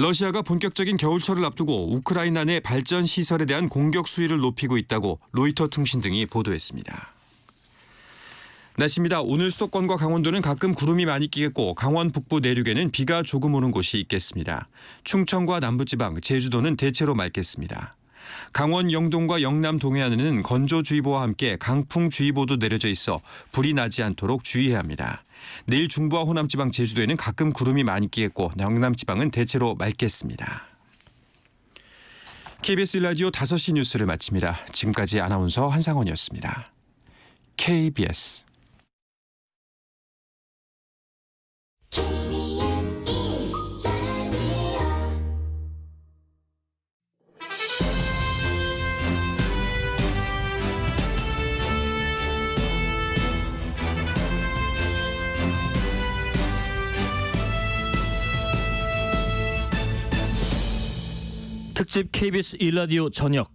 러시아가 본격적인 겨울철을 앞두고 우크라이나 내 발전 시설에 대한 공격 수위를 높이고 있다고 로이터 통신 등이 보도했습니다. 날씨입니다. 오늘 수도권과 강원도는 가끔 구름이 많이 끼겠고 강원 북부 내륙에는 비가 조금 오는 곳이 있겠습니다. 충청과 남부지방, 제주도는 대체로 맑겠습니다. 강원 영동과 영남 동해안에는 건조주의보와 함께 강풍주의보도 내려져 있어 불이 나지 않도록 주의해야 합니다. 내일 중부와 호남지방, 제주도에는 가끔 구름이 많이 끼겠고 영남지방은 대체로 맑겠습니다. KBS 라디오 5시 뉴스를 마칩니다. 지금까지 아나운서 한상원이었습니다. KBS 특집 KBS 1라디오 저녁.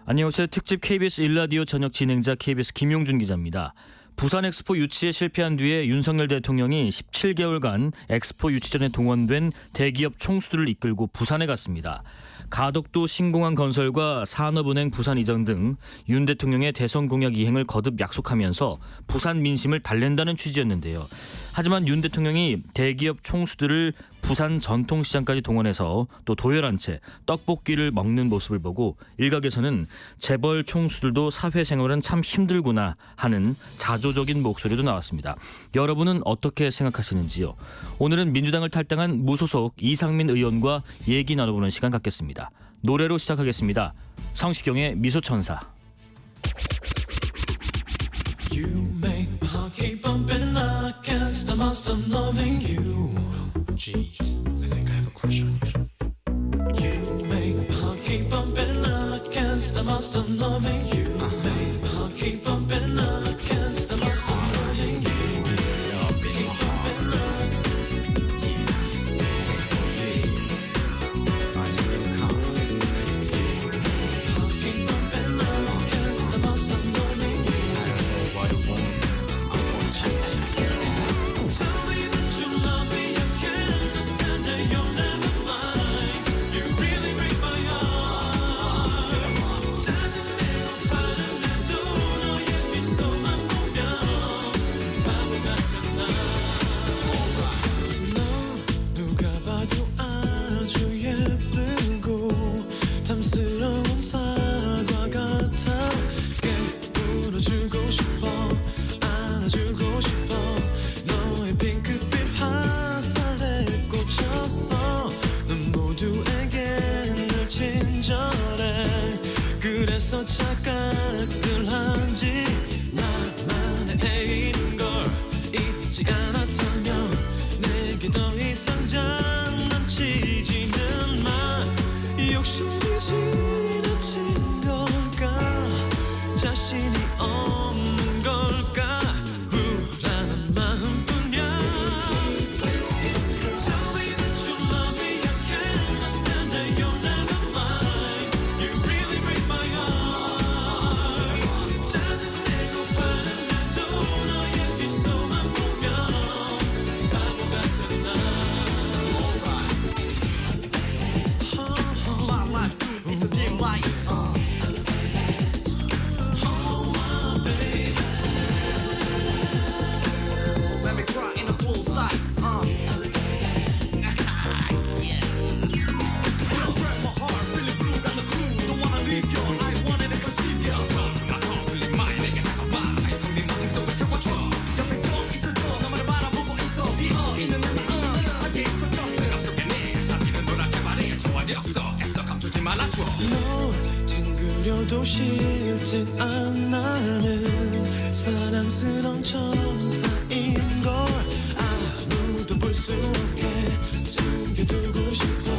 안녕하세요. 특집 KBS 1라디오 저녁 진행자 KBS 김용준 기자입니다. 부산 엑스포 유치에 실패한 뒤에 윤석열 대통령이 17개월간 엑스포 유치전에 동원된 대기업 총수들을 이끌고 부산에 갔습니다. 가덕도 신공항 건설과 산업은행 부산 이전 등 윤 대통령의 대선 공약 이행을 거듭 약속하면서 부산 민심을 달랜다는 취지였는데요. 하지만 윤 대통령이 대기업 총수들을 부산 전통시장까지 동원해서 또 도열한 채 떡볶이를 먹는 모습을 보고 일각에서는 재벌 총수들도 사회생활은 참 힘들구나 하는 자조적인 목소리도 나왔습니다. 여러분은 어떻게 생각하시는지요? 오늘은 민주당을 탈당한 무소속 이상민 의원과 얘기 나눠보는 시간 갖겠습니다. 노래로 시작하겠습니다. 성시경의 미소천사. You make my heart keep bumping. I can't stop myself loving you. Jeez, I think I have a crush on you. You make my heart keep bumping. I can't stop myself loving you. Make my heart keep bumping. I can't stop myself loving you. Keep bumping. Wait for me. I take the car. You make my heart keep bumping. I can't stop myself loving you. What you want, I want you. Tell me that you love me, I can't understand that you're never mine. You really break my heart. 짜증내고 화를 내도 너의 미소만 보면 바보 같은 나. 너 누가 봐도 아주 예쁘고 탐스러운 사과 같아. 깨물어주고 싶어, 안아주고 싶어. 너의 핑크빛 화살에 꽂혔어. 넌 모두에게 늘 친절해. 그래서 착각들한지 나만의 애인 걸 잊지 않았다면 내게 더 이상 장난치지는 마. 욕심이 지나친 걸까? 자신이 없는 걸까? 불안한 마음뿐이야. Tell me that you love me, I can't understand that you're never mine. You really break my heart. 짜증내고 화를 내도 너의 미소만 보면 바보 같은 나. My life, it's a dim light. Let me cry in a full sight. Yeah. Spread my heart, really blue, got the clue. Don't wanna leave you, I wanted to conceive you. 나 complete mind, 내게 다가와. 텅빈 마음속을 채워줘. 옆에 저 있어줘, 너만을 바라보고 있어. 비어있는 눈이 하게 있어졌어. 시간 속에 네 사진은 노랗게 말해. 좋아졌어, 애써 감추지 말아줘. 너 찡그려도 싫진 않나는 사랑스러운 천사인걸. 아무도 볼 수 없게 숨겨두고 싶어.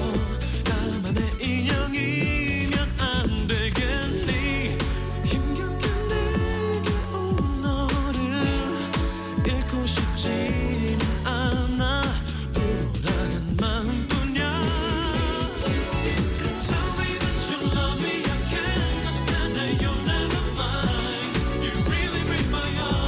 나만의 인형이면 안 되겠니? 힘겹게 내게 온 너를 잃고 싶지는 않아. 불안한 마음뿐이야. Tell me that you love me, I can't understand that you're never mine. You really break my heart.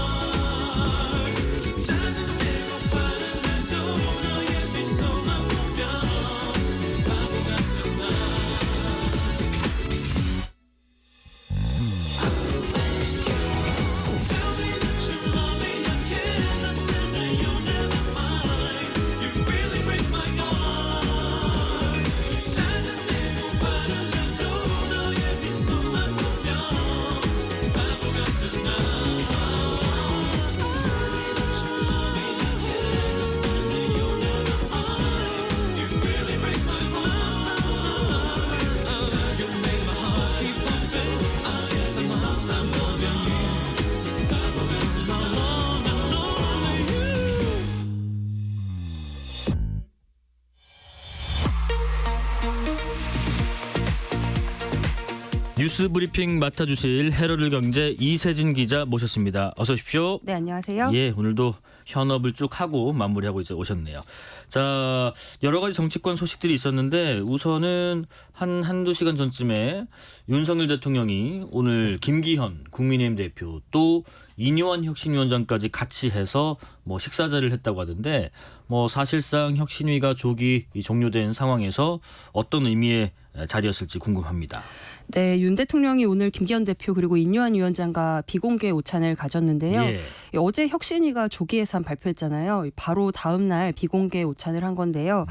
뉴스 브리핑 맡아주실 헤럴드 경제 이세진 기자 모셨습니다. 어서 오십시오. 네, 안녕하세요. 예, 오늘도 현업을 쭉 하고 마무리하고 이제 오셨네요. 자, 여러 가지 정치권 소식들이 있었는데 우선은 한두 시간 전쯤에 윤석열 대통령이 오늘 김기현 국민의힘 대표 또 이뇨한 혁신위원장까지 같이 해서 뭐 식사자를 했다고 하던데 뭐 사실상 혁신위가 조기 종료된 상황에서 어떤 의미의 자리였을지 궁금합니다. 네, 윤 대통령이 오늘 김기현 대표 그리고 인요한 위원장과 비공개 오찬을 가졌는데요. 예. 어제 혁신위가 조기 예산 발표했잖아요. 바로 다음 날 비공개 오찬을 한 건데요.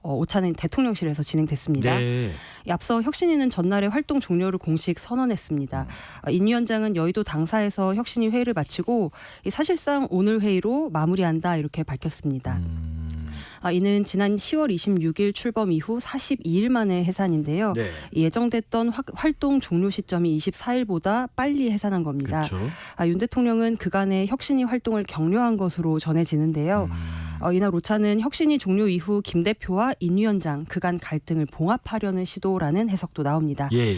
오찬은 대통령실에서 진행됐습니다. 네. 앞서 혁신위는 전날에 활동 종료를 공식 선언했습니다. 인 위원장은 여의도 당사에서 혁신위 회의를 마치고 사실상 오늘 회의로 마무리한다 이렇게 밝혔습니다. 이는 지난 10월 26일 출범 이후 42일 만의 해산인데요. 네. 예정됐던 활동 종료 시점이 24일보다 빨리 해산한 겁니다. 그렇죠. 윤 대통령은 그간의 혁신위 활동을 격려한 것으로 전해지는데요. 이날 오찬은 혁신위 종료 이후 김 대표와 인 위원장 그간 갈등을 봉합하려는 시도라는 해석도 나옵니다. 예.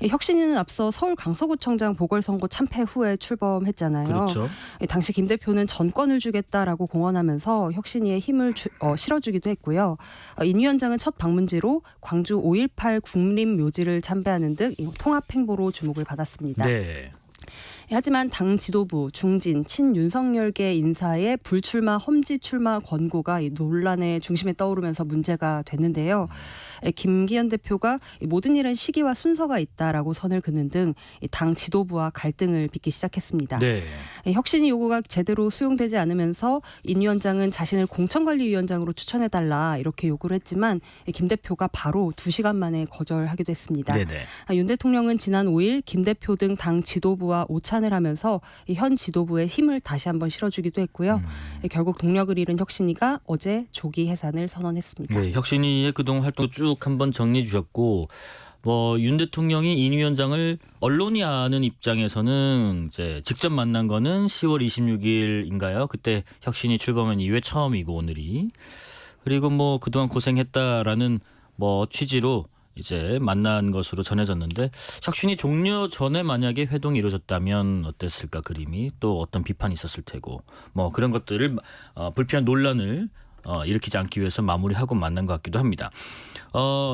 혁신위는 앞서 서울 강서구청장 보궐선거 참패 후에 출범했잖아요. 그렇죠. 당시 김 대표는 전권을 주겠다라고 공언하면서 혁신위에 힘을 실어주기도 했고요. 인 위원장은 첫 방문지로 광주 5.18 국립묘지를 참배하는 등 통합 행보로 주목을 받았습니다. 네. 하지만 당 지도부, 중진, 친윤석열계 인사의 불출마, 험지 출마 권고가 이 논란의 중심에 떠오르면서 문제가 됐는데요. 김기현 대표가 모든 일은 시기와 순서가 있다라고 선을 그는 등 당 지도부와 갈등을 빚기 시작했습니다. 네. 혁신위 요구가 제대로 수용되지 않으면서 인 위원장은 자신을 공천관리위원장으로 추천해달라 이렇게 요구를 했지만 김 대표가 바로 2시간 만에 거절하기도 했습니다. 네네. 윤 대통령은 지난 5일 김 대표 등 당 지도부와 오찬을 하면서 현 지도부에 힘을 다시 한번 실어주기도 했고요. 결국 동력을 잃은 혁신위가 어제 조기 해산을 선언했습니다. 네, 혁신위의 그동안 활동 쭉 한번 정리해 주셨고 윤 대통령이 인 위원장을 언론이 아는 입장에서는 이제 직접 만난 거는 10월 26일인가요? 그때 혁신위 출범한 이후에 처음이고 오늘이 그리고 그동안 고생했다라는 취지로 이제 만난 것으로 전해졌는데 혁신이 종료 전에 만약에 회동이 이루어졌다면 어땠을까 그림이 또 어떤 비판이 있었을 테고 그런 것들을 불필요한 논란을 일으키지 않기 위해서 마무리하고 만난 것 같기도 합니다.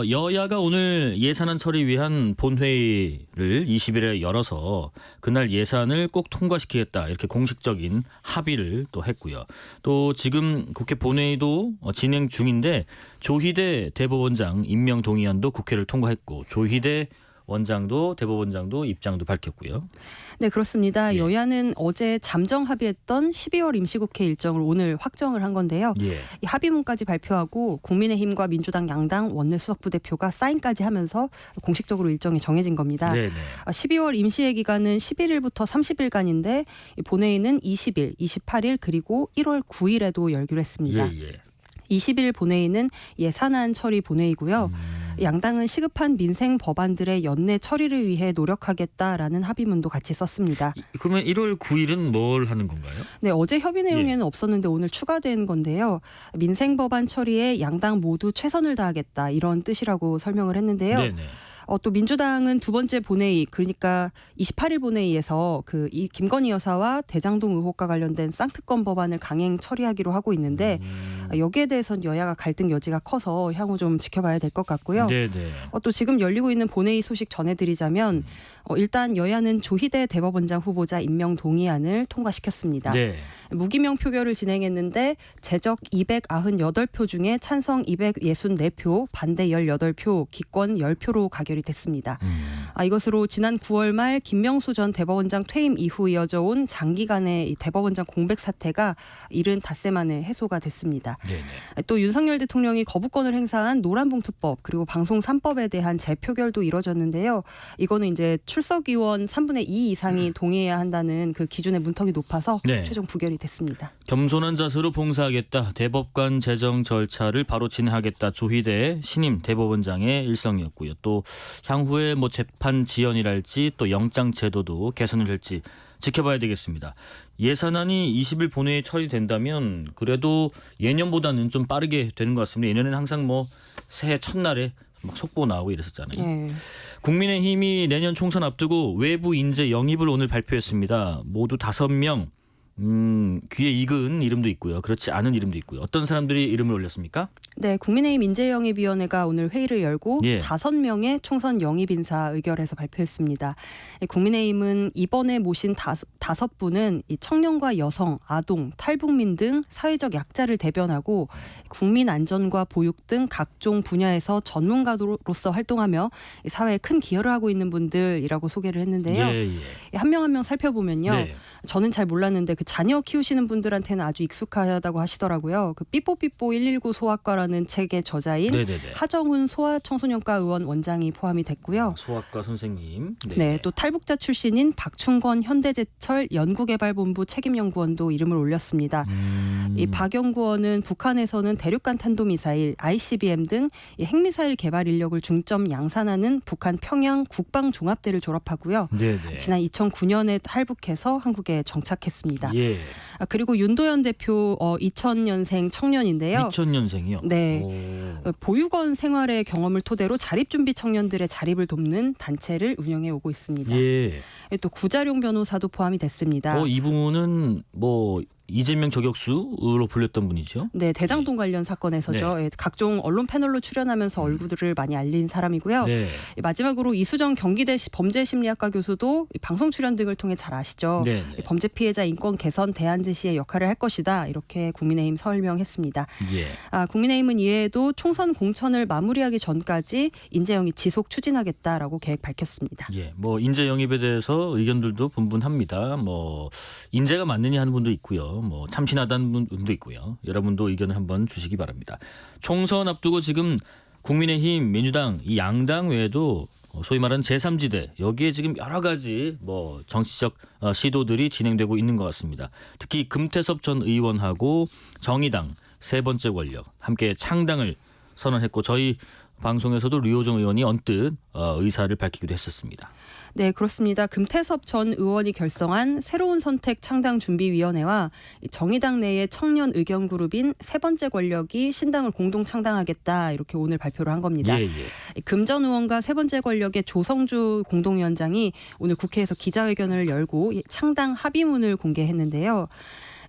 여야가 오늘 예산안 처리 위한 본회의를 20일에 열어서 그날 예산을 꼭 통과시키겠다 이렇게 공식적인 합의를 또 했고요. 또 지금 국회 본회의도 진행 중인데 조희대 대법원장 임명 동의안도 국회를 통과했고 조희대 원장도 대법원장도 입장도 밝혔고요. 네, 그렇습니다. 예. 여야는 어제 잠정 합의했던 12월 임시국회 일정을 오늘 확정을 한 건데요. 예. 이 합의문까지 발표하고 국민의힘과 민주당 양당 원내수석부 대표가 사인까지 하면서 공식적으로 일정이 정해진 겁니다. 네네. 12월 임시회 기간은 11일부터 30일간인데 본회의는 20일, 28일 그리고 1월 9일에도 열기로 했습니다. 예. 20일 본회의는 예산안 처리 본회의고요. 양당은 시급한 민생 법안들의 연내 처리를 위해 노력하겠다라는 합의문도 같이 썼습니다. 그러면 1월 9일은 뭘 하는 건가요? 네, 어제 협의 내용에는 없었는데 오늘 추가된 건데요. 민생 법안 처리에 양당 모두 최선을 다하겠다 이런 뜻이라고 설명을 했는데요. 네네. 또 민주당은 두 번째 본회의 그러니까 28일 본회의에서 이 김건희 여사와 대장동 의혹과 관련된 쌍특검 법안을 강행 처리하기로 하고 있는데 여기에 대해서는 여야가 갈등 여지가 커서 향후 좀 지켜봐야 될 것 같고요. 네네. 또 지금 열리고 있는 본회의 소식 전해드리자면 일단 여야는 조희대 대법원장 후보자 임명 동의안을 통과시켰습니다. 네. 무기명 표결을 진행했는데 제적 298표 중에 찬성 264표, 반대 18표, 기권 10표로 가결이 됐습니다. 이것으로 지난 9월 말 김명수 전 대법원장 퇴임 이후 이어져 온 장기간의 이 대법원장 공백 사태가 이른 닷새 만에 해소가 됐습니다. 네네. 또 윤석열 대통령이 거부권을 행사한 노란봉투법 그리고 방송 3법에 대한 재표결도 이뤄졌는데요. 이거는 이제 출석의원 3분의 2 이상이 동의해야 한다는 그 기준의 문턱이 높아서 네. 최종 부결이 됐습니다. 겸손한 자세로 봉사하겠다. 대법관 제정 절차를 바로 진행하겠다. 조희대 신임 대법원장의 일성이었고요. 또 향후에 재판 지연이랄지 또 영장 제도도 개선을 할지 지켜봐야 되겠습니다. 예산안이 20일 본회의에 처리된다면 그래도 예년보다는 좀 빠르게 되는 것 같습니다. 예년에는 항상 새해 첫날에 막 속보 나오고 이랬었잖아요. 예. 국민의힘이 내년 총선 앞두고 외부 인재 영입을 오늘 발표했습니다. 모두 5명. 귀에 익은 이름도 있고요. 그렇지 않은 이름도 있고요. 어떤 사람들이 이름을 올렸습니까? 네, 국민의힘 인재영입위원회가 오늘 회의를 열고 예. 5명의 총선 영입 인사 의결해서 발표했습니다. 국민의힘은 이번에 모신 5분은 이 청년과 여성, 아동, 탈북민 등 사회적 약자를 대변하고 국민 안전과 보육 등 각종 분야에서 전문가로서 활동하며 사회에 큰 기여를 하고 있는 분들이라고 소개를 했는데요. 예. 한 명 한 명 살펴보면요. 네. 저는 잘 몰랐는데 그 자녀 키우시는 분들한테는 아주 익숙하다고 하시더라고요. 그 삐뽀삐뽀 119 소아과라는 책의 저자인 네네네. 하정훈 소아청소년과 의원 원장이 포함이 됐고요. 소아과 선생님. 네, 또 탈북자 출신인 박충건 현대제철 연구개발본부 책임연구원도 이름을 올렸습니다. 이 박 연구원은 북한에서는 대륙간 탄도미사일, ICBM 등 이 핵미사일 개발 인력을 중점 양산하는 북한 평양 국방종합대를 졸업하고요. 네네. 지난 2009년에 탈북해서 한국에 정착했습니다. 예. 그리고 윤도현 대표 2000년생 청년인데요. 2000년생이요. 네. 보육원 생활의 경험을 토대로 자립준비 청년들의 자립을 돕는 단체를 운영해 오고 있습니다. 예. 또 구자룡 변호사도 포함이 됐습니다. 이분은 뭐 이재명 저격수로 불렸던 분이죠. 네, 대장동 관련 사건에서죠. 네. 예, 각종 언론 패널로 출연하면서 얼굴들을 많이 알린 사람이고요. 네. 마지막으로 이수정 경기대 범죄심리학과 교수도 방송 출연 등을 통해 잘 아시죠. 네. 범죄 피해자 인권 개선 대안 제시의 역할을 할 것이다. 이렇게 국민의힘 설명했습니다. 예. 국민의힘은 이외에도 총선 공천을 마무리하기 전까지 인재영입 지속 추진하겠다라고 계획 밝혔습니다. 예. 뭐 인재 영입에 대해서 의견들도 분분합니다. 뭐 인재가 맞느냐 하는 분도 있고요. 뭐 참신하다는 분도 있고요. 여러분도 의견을 한번 주시기 바랍니다. 총선 앞두고 지금 국민의힘, 민주당 이 양당 외에도 소위 말하는 제3지대 여기에 지금 여러 가지 뭐 정치적 시도들이 진행되고 있는 것 같습니다. 특히 금태섭 전 의원하고 정의당 세 번째 권력 함께 창당을 선언했고 저희 방송에서도 류호정 의원이 언뜻 의사를 밝히기도 했었습니다. 네, 그렇습니다. 금태섭 전 의원이 결성한 새로운 선택 창당준비위원회와 정의당 내의 청년 의견 그룹인 세 번째 권력이 신당을 공동 창당하겠다 이렇게 오늘 발표를 한 겁니다. 예. 금 전 의원과 세 번째 권력의 조성주 공동위원장이 오늘 국회에서 기자회견을 열고 창당 합의문을 공개했는데요.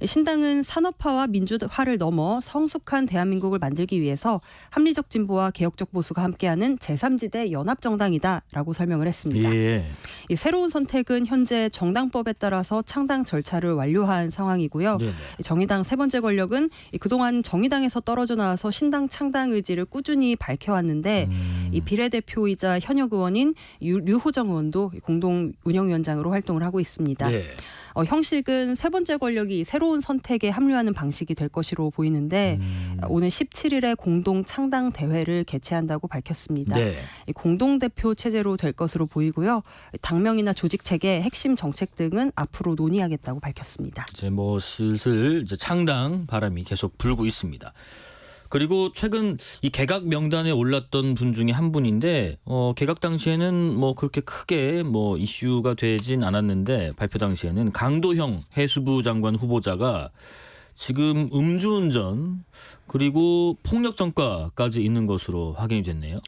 신당은 산업화와 민주화를 넘어 성숙한 대한민국을 만들기 위해서 합리적 진보와 개혁적 보수가 함께하는 제3지대 연합정당이다라고 설명을 했습니다. 예. 이 새로운 선택은 현재 정당법에 따라서 창당 절차를 완료한 상황이고요. 네네. 정의당 세 번째 권력은 그동안 정의당에서 떨어져 나와서 신당 창당 의지를 꾸준히 밝혀왔는데 이 비례대표이자 현역 의원인 류호정 의원도 공동 운영위원장으로 활동을 하고 있습니다. 네. 형식은 세 번째 권력이 새로운 선택에 합류하는 방식이 될 것으로 보이는데 오늘 17일에 공동 창당 대회를 개최한다고 밝혔습니다. 네. 공동 대표 체제로 될 것으로 보이고요. 당명이나 조직 체계, 핵심 정책 등은 앞으로 논의하겠다고 밝혔습니다. 이제 뭐 슬슬 이제 창당 바람이 계속 불고 있습니다. 그리고 최근 이 개각 명단에 올랐던 분 중에 한 분인데 개각 당시에는 뭐 그렇게 크게 뭐 이슈가 되진 않았는데 발표 당시에는 강도형 해수부 장관 후보자가 지금 음주운전 그리고 폭력 전과까지 있는 것으로 확인이 됐네요.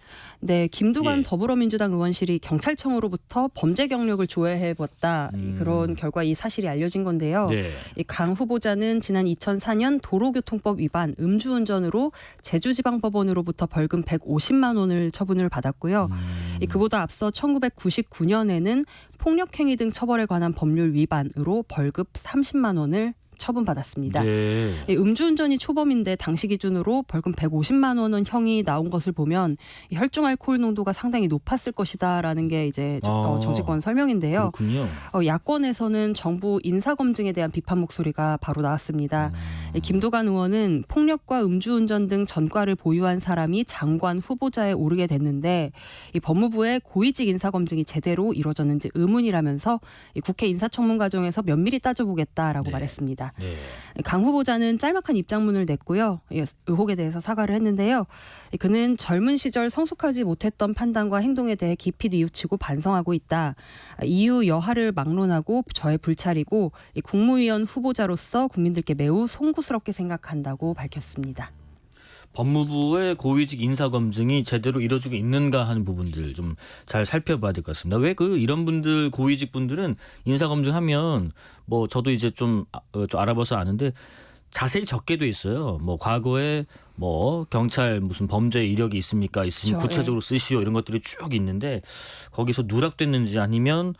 네, 김두관 예. 더불어민주당 의원실이 경찰청으로부터 범죄 경력을 조회해봤다 그런 결과 이 사실이 알려진 건데요. 네. 이 강 후보자는 지난 2004년 도로교통법 위반 음주운전으로 제주지방법원으로부터 벌금 150만 원을 처분을 받았고요. 그보다 앞서 1999년에는 폭력행위 등 처벌에 관한 법률 위반으로 벌금 30만 원을 처분받았습니다. 네. 음주운전이 초범인데 당시 기준으로 벌금 150만 원은 형이 나온 것을 보면 혈중 알코올 농도가 상당히 높았을 것이다라는 게 이제 정치권 설명인데요. 그렇군요. 야권에서는 정부 인사검증에 대한 비판 목소리가 바로 나왔습니다. 김도관 의원은 폭력과 음주운전 등 전과를 보유한 사람이 장관 후보자에 오르게 됐는데 이 법무부의 고위직 인사검증이 제대로 이루어졌는지 의문이라면서 이 국회 인사청문 과정에서 면밀히 따져보겠다라고 말했습니다. 네. 강 후보자는 짤막한 입장문을 냈고요. 의혹에 대해서 사과를 했는데요. 그는 젊은 시절 성숙하지 못했던 판단과 행동에 대해 깊이 뉘우치고 반성하고 있다. 이유 여하를 막론하고 저의 불찰이고 국무위원 후보자로서 국민들께 매우 송구스럽게 생각한다고 밝혔습니다. 법무부의 고위직 인사 검증이 제대로 이루어지고 있는가 하는 부분들 좀 잘 살펴봐야 될 것 같습니다. 왜 이런 분들 고위직 분들은 인사 검증하면 뭐 저도 이제 좀 알아봐서 아는데 자세히 적게 돼 있어요. 뭐 과거에 뭐 경찰 무슨 범죄 이력이 있습니까? 있으면 그렇죠. 구체적으로 쓰시오 이런 것들이 쭉 있는데 거기서 누락됐는지 아니면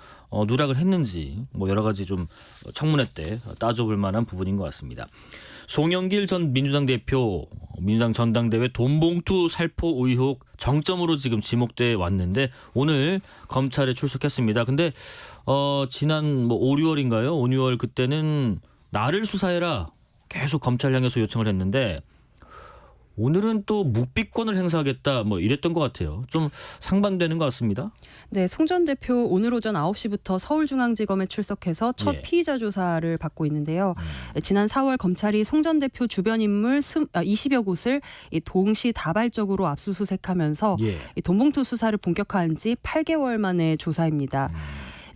누락을 했는지 뭐 여러 가지 좀 청문회 때 따져볼 만한 부분인 것 같습니다. 송영길 전 민주당 대표 민주당 전당대회 돈봉투 살포 의혹 정점으로 지금 지목돼 왔는데 오늘 검찰에 출석했습니다. 근데 지난 뭐 5, 6월인가요? 5, 6월 그때는 나를 수사해라 계속 검찰 향해서 요청을 했는데 오늘은 또 묵비권을 행사하겠다 뭐 이랬던 것 같아요. 좀 상반되는 것 같습니다. 네, 송 전 대표 오늘 오전 9시부터 서울중앙지검에 출석해서 첫 예. 피의자 조사를 받고 있는데요. 지난 4월 검찰이 송 전 대표 주변 인물 20여 곳을 동시 다발적으로 압수수색하면서 예. 이 돈봉투 수사를 본격화한 지 8개월 만의 조사입니다.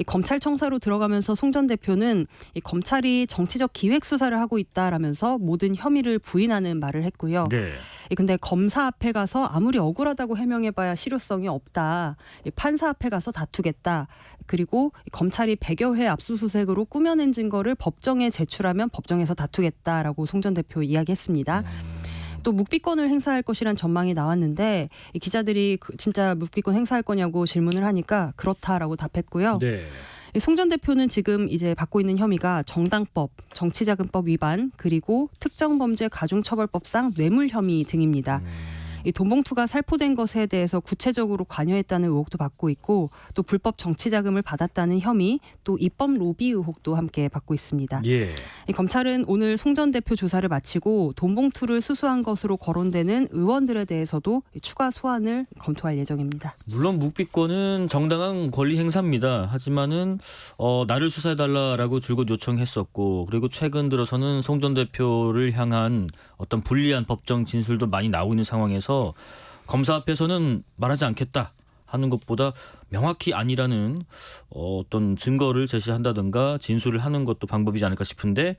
이 검찰청사로 들어가면서 송 전 대표는 이 검찰이 정치적 기획 수사를 하고 있다라면서 모든 혐의를 부인하는 말을 했고요. 네. 근데 검사 앞에 가서 아무리 억울하다고 해명해봐야 실효성이 없다. 판사 앞에 가서 다투겠다. 그리고 검찰이 100여 회 압수수색으로 꾸며낸 증거를 법정에 제출하면 법정에서 다투겠다라고 송 전 대표 이야기했습니다. 또 묵비권을 행사할 것이란 전망이 나왔는데 이 기자들이 진짜 묵비권 행사할 거냐고 질문을 하니까 그렇다라고 답했고요. 네. 송 전 대표는 지금 이제 받고 있는 혐의가 정당법, 정치자금법 위반 그리고 특정범죄 가중처벌법상 뇌물 혐의 등입니다. 이 돈봉투가 살포된 것에 대해서 구체적으로 관여했다는 의혹도 받고 있고 또 불법 정치자금을 받았다는 혐의 또 입법 로비 의혹도 함께 받고 있습니다. 예. 이 검찰은 오늘 송 전 대표 조사를 마치고 돈봉투를 수수한 것으로 거론되는 의원들에 대해서도 추가 소환을 검토할 예정입니다. 물론 묵비권은 정당한 권리 행사입니다. 하지만은 나를 수사해달라라고 줄곧 요청했었고 그리고 최근 들어서는 송 전 대표를 향한 어떤 불리한 법정 진술도 많이 나오고 있는 상황에서 검사 앞에서는 말하지 않겠다 하는 것보다 명확히 아니라는 어떤 증거를 제시한다든가 진술을 하는 것도 방법이지 않을까 싶은데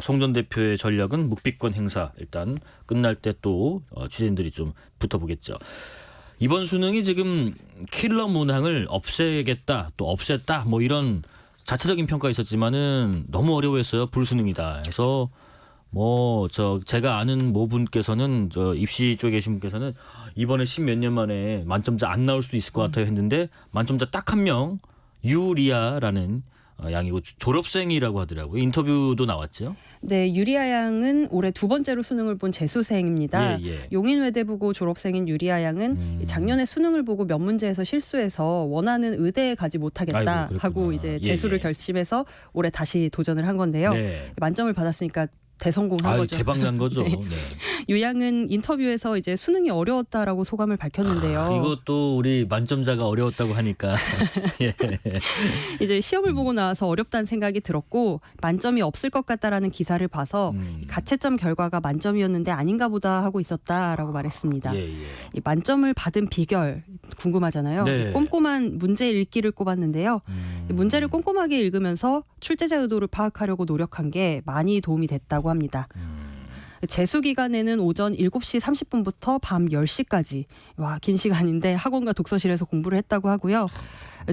송 전 대표의 전략은 묵비권 행사 일단 끝날 때 또 취재인들이 좀 붙어보겠죠. 이번 수능이 지금 킬러 문항을 없애겠다 또 없앴다 뭐 이런 자체적인 평가 있었지만은 너무 어려워했어요. 불수능이다. 해서 제가 아는 모분께서는 입시 쪽에 계신 분께서는 이번에 10몇 년 만에 만점자 안 나올 수도 있을 것 같아요 했는데 만점자 딱 한 명 유리아라는 양이고 졸업생이라고 하더라고요. 인터뷰도 나왔죠. 네, 유리아 양은 올해 두 번째로 수능을 본 재수생입니다. 예. 용인외대부고 졸업생인 유리아 양은 작년에 수능을 보고 몇 문제에서 실수해서 원하는 의대에 가지 못하겠다 아이고, 하고 이제 재수를 예. 결심해서 올해 다시 도전을 한 건데요. 네. 만점을 받았으니까 대성공한 거죠. 대박 난 거죠. 네. 네. 유 양은 인터뷰에서 이제 수능이 어려웠다라고 소감을 밝혔는데요. 이것도 우리 만점자가 어려웠다고 하니까. 예. 이제 시험을 보고 나와서 어렵다는 생각이 들었고 만점이 없을 것 같다라는 기사를 봐서 가채점 결과가 만점이었는데 아닌가 보다 하고 있었다라고 말했습니다. 예. 이 만점을 받은 비결 궁금하잖아요. 네. 꼼꼼한 문제 읽기를 꼽았는데요. 이 문제를 꼼꼼하게 읽으면서 출제자 의도를 파악하려고 노력한 게 많이 도움이 됐다고 합니다. 재수 기간에는 오전 7시 30분부터 밤 10시까지 긴 시간인데 학원과 독서실에서 공부를 했다고 하고요.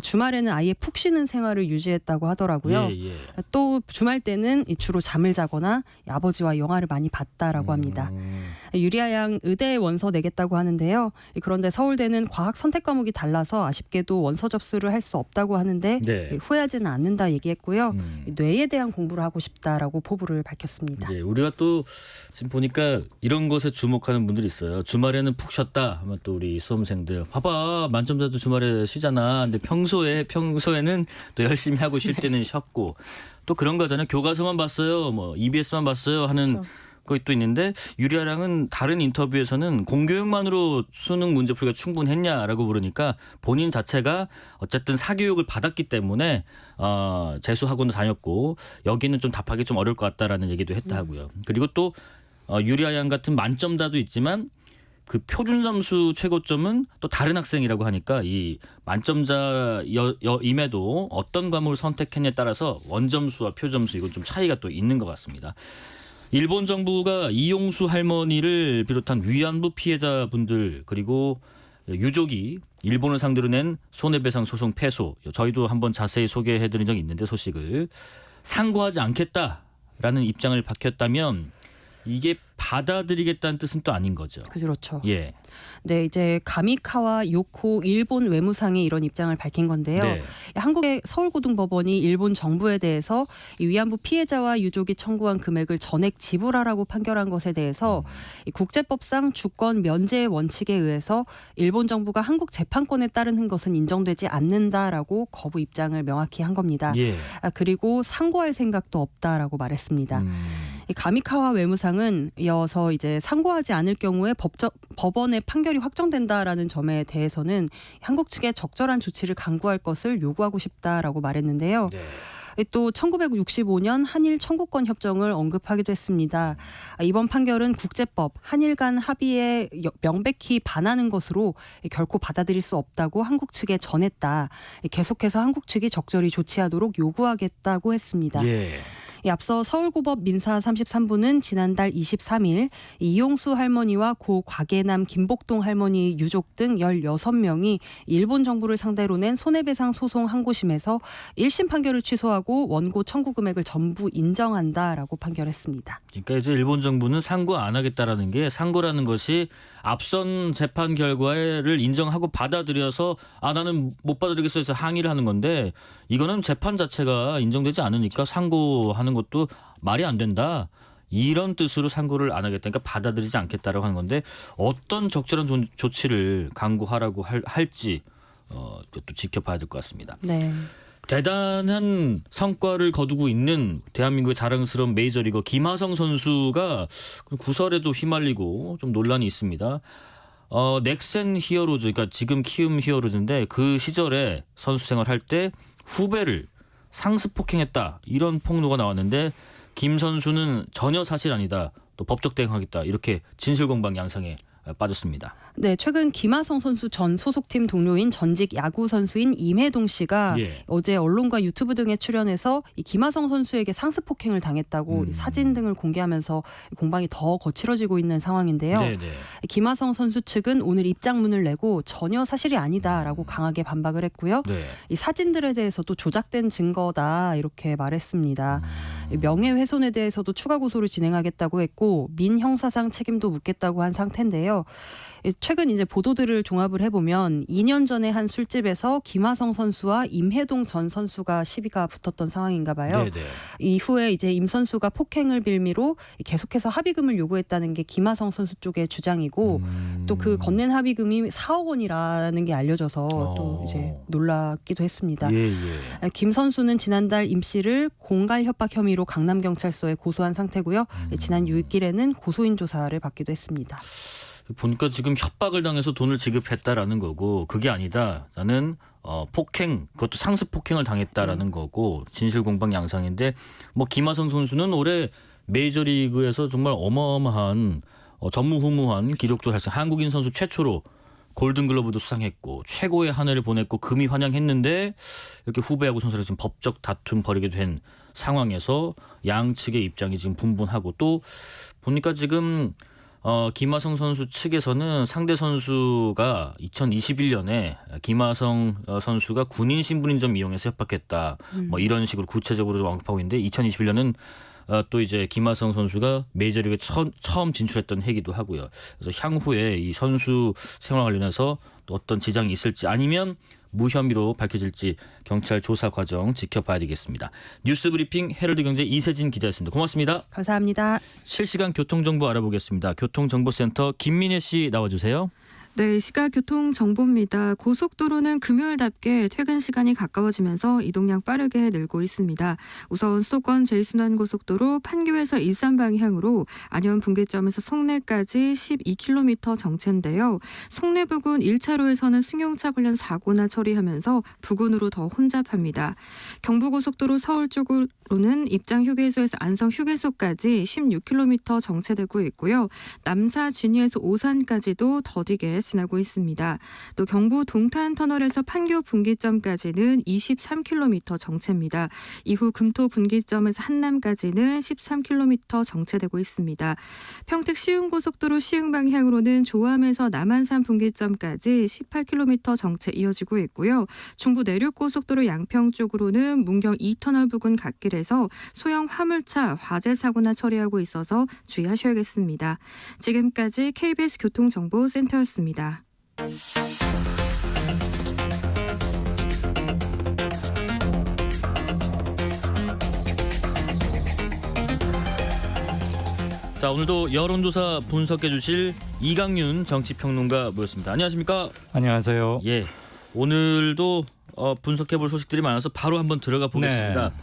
주말에는 아예 푹 쉬는 생활을 유지했다고 하더라고요. 예. 또 주말 때는 주로 잠을 자거나 아버지와 영화를 많이 봤다라고 합니다. 유리아 양 의대에 원서 내겠다고 하는데요. 그런데 서울대는 과학 선택 과목이 달라서 아쉽게도 원서 접수를 할 수 없다고 하는데 네. 후회하지는 않는다 얘기했고요. 뇌에 대한 공부를 하고 싶다라고 포부를 밝혔습니다. 예, 우리가 또 지금 보니까 이런 것에 주목하는 분들이 있어요. 주말에는 푹 쉬었다 하면 또 우리 수험생들 봐봐 만점자도 주말에 쉬잖아. 근데 평소에는 또 열심히 하고 쉴 때는 쉬었고 또 그런 거잖아요. 교과서만 봤어요. 뭐 EBS만 봤어요 하는 그렇죠. 것도 있는데 유리아 양은 다른 인터뷰에서는 공교육만으로 수능 문제 풀기가 충분했냐라고 물으니까 본인 자체가 어쨌든 사교육을 받았기 때문에 재수학원도 다녔고 여기는 좀 답하기 좀 어려울 것 같다라는 얘기도 했다 하고요. 그리고 또 유리아 양 같은 만점자도 있지만 그 표준 점수 최고점은 또 다른 학생이라고 하니까 이 만점자임에도 어떤 과목을 선택했냐에 따라서 원점수와 표점수 이건 좀 차이가 또 있는 것 같습니다. 일본 정부가 이용수 할머니를 비롯한 위안부 피해자분들 그리고 유족이 일본을 상대로 낸 손해배상 소송 패소, 저희도 한번 자세히 소개해드린 적이 있는데 소식을 상고하지 않겠다라는 입장을 밝혔다면 이게 받아들이겠다는 뜻은 또 아닌 거죠. 그렇죠. 예. 네, 이제 가미카와 요코 일본 외무상이 이런 입장을 밝힌 건데요. 네. 한국의 서울고등법원이 일본 정부에 대해서 이 위안부 피해자와 유족이 청구한 금액을 전액 지불하라고 판결한 것에 대해서 이 국제법상 주권 면제의 원칙에 의해서 일본 정부가 한국 재판권에 따르는 것은 인정되지 않는다라고 거부 입장을 명확히 한 겁니다. 예. 그리고 상고할 생각도 없다라고 말했습니다. 이 가미카와 외무상은 이어서 이제 상고하지 않을 경우에 법원의 판결이 확정된다라는 점에 대해서는 한국 측에 적절한 조치를 강구할 것을 요구하고 싶다라고 말했는데요. 네. 또 1965년 한일 청구권 협정을 언급하기도 했습니다. 이번 판결은 국제법, 한일 간 합의에 명백히 반하는 것으로 결코 받아들일 수 없다고 한국 측에 전했다. 계속해서 한국 측이 적절히 조치하도록 요구하겠다고 했습니다. 예. 앞서 서울고법 민사 33부는 지난달 23일 이용수 할머니와 고 곽예남 김복동 할머니 유족 등 16명이 일본 정부를 상대로 낸 손해배상 소송 항고심에서 1심 판결을 취소하고 원고 청구 금액을 전부 인정한다라고 판결했습니다. 그러니까 이제 일본 정부는 상고 안 하겠다라는 게 상고라는 것이 앞선 재판 결과를 인정하고 받아들여서 나는 못 받아들이겠어 해서 항의를 하는 건데 이거는 재판 자체가 인정되지 않으니까 상고하는 것도 말이 안 된다. 이런 뜻으로 상고를 안 하겠다. 그러니까 받아들이지 않겠다라고 하는 건데 어떤 적절한 조치를 강구하라고 할지 또 지켜봐야 될 것 같습니다. 네. 대단한 성과를 거두고 있는 대한민국의 자랑스러운 메이저리거 김하성 선수가 구설에도 휘말리고 좀 논란이 있습니다. 넥센 히어로즈, 그러니까 지금 키움 히어로즈인데 그 시절에 선수 생활할 때 후배를 상습 폭행했다 이런 폭로가 나왔는데 김 선수는 전혀 사실 아니다. 또 법적 대응하겠다 이렇게 진실공방 양상에 빠졌습니다. 네, 최근 김하성 선수 전 소속팀 동료인 전직 야구 선수인 임혜동 씨가 예. 어제 언론과 유튜브 등에 출연해서 이 김하성 선수에게 상습 폭행을 당했다고 사진 등을 공개하면서 공방이 더 거칠어지고 있는 상황인데요. 네네. 김하성 선수 측은 오늘 입장문을 내고 전혀 사실이 아니다라고 강하게 반박을 했고요. 네. 이 사진들에 대해서도 조작된 증거다 이렇게 말했습니다. 명예훼손에 대해서도 추가 고소를 진행하겠다고 했고 민형사상 책임도 묻겠다고 한 상태인데요. 최근 이제 보도들을 종합을 해보면 2년 전에 한 술집에서 김하성 선수와 임혜동 전 선수가 시비가 붙었던 상황인가 봐요. 네네. 이후에 이제 임 선수가 폭행을 빌미로 계속해서 합의금을 요구했다는 게 김하성 선수 쪽의 주장이고 또 그 건넨 합의금이 4억 원이라는 게 알려져서 또 이제 놀랍기도 했습니다. 예. 김 선수는 지난달 임 씨를 공갈 협박 혐의로 강남경찰서에 고소한 상태고요. 지난 6일에는 고소인 조사를 받기도 했습니다. 보니까 지금 협박을 당해서 돈을 지급했다라는 거고 그게 아니다. 나는 폭행, 그것도 상습 폭행을 당했다라는 거고 진실공방 양상인데 뭐 김하성 선수는 올해 메이저리그에서 정말 어마어마한 전무후무한 기록도 달성. 한국인 선수 최초로 골든글러브도 수상했고 최고의 한 해를 보냈고 금이 환영했는데 이렇게 후배하고 선수를 지금 법적 다툼 벌이게 된 상황에서 양측의 입장이 지금 분분하고 또 보니까 지금 김하성 선수 측에서는 상대 선수가 2021년에 김하성 선수가 군인 신분인 점 이용해서 협박했다. 뭐 이런 식으로 구체적으로 좀 언급하고 있는데 2021년은 또 이제 김하성 선수가 메이저리그에 처음 진출했던 해기도 하고요. 그래서 향후에 이 선수 생활 관련해서 또 어떤 지장이 있을지 아니면 무혐의로 밝혀질지 경찰 조사 과정 지켜봐야 되겠습니다. 뉴스브리핑 헤럴드경제 이세진 기자였습니다. 고맙습니다. 감사합니다. 실시간 교통정보 알아보겠습니다. 교통정보센터 김민혜 씨 나와주세요. 네, 시각 교통 정보입니다. 고속도로는 금요일답게 퇴근 시간이 가까워지면서 이동량 빠르게 늘고 있습니다. 우선 수도권 제1순환고속도로 판교에서 일산 방향으로 안현 분기점에서 송내까지 12km 정체인데요. 송내 부근 1차로에서는 승용차 관련 사고나 처리하면서 부근으로 더 혼잡합니다. 경부고속도로 서울 쪽으로는 입장 휴게소에서 안성 휴게소까지 16km 정체되고 있고요. 남사 진위에서 오산까지도 더디게 지나고 있습니다. 또 경부 동탄 터널에서 판교 분기점까지는 23km 정체입니다. 이후 금토 분기점에서 한남까지는 13km 정체되고 있습니다. 평택 시흥고속도로 시흥 방향으로는 조암에서 남한산 분기점까지 18km 정체 이어지고 있고요. 중부 내륙고속도로 양평 쪽으로는 문경 2터널 부근 갓길에서 소형 화물차 화재 사고나 처리하고 있어서 주의하셔야겠습니다. 지금까지 KBS 교통정보센터였습니다. 자, 오늘도 여론조사 분석해 주실 이강윤 정치평론가 모였습니다. 안녕하십니까? 안녕하세요. 예, 오늘도 분석해 볼 소식들이 많아서 바로 한번 들어가 보겠습니다. 네.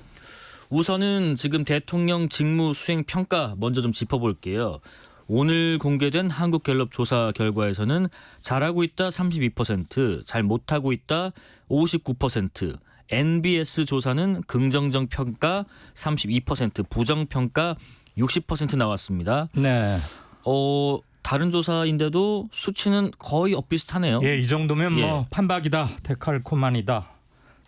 우선은 지금 대통령 직무 수행 평가 먼저 좀 짚어볼게요. 오늘 공개된 한국갤럽 조사 결과에서는 잘하고 있다 32%, 잘 못하고 있다 59%, NBS 조사는 긍정적 평가 32%, 부정평가 60% 나왔습니다. 네. 다른 조사인데도 수치는 거의 엇비슷하네요. 예, 이 정도면 예. 뭐 판박이다, 데칼코마니다,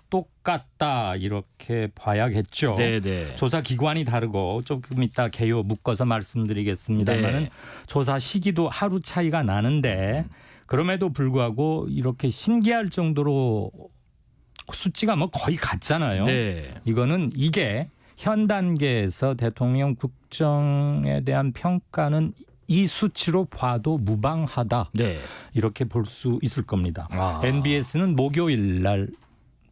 똑같다 이렇게 봐야겠죠. 네네. 조사 기관이 다르고 조금 이따 개요 묶어서 말씀드리겠습니다만은 네. 조사 시기도 하루 차이가 나는데 그럼에도 불구하고 이렇게 신기할 정도로 수치가 뭐 거의 같잖아요. 네. 이거는 이게 현 단계에서 대통령 국정에 대한 평가는 이 수치로 봐도 무방하다. 네. 이렇게 볼 수 있을 겁니다. 아. NBS는 목요일 날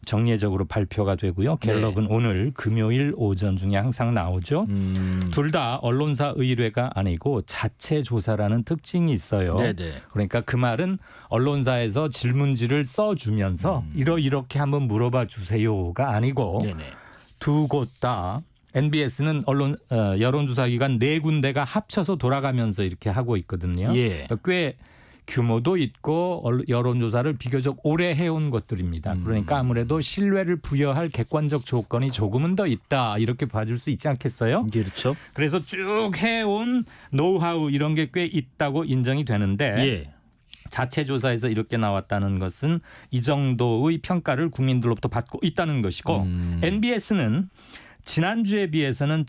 정례적으로 발표가 되고요. 갤럽은 오늘 금요일 오전 중에 항상 나오죠. 둘 다 언론사 의뢰가 아니고 자체 조사라는 특징이 있어요. 네네. 그러니까 그 말은 언론사에서 질문지를 써주면서 이렇게 한번 물어봐 주세요가 아니고 네네. 두 곳 다 NBS는 여론조사기관 4군데가 합쳐서 돌아가면서 이렇게 하고 있거든요. 예. 그러니까 꽤 규모도 있고 여론조사를 비교적 오래 해온 것들입니다. 그러니까 아무래도 신뢰를 부여할 객관적 조건이 조금은 더 있다 이렇게 봐줄 수 있지 않겠어요? 그렇죠. 그래서 쭉 해온 노하우 이런 게 꽤 있다고 인정이 되는데 예. 자체 조사에서 이렇게 나왔다는 것은 이 정도의 평가를 국민들로부터 받고 있다는 것이고 NBS는 지난주에 비해서는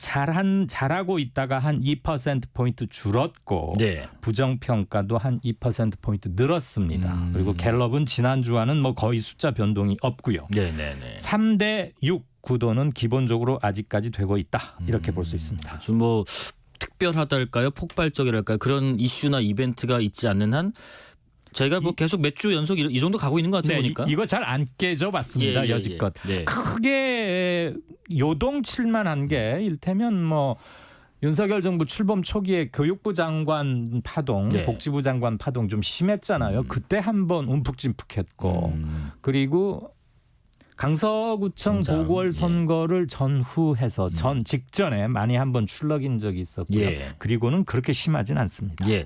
잘하고 있다가 한 2%포인트 줄었고 네. 부정평가도 한 2%포인트 늘었습니다. 그리고 갤럽은 지난주와는 뭐 거의 숫자 변동이 없고요. 네네네. 3대 6 구도는 기본적으로 아직까지 되고 있다. 이렇게 볼 수 있습니다. 아주 뭐 특별하달까요? 폭발적이랄까요? 그런 이슈나 이벤트가 있지 않는 한 저희가 뭐 계속 몇 주 연속 이 정도 가고 있는 것 같아요. 보니까. 이거 잘 안 깨져 봤습니다. 여지껏. 네. 크게 요동칠만 한 게 일테면 뭐 윤석열 정부 출범 초기에 교육부 장관 파동, 네. 복지부 장관 파동 좀 심했잖아요. 그때 한번 움푹짐푹했고 그리고 강서구청 진짜, 보궐선거를 전후해서 직전에 많이 한번 출렁인 적이 있었고요. 예. 그리고는 그렇게 심하진 않습니다. 예.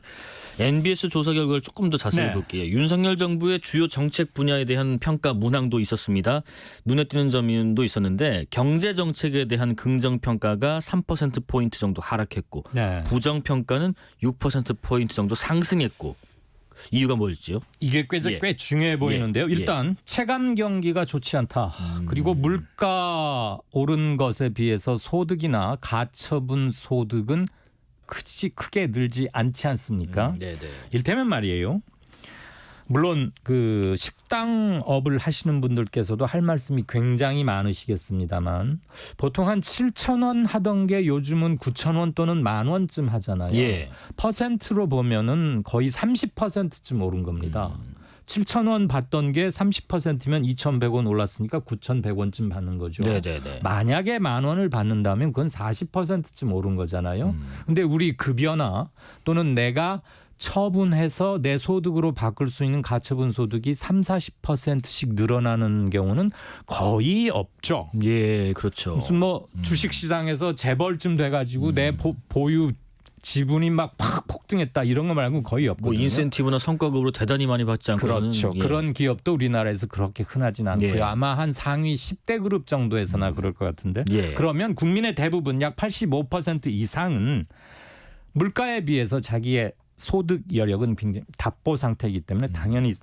NBS 조사 결과를 조금 더 자세히 네. 볼게요. 윤석열 정부의 주요 정책 분야에 대한 평가 문항도 있었습니다. 눈에 띄는 점도 있었는데 경제 정책에 대한 긍정 평가가 3%포인트 정도 하락했고 네. 부정 평가는 6%포인트 정도 상승했고 이유가 뭘지요? 이게 꽤 중요해 보이는데요. 예. 일단 체감 경기가 좋지 않다. 그리고 물가 오른 것에 비해서 소득이나 가처분 소득은 크게 늘지 않지 않습니까? 네네. 이를테면 말이에요. 물론 그 식당업을 하시는 분들께서도 할 말씀이 굉장히 많으시겠습니다만 보통 한 7,000원 하던 게 요즘은 9,000원 또는 10,000원쯤 하잖아요. 예. 퍼센트로 보면은 거의 30%쯤 오른 겁니다. 7,000원 받던 게 30%면 2,100원 올랐으니까 9,100원쯤 받는 거죠. 네네네. 만약에 10,000원을 받는다면 그건 40%쯤 오른 거잖아요. 근데 우리 급여나 또는 내가 처분해서 내 소득으로 바꿀 수 있는 가처분 소득이 30-40%씩 늘어나는 경우는 거의 없죠. 예, 그렇죠. 무슨 뭐 주식시장에서 재벌쯤 돼가지고 내 보유 지분이 막 팍 폭등했다 이런 거 말고 거의 뭐 없거든요. 인센티브나 성과급으로 대단히 많이 받지 않고서는 그렇죠. 예. 그런 기업도 우리나라에서 그렇게 흔하진 않고요. 예. 아마 한 상위 10대 그룹 정도에서나 그럴 것 같은데. 예. 그러면 국민의 대부분 약 85% 이상은 물가에 비해서 자기의 소득 여력은 굉장히 답보 상태이기 때문에 당연히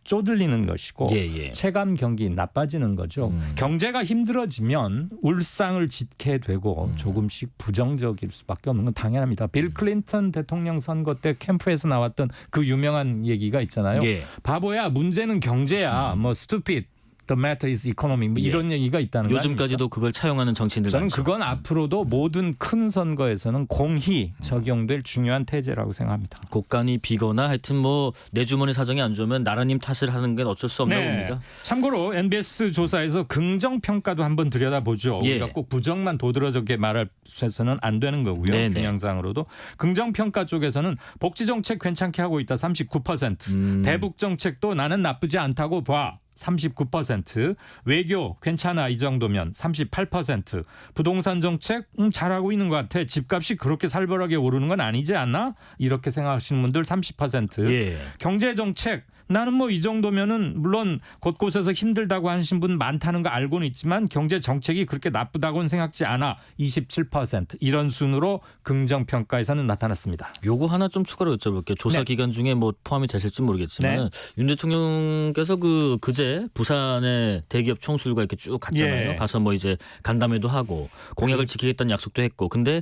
쪼들리는 것이고 예. 체감 경기 나빠지는 거죠. 경제가 힘들어지면 울상을 짓게 되고 조금씩 부정적일 수밖에 없는 건 당연합니다. 빌 클린턴 대통령 선거 때 캠프에서 나왔던 그 유명한 얘기가 있잖아요. 예. 바보야, 문제는 경제야. 뭐 stupid, the matter is economy. 뭐 이런 얘기가 있다는 거 요즘까지도 그걸 차용하는 정치인들 저는 많죠. 그건 앞으로도 모든 큰 선거에서는 공히 적용될 중요한 태제라고 생각합니다. 곡간이 비거나 하여튼 뭐 내 주머니 사정이 안 좋으면 나라님 탓을 하는 게 어쩔 수 없나 봅니다. 참고로 NBS 조사에서 긍정 평가도 한번 들여다보죠. 예. 우리가 꼭 부정만 도드라졌게 말할 수에서는 안 되는 거고요. 네네. 균형상으로도 긍정 평가 쪽에서는 복지 정책 괜찮게 하고 있다 39%, 대북 정책도 나는 나쁘지 않다고 봐. 39%, 외교 괜찮아 이 정도면 38%, 부동산 정책 잘하고 있는 것 같아. 집값이 그렇게 살벌하게 오르는 건 아니지 않나? 이렇게 생각하시는 분들 30%, 예. 경제 정책 나는 뭐 이 정도면은 물론 곳곳에서 힘들다고 하신 분 많다는 거 알고는 있지만 경제 정책이 그렇게 나쁘다고는 생각지 않아 27% 이런 순으로 긍정 평가에서는 나타났습니다. 요거 하나 좀 추가로 여쭤볼게요. 조사 네. 기간 중에 뭐 포함이 되실지 모르겠지만 네. 윤 대통령께서 그제 부산에 대기업 총수들과 이렇게 쭉 갔잖아요. 예. 가서 뭐 이제 간담회도 하고 공약을 지키겠다는 약속도 했고, 근데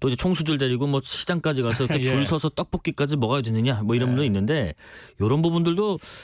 또 이제 총수들 데리고 뭐 시장까지 가서 이렇게 예. 줄 서서 떡볶이까지 먹어야 되느냐 뭐 이런 분도 있는데 이런 부분들도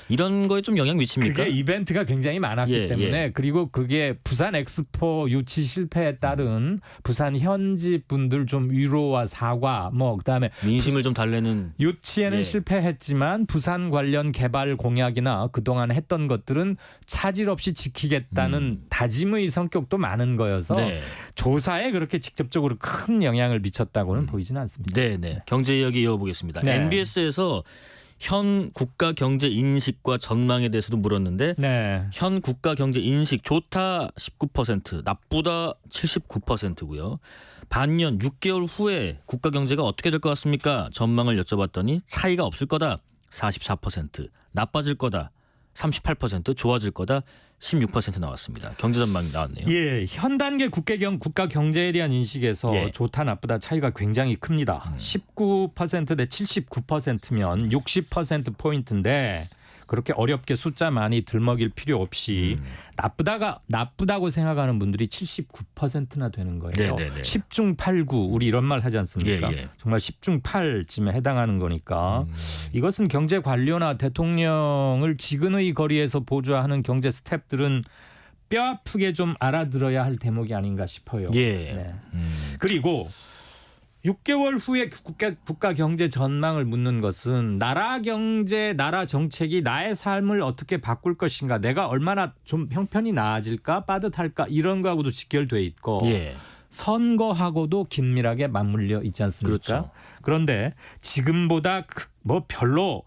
이런 거에 좀 영향 미칩니까? 그게 이벤트가 굉장히 많았기 예, 때문에 예. 그리고 그게 부산 엑스포 유치 실패에 따른 부산 현지 분들 좀 위로와 사과 뭐 그다음에 민심을 좀 달래는. 유치에는 예. 실패했지만 부산 관련 개발 공약이나 그동안 했던 것들은 차질 없이 지키겠다는 다짐의 성격도 많은 거여서 네. 조사에 그렇게 직접적으로 큰 영향을 미쳤다고는 보이지는 않습니다. 네. 경제 이야기 이어보겠습니다. 네. NBS에서 현 국가 경제 인식과 전망에 대해서도 물었는데 네. 현 국가 경제 인식 좋다 19%, 나쁘다 79%고요. 반년 6개월 후에 국가 경제가 어떻게 될 것 같습니까? 전망을 여쭤봤더니 차이가 없을 거다 44%, 나빠질 거다 38%, 좋아질 거다 16% 나왔습니다. 경제 전망이 나왔네요. 예, 현 단계 국가 경제에 대한 인식에서 예. 좋다 나쁘다 차이가 굉장히 큽니다. 19% 대 79%면 60% 포인트인데 그렇게 어렵게 숫자 많이 들먹일 필요 없이 나쁘다고 생각하는 분들이 79%나 되는 거예요. 네네네. 10중 8구 우리 이런 말 하지 않습니까? 예. 정말 10중 8쯤에 해당하는 거니까 이것은 경제 관료나 대통령을 지근의 거리에서 보좌하는 경제 스태프들은 뼈 아프게 좀 알아들어야 할 대목이 아닌가 싶어요. 예. 네. 그리고 6개월 후에 국가 경제 전망을 묻는 것은 나라 경제, 나라 정책이 나의 삶을 어떻게 바꿀 것인가, 내가 얼마나 좀 형편이 나아질까, 빠듯할까 이런 거하고도 직결돼 있고 예. 선거하고도 긴밀하게 맞물려 있지 않습니까? 그렇죠. 그런데 지금보다 뭐 별로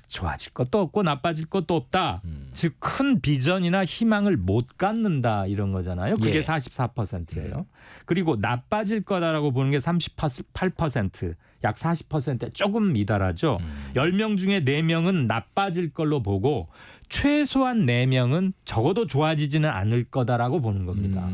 좋아질 것도 없고 나빠질 것도 없다. 즉 큰 비전이나 희망을 못 갖는다 이런 거잖아요. 그게 예. 44%예요. 그리고 나빠질 거다라고 보는 게 38%, 약 40%에 조금 미달하죠. 10명 중에 4명은 나빠질 걸로 보고 최소한 4명은 적어도 좋아지지는 않을 거다라고 보는 겁니다.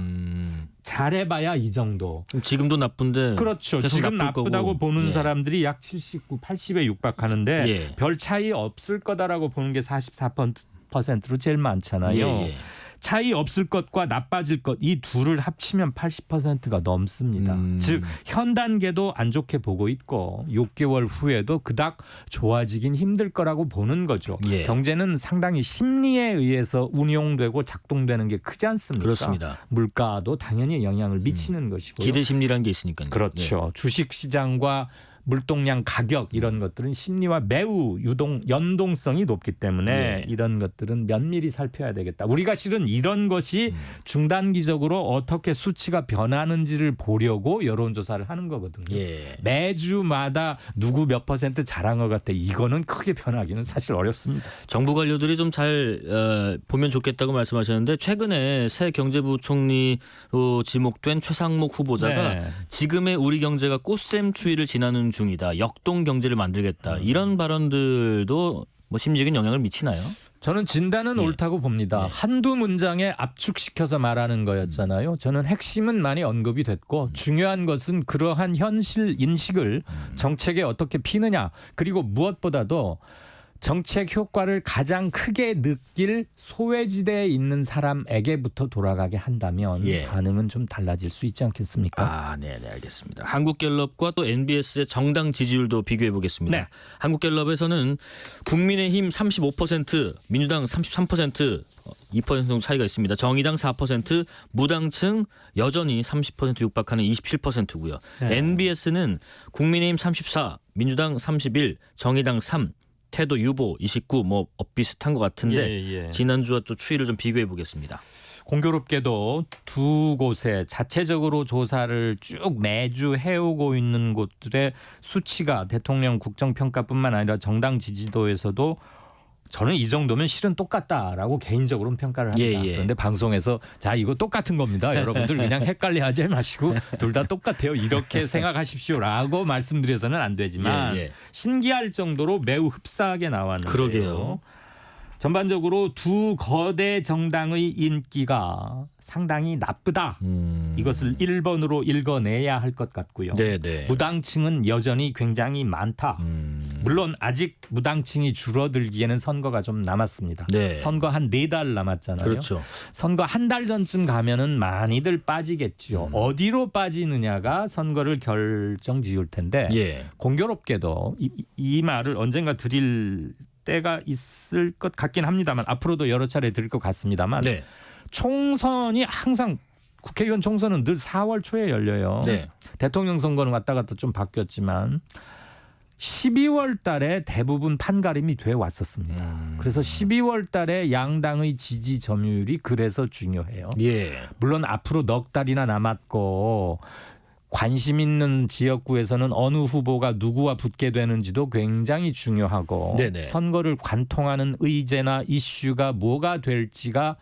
잘해봐야 이 정도. 지금도 나쁜데 그렇죠. 계속 지금 나쁠 나쁘다고 거고. 보는 예. 사람들이 약 79, 80에 육박하는데 예. 별 차이 없을 거다라고 보는 게 44%로 제일 많잖아요. 예. 차이 없을 것과 나빠질 것 이 둘을 합치면 80%가 넘습니다. 즉 현 단계도 안 좋게 보고 있고 6개월 후에도 그닥 좋아지긴 힘들 거라고 보는 거죠. 예. 경제는 상당히 심리에 의해서 운용되고 작동되는 게 크지 않습니까? 그렇습니다. 물가도 당연히 영향을 미치는 것이고요. 기대 심리라는 게 있으니까요. 그렇죠. 주식 시장과 물동량 가격 이런 것들은 심리와 매우 연동성이 높기 때문에 예. 이런 것들은 면밀히 살펴야 되겠다. 우리가 실은 이런 것이 중단기적으로 어떻게 수치가 변하는지를 보려고 여론조사를 하는 거거든요. 예. 매주마다 누구 몇 % 잘한 것 같아. 이거는 크게 변하기는 사실 어렵습니다. 정부 관료들이 좀 잘 보면 좋겠다고 말씀하셨는데 최근에 새 경제부총리로 지목된 최상목 후보자가 네. 지금의 우리 경제가 꽃샘 추위를 지나는 중이다. 역동 경제를 만들겠다. 이런 발언들도 뭐 심리적인 영향을 미치나요? 저는 진단은 예. 옳다고 봅니다. 예. 한두 문장에 압축시켜서 말하는 거였잖아요. 저는 핵심은 많이 언급이 됐고 중요한 것은 그러한 현실 인식을 정책에 어떻게 피느냐. 그리고 무엇보다도 정책 효과를 가장 크게 느낄 소외지대에 있는 사람에게부터 돌아가게 한다면 예. 반응은 좀 달라질 수 있지 않겠습니까? 아, 네, 알겠습니다. 한국갤럽과 또 NBS의 정당 지지율도 비교해 보겠습니다. 네. 한국갤럽에서는 국민의힘 35%, 민주당 33%, 2% 정도 차이가 있습니다. 정의당 4%, 무당층 여전히 30% 육박하는 27%고요. 네. NBS는 국민의힘 34, 민주당 31, 정의당 3, 태도 유보 29, 뭐 비슷한 것 같은데 예. 지난주와 또 추이를 좀 비교해 보겠습니다. 공교롭게도 두 곳에 자체적으로 조사를 쭉 매주 해오고 있는 곳들의 수치가 대통령 국정평가뿐만 아니라 정당 지지도에서도 저는 이 정도면 실은 똑같다라고 개인적으로는 평가를 합니다. 예. 그런데 방송에서 자 이거 똑같은 겁니다. 여러분들 그냥 헷갈려하지 마시고 둘 다 똑같아요. 이렇게 생각하십시오라고 말씀드려서는 안 되지만 예. 신기할 정도로 매우 흡사하게 나왔는데요. 그러게요. 전반적으로 두 거대 정당의 인기가 상당히 나쁘다. 이것을 1번으로 읽어내야 할 것 같고요. 네. 무당층은 여전히 굉장히 많다. 물론 아직 무당층이 줄어들기에는 선거가 좀 남았습니다. 네. 선거 한 4달 남았잖아요. 그렇죠. 선거 한 달 전쯤 가면은 많이들 빠지겠죠. 어디로 빠지느냐가 선거를 결정 지을 텐데 예. 공교롭게도 이 말을 언젠가 드릴 때가 있을 것 같긴 합니다만 앞으로도 여러 차례 드릴 것 같습니다만 네. 총선이 항상 국회의원 총선은 늘 4월 초에 열려요. 네. 대통령 선거는 왔다 갔다 좀 바뀌었지만 12월 달에 대부분 판가름이 돼 왔었습니다. 그래서 12월 달에 양당의 지지 점유율이 그래서 중요해요. 예. 물론 앞으로 넉 달이나 남았고 관심 있는 지역구에서는 어느 후보가 누구와 붙게 되는지도 굉장히 중요하고 네네. 선거를 관통하는 의제나 이슈가 뭐가 될지가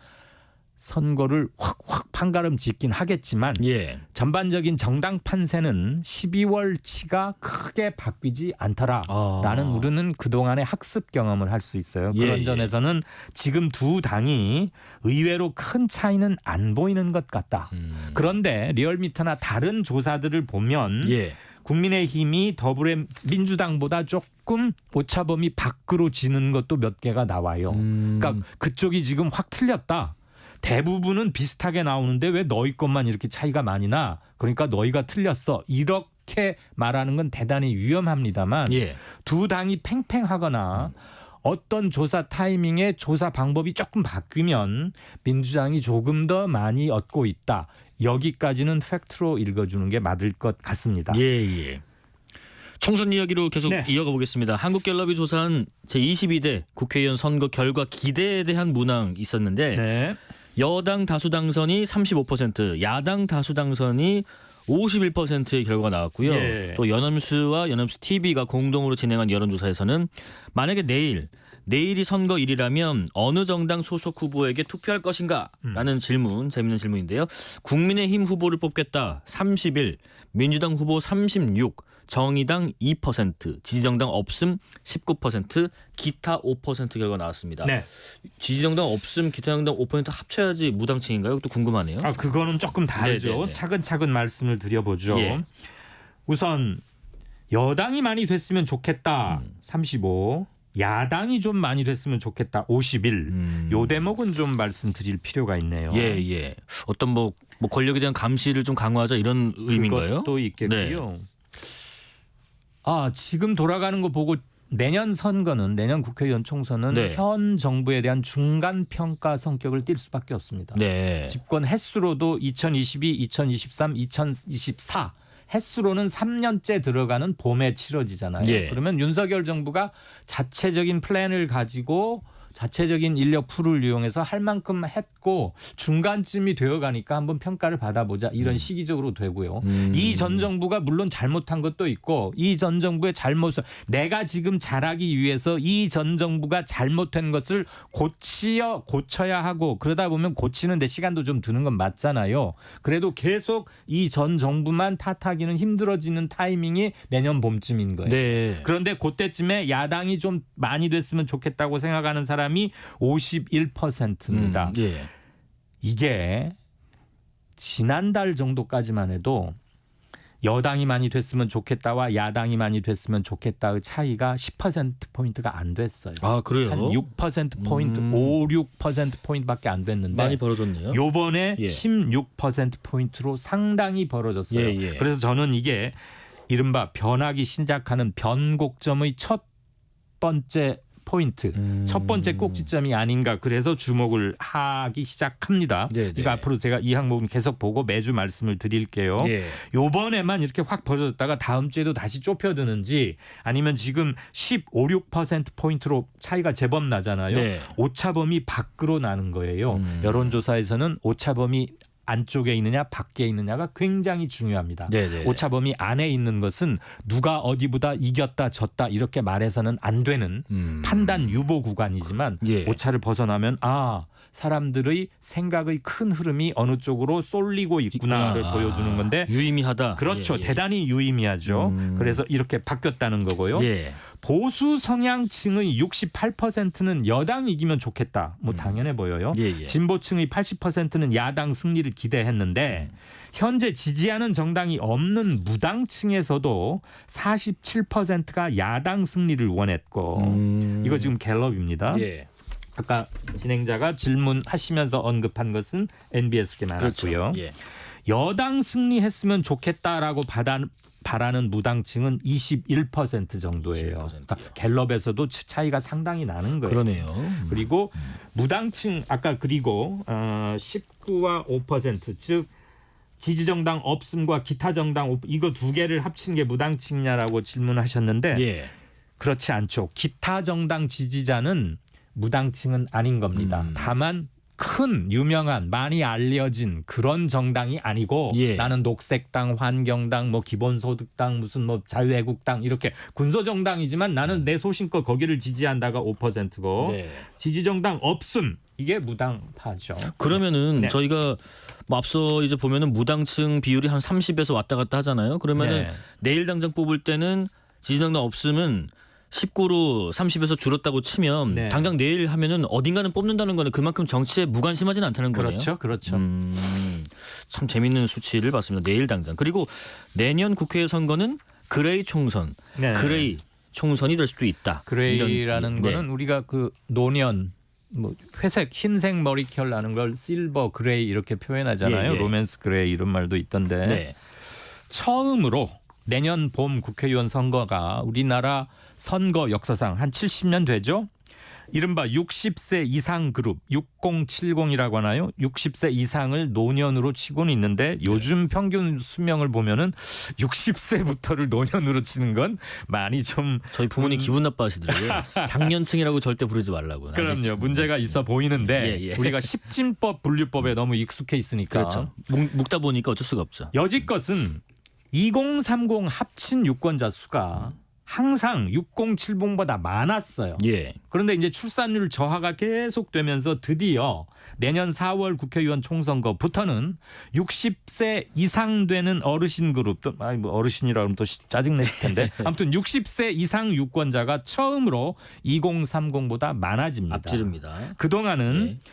선거를 확 판가름 짓긴 하겠지만 예. 전반적인 정당 판세는 12월치가 크게 바뀌지 않더라라는 우리는 그동안의 학습 경험을 할 수 있어요. 그런 예. 점에서는 지금 두 당이 의외로 큰 차이는 안 보이는 것 같다. 그런데 리얼미터나 다른 조사들을 보면 예. 국민의힘이 더불어민주당보다 조금 오차범위 밖으로 지는 것도 몇 개가 나와요. 그러니까 그쪽이 지금 확 틀렸다. 대부분은 비슷하게 나오는데 왜 너희 것만 이렇게 차이가 많이 나? 그러니까 너희가 틀렸어. 이렇게 말하는 건 대단히 위험합니다만 예. 두 당이 팽팽하거나 어떤 조사 타이밍에 조사 방법이 조금 바뀌면 민주당이 조금 더 많이 얻고 있다. 여기까지는 팩트로 읽어주는 게 맞을 것 같습니다. 예. 총선 이야기로 계속 네. 이어가 보겠습니다. 한국갤럽이 조사한 제22대 국회의원 선거 결과 기대에 대한 문항 있었는데 네. 여당 다수 당선이 35%, 야당 다수 당선이 51%의 결과가 나왔고요. 예. 또 연합뉴스와 연합뉴스 TV가 공동으로 진행한 여론조사에서는 만약에 내일이 선거일이라면 어느 정당 소속 후보에게 투표할 것인가? 라는 질문, 재밌는 질문인데요. 국민의힘 후보를 뽑겠다 31, 민주당 후보 36, 정의당 2%, 지지정당 없음 19%, 기타 5% 결과 나왔습니다. 네. 지지정당 없음, 기타정당 5% 합쳐야지 무당층인가요? 또 궁금하네요. 아, 그거는 조금 다르죠. 네네네. 차근차근 말씀을 드려보죠. 예. 우선 여당이 많이 됐으면 좋겠다. 35. 야당이 좀 많이 됐으면 좋겠다. 51. 요 대목은 좀 말씀드릴 필요가 있네요. 예. 어떤 뭐 권력에 대한 감시를 좀 강화하자 이런 의미인가요? 그것도 있겠고요. 네. 아, 지금 돌아가는 거 보고 내년 선거는 내년 국회의원 총선은 네. 현 정부에 대한 중간 평가 성격을 띨 수밖에 없습니다. 네. 집권 횟수로도 2022, 2023, 2024 횟수로는 3년째 들어가는 봄에 치러지잖아요. 예. 그러면 윤석열 정부가 자체적인 플랜을 가지고 자체적인 인력 풀을 이용해서 할 만큼 했고 중간쯤이 되어가니까 한번 평가를 받아보자 이런 시기적으로 되고요. 이 전 정부가 물론 잘못한 것도 있고 이 전 정부의 잘못을 내가 지금 잘하기 위해서 이 전 정부가 잘못한 것을 고쳐야 하고 그러다 보면 고치는 데 시간도 좀 드는 건 맞잖아요. 그래도 계속 이 전 정부만 탓하기는 힘들어지는 타이밍이 내년 봄쯤인 거예요. 네. 그런데 그때쯤에 야당이 좀 많이 됐으면 좋겠다고 생각하는 사람이 사람이 51%입니다. 예. 이게 지난달 정도까지만 해도 여당이 많이 됐으면 좋겠다와 야당이 많이 됐으면 좋겠다의 차이가 10%포인트가 안 됐어요. 아, 그래요? 한 6%포인트, 5, 6%포인트밖에 안 됐는데 많이 벌어졌네요. 요번에 예. 16%포인트로 상당히 벌어졌어요. 예, 예. 그래서 저는 이게 이른바 변하기 시작하는 변곡점의 첫 번째 포인트, 첫 번째 꼭지점이 아닌가 그래서 주목을 하기 시작합니다. 네, 네. 이거 앞으로 제가 이 항목은 계속 보고 매주 말씀을 드릴게요. 예. 요번에만 이렇게 확 벌어졌다가 다음 주에도 다시 좁혀드는지 아니면 지금 15, 6%포인트로 차이가 제법 나잖아요. 네. 오차범위 밖으로 나는 거예요. 여론조사에서는 오차범위 안쪽에 있느냐 밖에 있느냐가 굉장히 중요합니다. 네네. 오차범위 안에 있는 것은 누가 어디보다 이겼다 졌다 이렇게 말해서는 안 되는 판단 유보 구간이지만 예. 오차를 벗어나면 사람들의 생각의 큰 흐름이 어느 쪽으로 쏠리고 있구나를 보여주는 건데 유의미하다. 그렇죠. 예, 예. 대단히 유의미하죠. 그래서 이렇게 바뀌었다는 거고요. 예. 보수 성향층의 68%는 여당이 이기면 좋겠다. 뭐 당연해 보여요. 예, 예. 진보층의 80%는 야당 승리를 기대했는데 현재 지지하는 정당이 없는 무당층에서도 47%가 야당 승리를 원했고 이거 지금 갤럽입니다. 예. 아까 진행자가 질문하시면서 언급한 것은 NBS께 나왔고요. 그렇죠. 예. 여당 승리했으면 좋겠다라고 바라는 무당층은 21% 정도예요. 21%요. 그러니까 갤럽에서도 차이가 상당히 나는 거예요. 그러네요. 그리고 무당층 아까 그리고 19와 5% 즉 지지정당 없음과 기타 정당 이거 두 개를 합친 게 무당층이냐라고 질문하셨는데 예. 그렇지 않죠. 기타 정당 지지자는 무당층은 아닌 겁니다. 다만 큰 유명한 많이 알려진 그런 정당이 아니고 예. 나는 녹색당, 환경당, 뭐 기본소득당, 무슨 뭐 자유애국당 이렇게 군소정당이지만 나는 내 소신껏 거기를 지지한다가 5%고 네. 지지정당 없음 이게 무당파죠. 그러면은 네. 저희가 뭐 앞서 이제 보면은 무당층 비율이 한 30에서 왔다 갔다 하잖아요. 그러면은 네. 내일 당장 뽑을 때는 지지정당 없으면 19로 30에서 줄었다고 치면 네. 당장 내일 하면은 어딘가는 뽑는다는 거는 그만큼 정치에 무관심하진 않다는 거네요. 그렇죠, 그렇죠. 참 재밌는 수치를 봤습니다. 내일 당장. 그리고 내년 국회 선거는 그레이 총선, 네. 그레이 총선이 될 수도 있다. 그레이라는 이런, 거는 우리가 그 노년 뭐 회색, 흰색 머리결 나는 걸 실버 그레이 이렇게 표현하잖아요. 예, 예. 로맨스 그레이 이런 말도 있던데 네. 처음으로 내년 봄 국회의원 선거가 우리나라 선거 역사상 한 70년 되죠. 이른바 60세 이상 그룹 6070이라고 하나요? 60세 이상을 노년으로 치고는 있는데 요즘 평균 수명을 보면은 60세부터를 노년으로 치는 건 많이 좀 저희 부모님 기분 나빠하시더라고요. 장년층이라고 절대 부르지 말라고. 그럼요. 문제가 있어 보이는데 예, 예. 우리가 십진법 분류법에 너무 익숙해 있으니까 그렇죠. 묶다 보니까 어쩔 수가 없죠. 여지껏은 2030 합친 유권자 수가 항상 6070보다 많았어요. 예. 그런데 이제 출산율 저하가 계속되면서 드디어 내년 4월 국회의원 총선거부터는 60세 이상 되는 어르신 그룹 또 뭐 어르신이라 그러면 또 짜증내실 텐데 아무튼 60세 이상 유권자가 처음으로 2030보다 많아집니다. 앞지릅니다. 그동안은 예.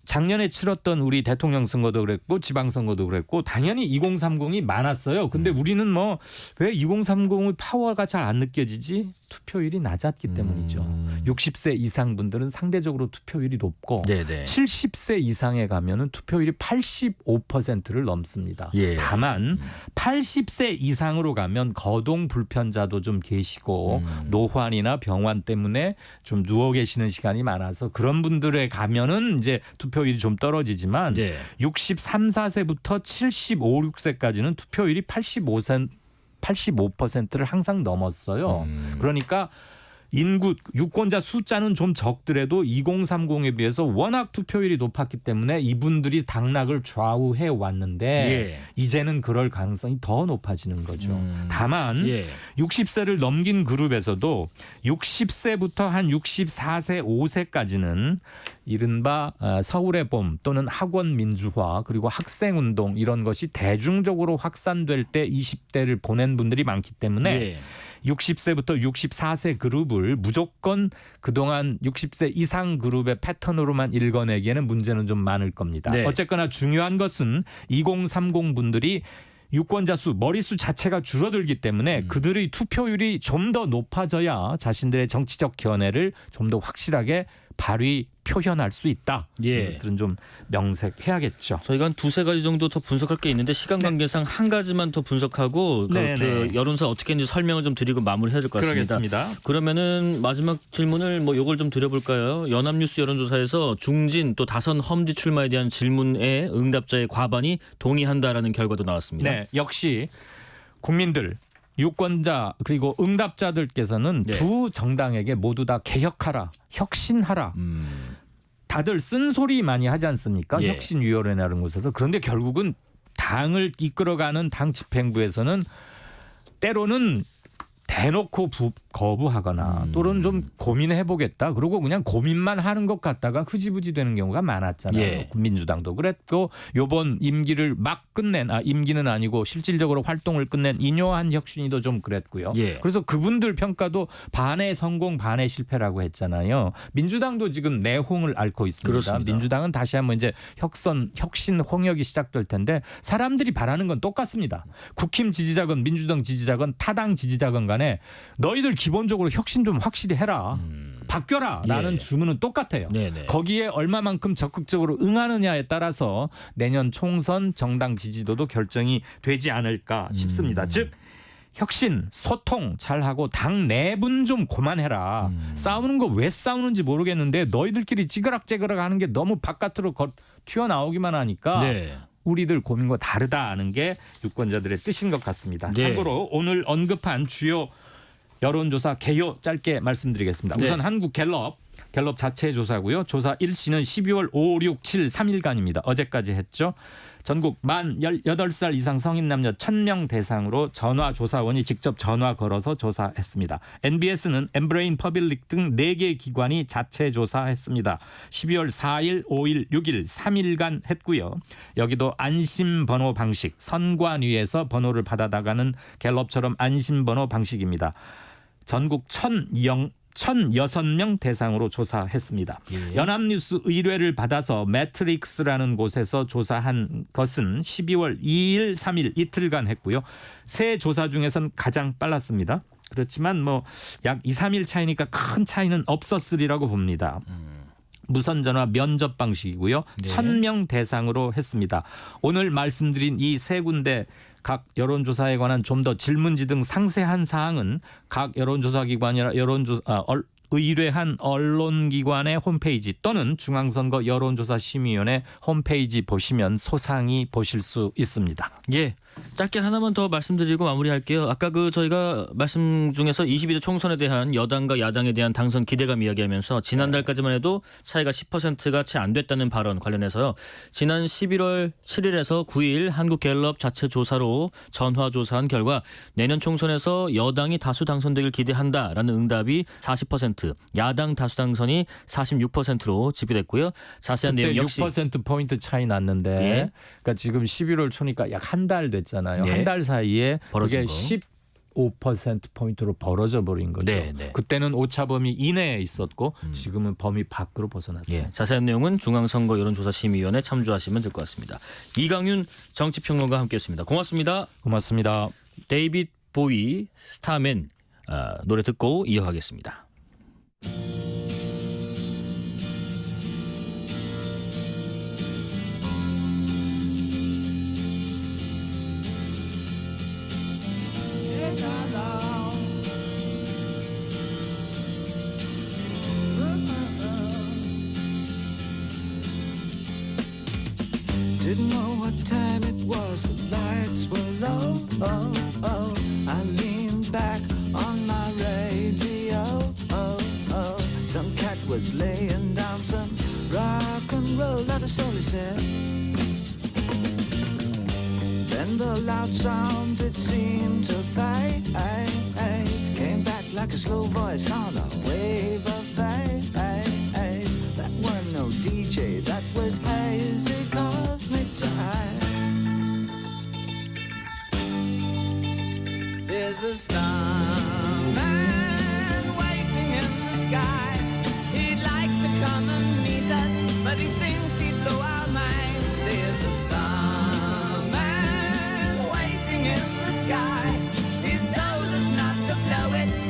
작년에 치렀던 우리 대통령 선거도 그랬고 지방선거도 그랬고 당연히 2030이 많았어요. 근데 우리는 뭐 왜 2030의 파워가 잘 안 느껴지지? 투표율이 낮았기 때문이죠. 60세 이상 분들은 상대적으로 투표율이 높고 네네. 70세 이상에 가면은 투표율이 85%를 넘습니다. 예. 다만 80세 이상으로 가면 거동 불편자도 좀 계시고 노환이나 병환 때문에 좀 누워 계시는 시간이 많아서 그런 분들에 가면은 이제 투표율이 좀 떨어지지만 네. 63, 4세부터 75, 6세까지는 투표율이 85%를 항상 넘었어요. 그러니까 인구 유권자 숫자는 좀 적더라도 2030에 비해서 워낙 투표율이 높았기 때문에 이분들이 당락을 좌우해 왔는데 예. 이제는 그럴 가능성이 더 높아지는 거죠. 다만 예. 60세를 넘긴 그룹에서도 60세부터 한 64세, 5세까지는 이른바 서울의 봄 또는 학원 민주화 그리고 학생운동 이런 것이 대중적으로 확산될 때 20대를 보낸 분들이 많기 때문에 예. 60세부터 64세 그룹을 무조건 그동안 60세 이상 그룹의 패턴으로만 읽어내기에는 문제는 좀 많을 겁니다. 네. 어쨌거나 중요한 것은 2030 분들이 유권자 수, 머리수 자체가 줄어들기 때문에 그들의 투표율이 좀 더 높아져야 자신들의 정치적 견해를 좀 더 확실하게 표현할 수 있다. 예. 이것들은 좀 명색해야겠죠. 저희가 한 두세 가지 정도 더 분석할 게 있는데 시간 관계상 한 가지만 더 분석하고 네, 그 여론사 어떻게 했는지 설명을 좀 드리고 마무리해야 될 것 같습니다. 그러겠습니다. 그러면은 마지막 질문을 요걸 좀 드려볼까요? 연합뉴스 여론조사에서 중진 또 다선 험지 출마에 대한 질문에 응답자의 과반이 동의한다라는 결과도 나왔습니다. 네, 역시 국민들, 유권자 그리고 응답자들께서는 네. 두 정당에게 모두 다 개혁하라, 혁신하라. 다들 쓴소리 많이 하지 않습니까? 예. 혁신위원회라는 곳에서. 그런데 결국은 당을 이끌어가는 당 집행부에서는 때로는 대놓고 거부하거나 또는 좀 고민해보겠다. 그러고 그냥 고민만 하는 것 같다가 흐지부지 되는 경우가 많았잖아요. 예. 민주당도 그랬고 요번 임기를 막 끝낸 임기는 아니고 실질적으로 활동을 끝낸 이뇨한 혁신이도 좀 그랬고요. 예. 그래서 그분들 평가도 반의 성공 반의 실패라고 했잖아요. 민주당도 지금 내홍을 앓고 있습니다. 그렇습니다. 민주당은 다시 한번 이제 혁신 홍역이 시작될 텐데 사람들이 바라는 건 똑같습니다. 국힘 지지자건 민주당 지지자건 타당 지지자건 간에 너희들 기본적으로 혁신 좀 확실히 해라. 바뀌어라 라는 예. 주문은 똑같아요. 네네. 거기에 얼마만큼 적극적으로 응하느냐에 따라서 내년 총선 정당 지지도도 결정이 되지 않을까 싶습니다. 즉 혁신, 소통 잘하고 당 내분 좀 그만해라. 싸우는 거 왜 싸우는지 모르겠는데 너희들끼리 찌그락찌그락 하는 게 너무 바깥으로 튀어나오기만 하니까 네. 우리들 고민과 다르다는 게 유권자들의 뜻인 것 같습니다. 네. 참고로 오늘 언급한 주요 여론조사 개요 짧게 말씀드리겠습니다. 네. 우선 한국 갤럽 자체 조사고요. 조사 1시는 12월 5, 6, 7, 3일간입니다. 어제까지 했죠. 전국 만 18살 이상 성인 남녀 1000명 대상으로 전화조사원이 직접 전화 걸어서 조사했습니다. NBS는 엠브레인 퍼블릭 등 4개 기관이 자체 조사했습니다. 12월 4일, 5일, 6일 3일간 했고요. 여기도 안심번호 방식, 선관위에서 번호를 받아나가는 갤럽처럼 안심번호 방식입니다. 전국 1,006명 대상으로 조사했습니다. 예. 연합뉴스 의뢰를 받아서 매트릭스라는 곳에서 조사한 것은 12월 2일, 3일 이틀간 했고요. 세 조사 중에선 가장 빨랐습니다. 그렇지만 약 2, 3일 차이니까 큰 차이는 없었으리라고 봅니다. 무선전화 면접 방식이고요. 네. 1,000명 대상으로 했습니다. 오늘 말씀드린 이 세 군데 각 여론조사에 관한 좀 더 질문지 등 상세한 사항은 각 여론조사기관이나 의뢰한 언론기관의 홈페이지 또는 중앙선거 여론조사심의위원회 홈페이지 보시면 소상히 보실 수 있습니다. 예. 짧게 하나만 더 말씀드리고 마무리할게요. 아까 저희가 말씀 중에서 22대 총선에 대한 여당과 야당에 대한 당선 기대감 이야기하면서 지난달까지만 해도 차이가 10%가 채 안 됐다는 발언 관련해서요. 지난 11월 7일에서 9일 한국갤럽 자체 조사로 전화조사한 결과 내년 총선에서 여당이 다수 당선되길 기대한다라는 응답이 40%, 야당 다수 당선이 46%로 집계됐고요. 자세한 그때 내용 역시 6%포인트 차이 났는데 예. 그러니까 지금 11월 초니까 약 한 달 됐잖아요. 예. 한 달 사이에 벌어진 그게 거. 15%포인트로 벌어져 버린 거죠. 네, 네. 그때는 오차 범위 이내에 있었고 지금은 범위 밖으로 벗어났어요. 예, 자세한 내용은 중앙선거 여론조사심의위원회 참조하시면 될 것 같습니다. 이강윤 정치평론가와 함께했습니다. 고맙습니다. 고맙습니다. 데이빗 보이 스타맨 노래 듣고 이어가겠습니다. Didn't know what time it was, the lights were low. Oh, oh. I leaned back on my radio. Oh, oh. Some cat was laying down some rock and roll, that is all he said. Then the loud sound, it seemed to fade. Came back like a slow voice on a wave of fade. That weren't no DJ, that was hazy cosmic jive. There's a star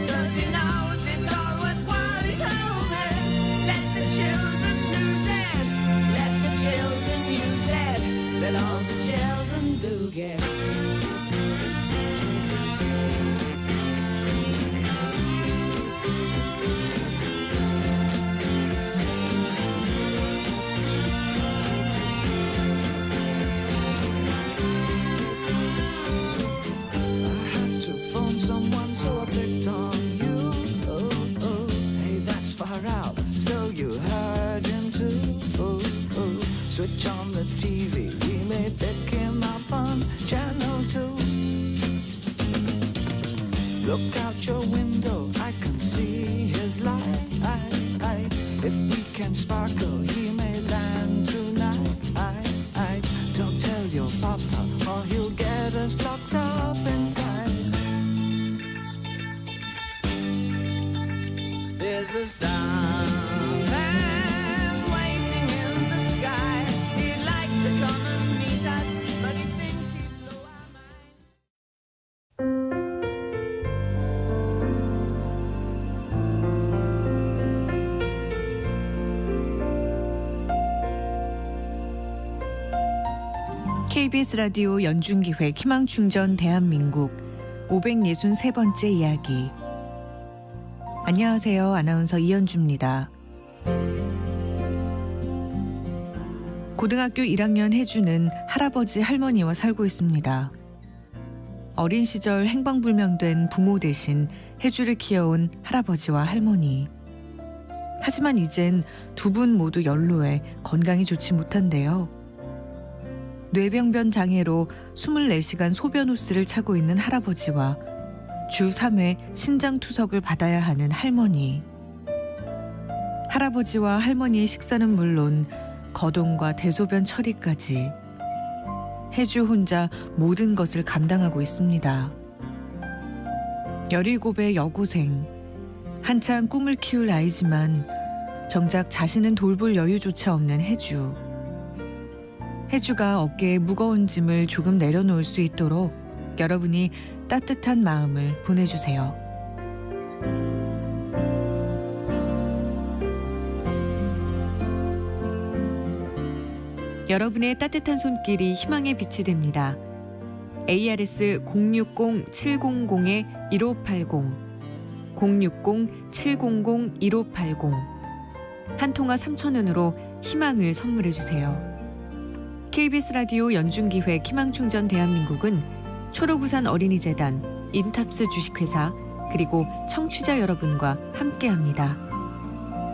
Does he know it's all worthwhile? He told me, let the children lose it, let the children use it, let all the children do get. To phone someone, so I picked on you. Oh, oh, hey, that's far out. So you heard him too. Oh, oh, switch on the TV. We may pick him up on channel 2. Look out your window, I can see his light. If we can sparkle, he may land tonight. Don't tell your papa, or he'll get us locked up inside. There's a starman waiting in the sky. He'd like to come and meet us, but he thinks he'd blow our minds. KBS 라디오 연중기획 희망충전 대한민국 563번째 이야기. 안녕하세요. 아나운서 이현주입니다. 고등학교 1학년 혜주는 할아버지 할머니와 살고 있습니다. 어린 시절 행방불명된 부모 대신 혜주를 키워온 할아버지와 할머니. 하지만 이젠 두 분 모두 연로해 건강이 좋지 못한데요. 뇌병변 장애로 24시간 소변 호스를 차고 있는 할아버지와 주 3회 신장투석을 받아야 하는 할머니. 할아버지와 할머니의 식사는 물론 거동과 대소변 처리까지 혜주 혼자 모든 것을 감당하고 있습니다. 17의 여고생, 한참 꿈을 키울 나이지만 정작 자신은 돌볼 여유조차 없는 혜주. 혜주가 어깨에 무거운 짐을 조금 내려놓을 수 있도록 여러분이 따뜻한 마음을 보내주세요. 여러분의 따뜻한 손길이 희망의 빛이 됩니다. ARS 060-700-1580 060-700-1580 한 통화 3,000원으로 희망을 선물해 주세요. KBS 라디오 연중기획 희망충전 대한민국은 초록우산 어린이재단, 인탑스 주식회사, 그리고 청취자 여러분과 함께합니다.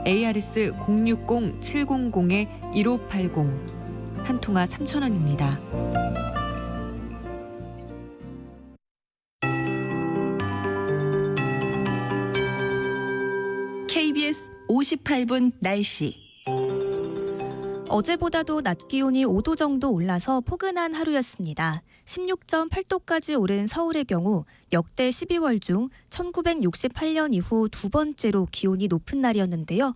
ARS 060-700-1580 한 통화 3,000원입니다. KBS 58분 날씨. 어제보다도 낮 기온이 5도 정도 올라서 포근한 하루였습니다. 16.8도까지 오른 서울의 경우 역대 12월 중 1968년 이후 두 번째로 기온이 높은 날이었는데요.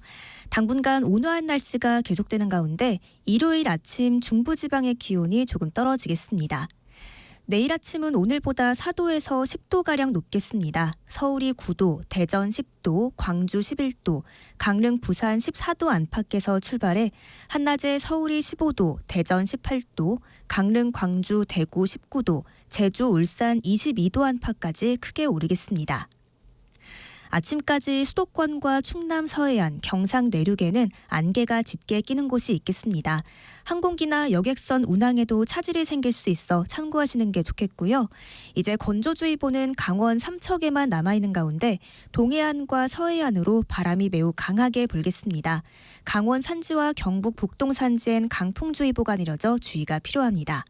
당분간 온화한 날씨가 계속되는 가운데 일요일 아침 중부지방의 기온이 조금 떨어지겠습니다. 내일 아침은 오늘보다 4도에서 10도가량 높겠습니다. 서울이 9도, 대전 10도, 광주 11도, 강릉, 부산 14도 안팎에서 출발해 한낮에 서울이 15도, 대전 18도, 강릉, 광주, 대구 19도, 제주, 울산 22도 안팎까지 크게 오르겠습니다. 아침까지 수도권과 충남 서해안, 경상 내륙에는 안개가 짙게 끼는 곳이 있겠습니다. 항공기나 여객선 운항에도 차질이 생길 수 있어 참고하시는 게 좋겠고요. 이제 건조주의보는 강원 삼척에만 남아있는 가운데 동해안과 서해안으로 바람이 매우 강하게 불겠습니다. 강원 산지와 경북 북동 산지엔 강풍주의보가 내려져 주의가 필요합니다.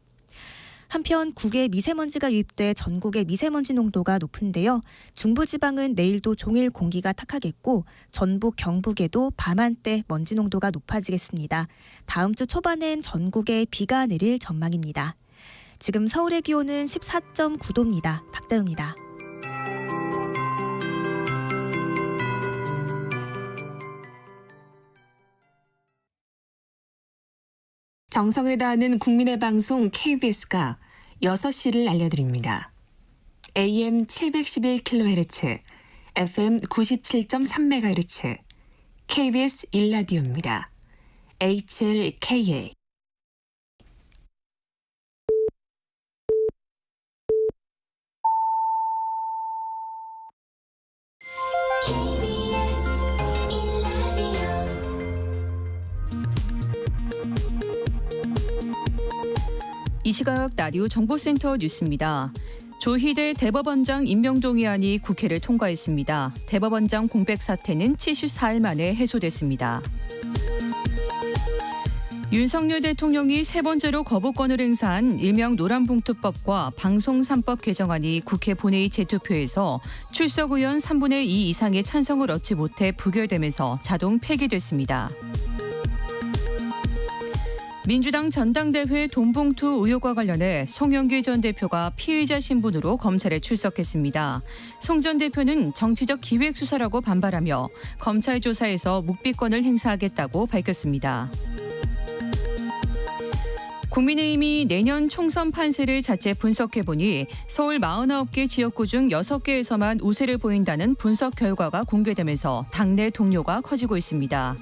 한편 국외 미세먼지가 유입돼 전국의 미세먼지 농도가 높은데요. 중부지방은 내일도 종일 공기가 탁하겠고 전북, 경북에도 밤한때 먼지 농도가 높아지겠습니다. 다음 주 초반엔 전국에 비가 내릴 전망입니다. 지금 서울의 기온은 14.9도입니다. 박다우입니다. 정성을 다하는 국민의 방송 KBS가 6시를 알려드립니다. AM 711kHz, FM 97.3MHz KBS 1라디오입니다. HLKA 이 시각 라디오 정보센터 뉴스입니다. 조희대 대법원장 임명 동의안이 국회를 통과했습니다. 대법원장 공백 사태는 74일 만에 해소됐습니다. 윤석열 대통령이 세 번째로 거부권을 행사한 일명 노란봉투법과 방송 3법 개정안이 국회 본회의 재투표에서 출석 의원 3분의 2 이상의 찬성을 얻지 못해 부결되면서 자동 폐기됐습니다. 민주당 전당대회 돈봉투 의혹과 관련해 송영길 전 대표가 피의자 신분으로 검찰에 출석했습니다. 송 전 대표는 정치적 기획 수사라고 반발하며 검찰 조사에서 묵비권을 행사하겠다고 밝혔습니다. 국민의힘이 내년 총선 판세를 자체 분석해보니 서울 49개 지역구 중 6개에서만 우세를 보인다는 분석 결과가 공개되면서 당내 동료가 커지고 있습니다.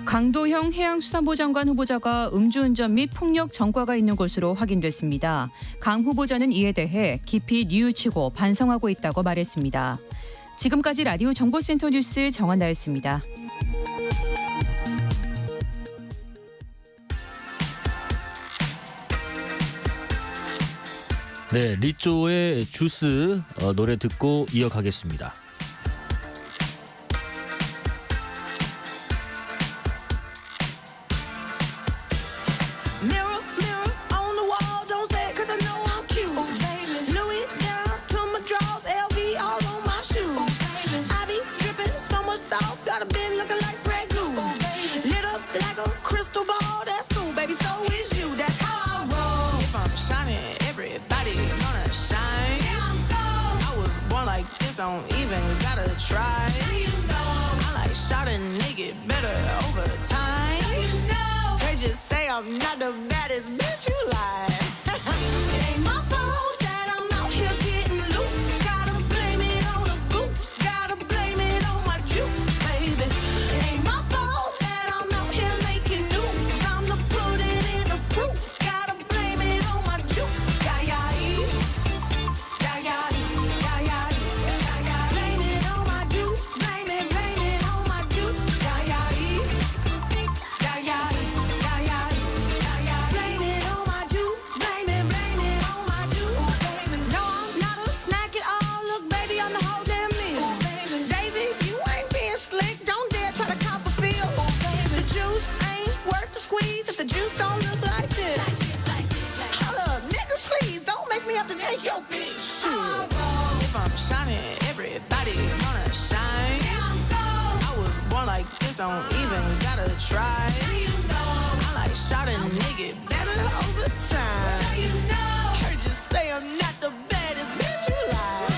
강도형 해양수산부 장관 후보자가 음주운전 및 폭력 전과가 있는 것으로 확인됐습니다. 강 후보자는 이에 대해 깊이 뉘우치고 반성하고 있다고 말했습니다. 지금까지 라디오 정보센터 뉴스 정한나였습니다. 네, 리조의 주스 노래 듣고 이어가겠습니다. Mirror, mirror on the wall, don't say it 'cause I know I'm cute. Oh, baby. Louis down to my drawers, LV all on my shoes. Oh, baby. I be dripping so much sauce, got a bit looking like Grey Goose. Oh, baby. Lit up like a crystal ball, that's cool, baby. So is you, that's how I roll. If I'm shining, everybody gonna shine. Yeah, I'm gold. I was born like this, don't even gotta try. Now you know. I like shot a nigga better over time. Now you know. They just say I'm not the baddest bitch you like. It ain't my fault that I'm out here getting loose. Gotta blame it on the goose. Gotta blame it on my juice, baby. Ain't my fault that I'm out here making news. I'm the put it in the proof. Gotta blame it on my juice. Yeah. Blame it on my juice. Blame it on my juice. Yeah. Blame it on my juice. Blame it on my juice. No, I'm not a snack at all. Look, baby, I'm the whole damn meal. David, you ain't being slick. Don't dare try to cop a feel. The juice ain't worth the squeeze if the juice don't look like this. Hold up, nigga, please don't make me have to take your bitch. Shit. If I'm shining, everybody gonna shine. I was born like this, don't even gotta try. I like shot a nigga better over time. Heard you say I'm not the baddest bitch you like.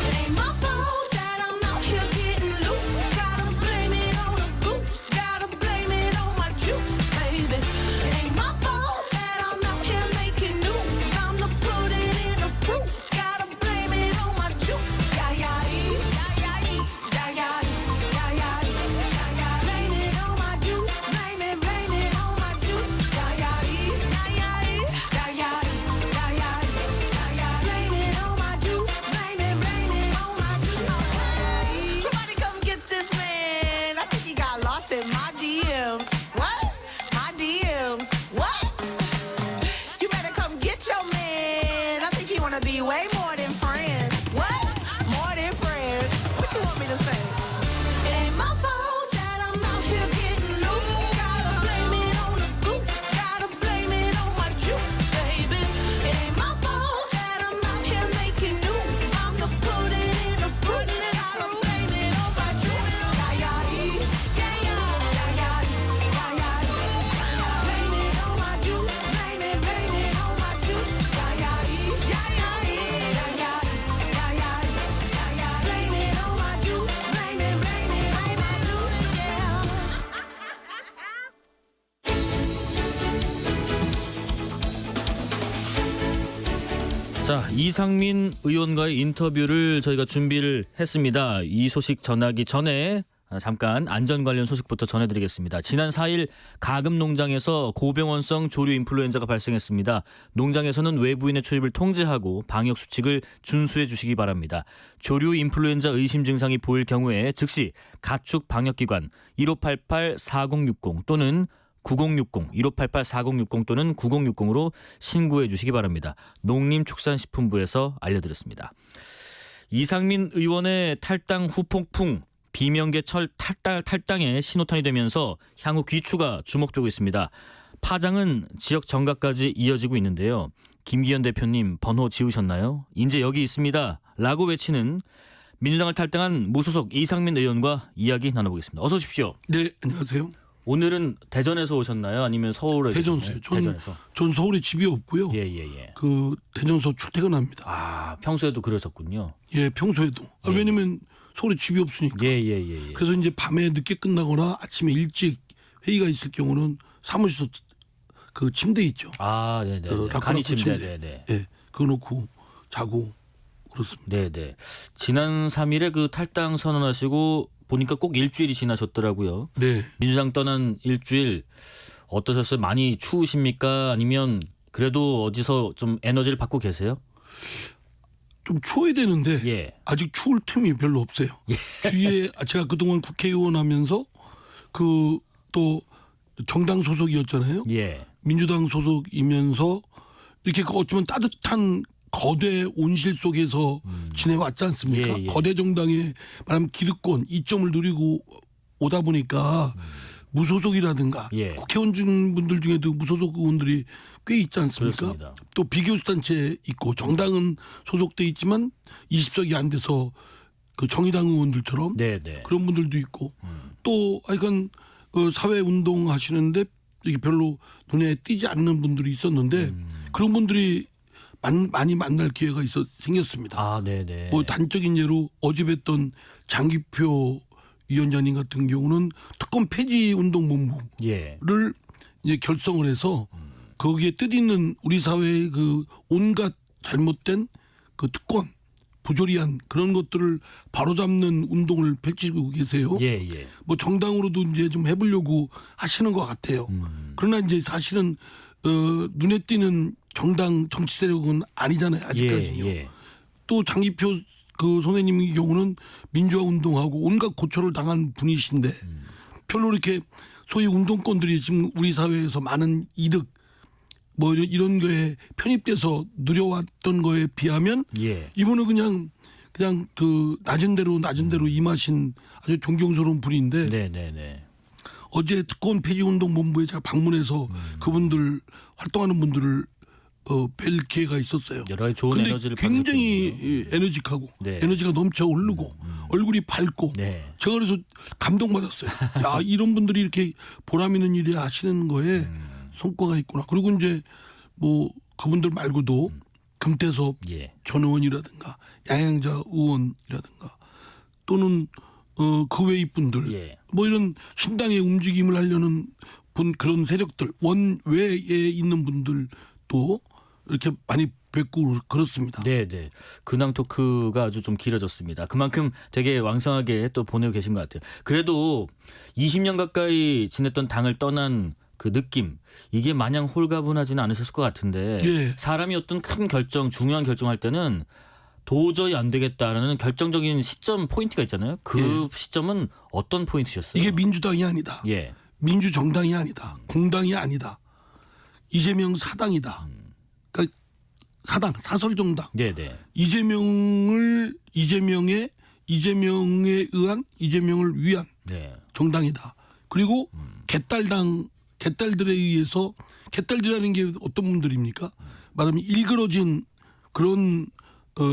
It ain't my fault that I'm out here getting loose. Gotta blame it on the goose. Gotta blame it on my juice, baby. Ain't my fault that I'm out here making news. I'm the put it in the proof. Gotta blame it on my juice. Yeah. Blame it on my juice. Blame it on my juice. Yeah. 자, 이상민 의원과의 인터뷰를 저희가 준비를 했습니다. 이 소식 전하기 전에 잠깐 안전 관련 소식부터 전해드리겠습니다. 지난 4일 가금 농장에서 고병원성 조류 인플루엔자가 발생했습니다. 농장에서는 외부인의 출입을 통제하고 방역 수칙을 준수해 주시기 바랍니다. 조류 인플루엔자 의심 증상이 보일 경우에 즉시 가축 방역기관 1588-4060 또는 9060, 1588-4060 또는 9060으로 신고해 주시기 바랍니다. 농림축산식품부에서 알려드렸습니다. 이상민 의원의 탈당 후폭풍, 비명계철 탈당에 신호탄이 되면서 향후 귀추가 주목되고 있습니다. 파장은 지역 정가까지 이어지고 있는데요. 김기현 대표님 번호 지우셨나요? 이제 여기 있습니다. 라고 외치는 민주당을 탈당한 무소속 이상민 의원과 이야기 나눠보겠습니다. 어서 오십시오. 네, 안녕하세요. 오늘은 대전에서 오셨나요? 아니면 서울에? 대전서요. 대전에서. 전 서울에 집이 없고요. 예. 그 대전서 출퇴근합니다. 아, 평소에도 그러셨군요. 예, 평소에도. 예. 왜냐면 서울에 집이 없으니까. 예. 그래서 이제 밤에 늦게 끝나거나 아침에 일찍 회의가 있을 경우는 사무실에서 그 침대 있죠. 아, 네네. 간이 침대. 네네. 예, 그거 놓고 자고 그렇습니다. 네네. 지난 3일에 그 탈당 선언하시고 보니까 꼭 일주일이 지나셨더라고요. 네. 민주당 떠난 일주일 어떠셨어요? 많이 추우십니까? 아니면 그래도 어디서 좀 에너지를 받고 계세요? 좀 추워야 되는데 예. 아직 추울 틈이 별로 없어요. 주위에 제가 그동안 국회의원 하면서 그 또 정당 소속이었잖아요. 예. 민주당 소속이면서 이렇게 어쩌면 따뜻한 거대 온실 속에서 지내왔지 않습니까? 예. 거대 정당의 말하면 기득권 이점을 누리고 오다 보니까 무소속이라든가 예. 국회의원 분들 중에도 무소속 의원들이 꽤 있지 않습니까? 그렇습니다. 또 비교수단체 있고 정당은 소속돼 있지만 20석이 안 돼서 그 정의당 의원들처럼 네네. 그런 분들도 있고 또 하여간 사회 운동 하시는데 이게 별로 눈에 띄지 않는 분들이 있었는데 그런 분들이 많이 만날 기회가 생겼습니다. 아, 네네. 뭐 단적인 예로 어제 뵀던 장기표 위원장님 같은 경우는 특검 폐지 운동본부를 예. 이제 결성을 해서 거기에 뜻있는 우리 사회의 그 온갖 잘못된 그 특권 부조리한 그런 것들을 바로잡는 운동을 펼치고 계세요. 예. 뭐 정당으로도 이제 좀 해보려고 하시는 것 같아요. 그러나 이제 사실은 눈에 띄는 정당 정치 세력은 아니잖아요. 아직까지요. 예. 또 장기표 그 선생님의 경우는 민주화 운동하고 온갖 고초를 당한 분이신데 별로 이렇게 소위 운동권들이 지금 우리 사회에서 많은 이득 뭐 이런 거에 편입돼서 누려왔던 거에 비하면 예. 이분은 그냥 그 낮은 대로 임하신 아주 존경스러운 분인데 네네네. 어제 특권 폐지운동본부에 제가 방문해서 그분들 활동하는 분들을 뵐 기회가 있었어요. 여러 가지 좋은 근데 에너지를 굉장히 에너직하고 네. 에너지가 넘쳐 흐르고 얼굴이 밝고 네. 제가 그래서 감동받았어요. 야, 이런 분들이 이렇게 보람 있는 일을 하시는 거에 성과가 있구나. 그리고 이제 뭐 그분들 말고도 금태섭 예. 전 의원이라든가 양양자 의원이라든가 또는 그 외의 분들 예. 뭐 이런 신당의 움직임을 하려는 그런 세력들 원외에 있는 분들도 이렇게 많이 뵙고 그렇습니다. 네네. 근황 토크가 아주 좀 길어졌습니다. 그만큼 되게 왕성하게 또 보내고 계신 것 같아요. 그래도 20년 가까이 지냈던 당을 떠난 그 느낌 이게 마냥 홀가분하지는 않으셨을 것 같은데 예. 사람이 어떤 큰 결정 중요한 결정할 때는 도저히 안 되겠다라는 결정적인 시점 포인트가 있잖아요. 그 시점은 어떤 포인트셨어요? 이게 민주당이 아니다. 예. 민주정당이 아니다. 공당이 아니다. 이재명 사당이다. 그러니까 사설정당. 네네. 이재명에 의한 위한 네. 정당이다. 그리고 개딸들에 의해서 개딸들이라는 게 어떤 분들입니까? 말하면 일그러진 그런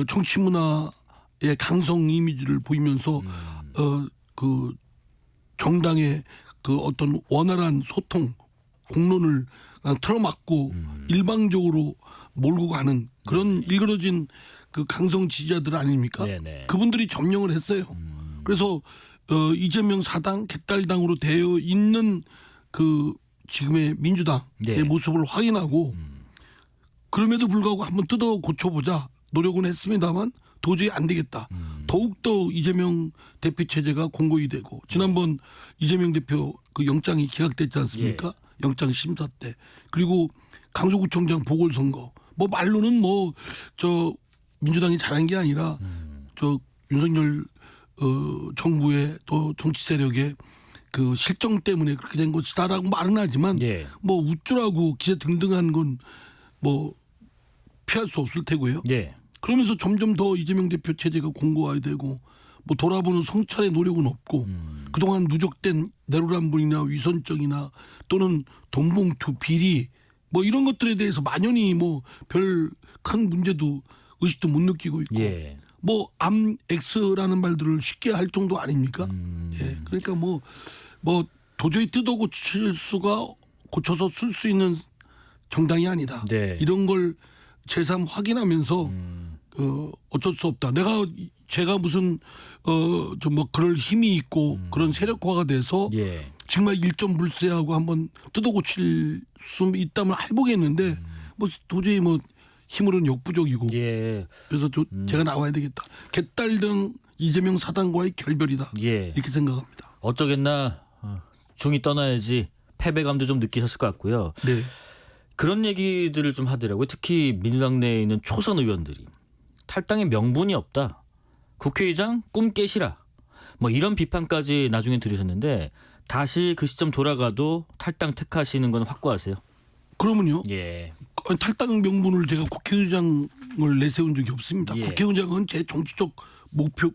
정치 문화의 강성 이미지를 보이면서 그 정당의 그 어떤 원활한 소통 공론을 틀어막고 일방적으로 몰고 가는 그런 일그러진 그 강성 지지자들 아닙니까? 네네. 그분들이 점령을 했어요. 그래서 이재명 사당 개딸당으로 되어 있는 그 지금의 민주당의 네. 모습을 확인하고 그럼에도 불구하고 한번 뜯어 고쳐보자 노력은 했습니다만 도저히 안 되겠다. 더욱더 이재명 대표 체제가 공고히 되고 지난번 이재명 대표 그 영장이 기각됐지 않습니까? 영장 심사 때. 그리고 강서구청장 보궐선거. 뭐 말로는 뭐 저 민주당이 잘한 게 아니라 저 윤석열 정부의 또 정치 세력의 그 실정 때문에 그렇게 된 것이다라고 말은 하지만 뭐 우쭐하고 기세 등등한 건 뭐 피할 수 없을 테고요. 그러면서 점점 더 이재명 대표 체제가 공고화되고 뭐 돌아보는 성찰의 노력은 없고 그동안 누적된 내로남불이나 위선적이나 또는 돈봉투 비리 뭐 이런 것들에 대해서 만연히 뭐 별 큰 문제도 의식도 못 느끼고 있고 뭐 암X라는 말들을 쉽게 할 정도 아닙니까? 예. 그러니까 뭐 도저히 뜯어 고칠 수가 고쳐서 쓸 수 있는 정당이 아니다. 이런 걸 제3 확인하면서 어쩔 수 없다. 제가 무슨 좀 뭐 그럴 힘이 있고 그런 세력화가 돼서 정말 일점불세하고 한번 뜯어 고칠 수 있다면 해보겠는데 뭐 도저히 뭐 힘으로는 역부족이고 그래서 제가 나와야 되겠다. 개딸 등 이재명 사단과의 결별이다. 이렇게 생각합니다. 어쩌겠나 중이 떠나야지 패배감도 좀 느끼셨을 것 같고요. 그런 얘기들을 좀 하더라고요. 특히 민주당 내에 있는 초선 의원들이 탈당의 명분이 없다. 국회의장 꿈 깨시라. 뭐 이런 비판까지 나중에 들으셨는데 다시 그 시점 돌아가도 탈당 택하시는 건 확고하세요? 그러면요. 탈당 명분을 제가 국회의장을 내세운 적이 없습니다. 국회의장은 제 정치적 목표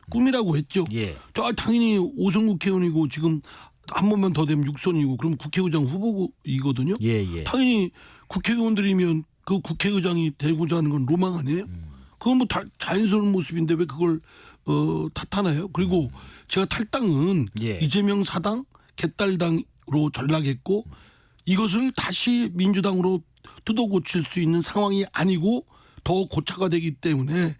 꿈이라고 했죠. 저 당연히 5선 국회의원이고 지금 한 번만 더 되면 6선이고 그럼 국회의장 후보이거든요. 당연히 국회의원들이면 그 국회의장이 되고자 하는 건 로망 아니에요? 그건 뭐 자연스러운 모습인데 왜 그걸 탓하나요? 그리고 제가 탈당은 이재명 사당, 개딸당으로 전락했고 이것을 다시 민주당으로 뜯어 고칠 수 있는 상황이 아니고 더 고차가 되기 때문에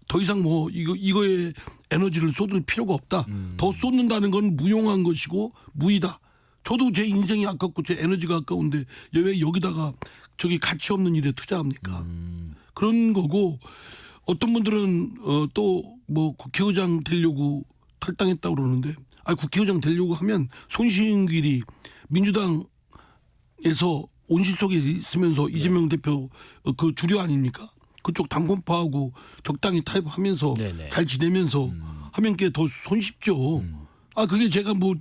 더 이상 뭐 이거에 에너지를 쏟을 필요가 없다. 더 쏟는다는 건 무용한 것이고 무의다. 저도 제 인생이 아깝고 제 에너지가 아까운데 왜 여기다가 저기 가치 없는 일에 투자합니까? 그런 거고 어떤 분들은 또 뭐 국회의장 되려고 탈당했다고 그러는데 국회의장 되려고 하면 손신길이 민주당에서 온실 속에 있으면서 이재명 대표 그 주류 아닙니까? 그쪽 당권파하고 적당히 타협하면서 잘 지내면서 하면 게 더 손쉽죠. 그게 제가 뭐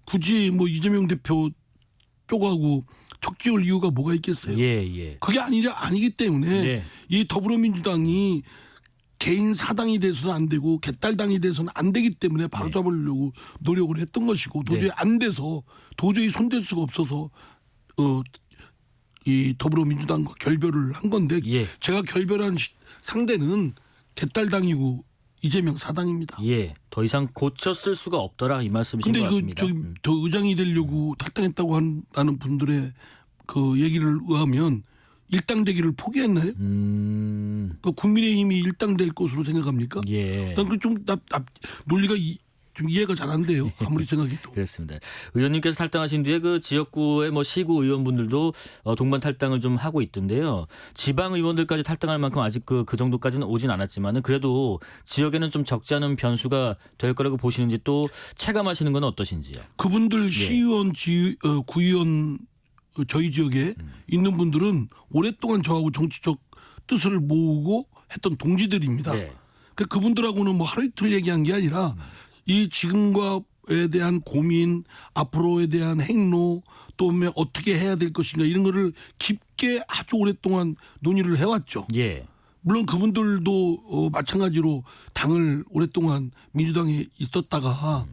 굳이 뭐 이재명 대표 쪽하고 척지올 이유가 뭐가 있겠어요? 그게 아니기 때문에 이 더불어민주당이 개인 사당이 돼서는 안 되고 개딸당이 돼서는 안 되기 때문에 바로잡으려고 노력을 했던 것이고 도저히 안 돼서 도저히 손댈 수가 없어서 이 더불어민주당과 결별을 한 건데 제가 결별한 상대는 개딸당이고 이재명 사당입니다. 더 이상 고쳐 쓸 수가 없더라 이 말씀이신 것 같습니다. 근데 저 의장이 되려고 탈당했다고 하는 분들의 그 얘기를 의하면 일당되기를 포기했나요? 그러니까 국민의힘이 일당될 것으로 생각합니까? 그러니까 좀 논리가 좀 이해가 잘 안 돼요. 아무리 생각해도. 그렇습니다. 의원님께서 탈당하신 뒤에 그 지역구의 뭐 시구 의원분들도 동반 탈당을 좀 하고 있던데요. 지방 의원들까지 탈당할 만큼 아직 그 정도까지는 오진 않았지만은 그래도 지역에는 좀 적지 않은 변수가 될 거라고 보시는지 또 체감하시는 건 어떠신지요? 그분들 시의원, 구의원 저희 지역에 있는 분들은 오랫동안 저하고 정치적 뜻을 모으고 했던 동지들입니다. 그러니까 그분들하고는 뭐 하루 이틀 얘기한 게 아니라 이 지금과에 대한 고민, 앞으로에 대한 행로, 또 어떻게 해야 될 것인가 이런 거를 깊게 아주 오랫동안 논의를 해왔죠. 물론 그분들도 마찬가지로 당을 오랫동안 민주당에 있었다가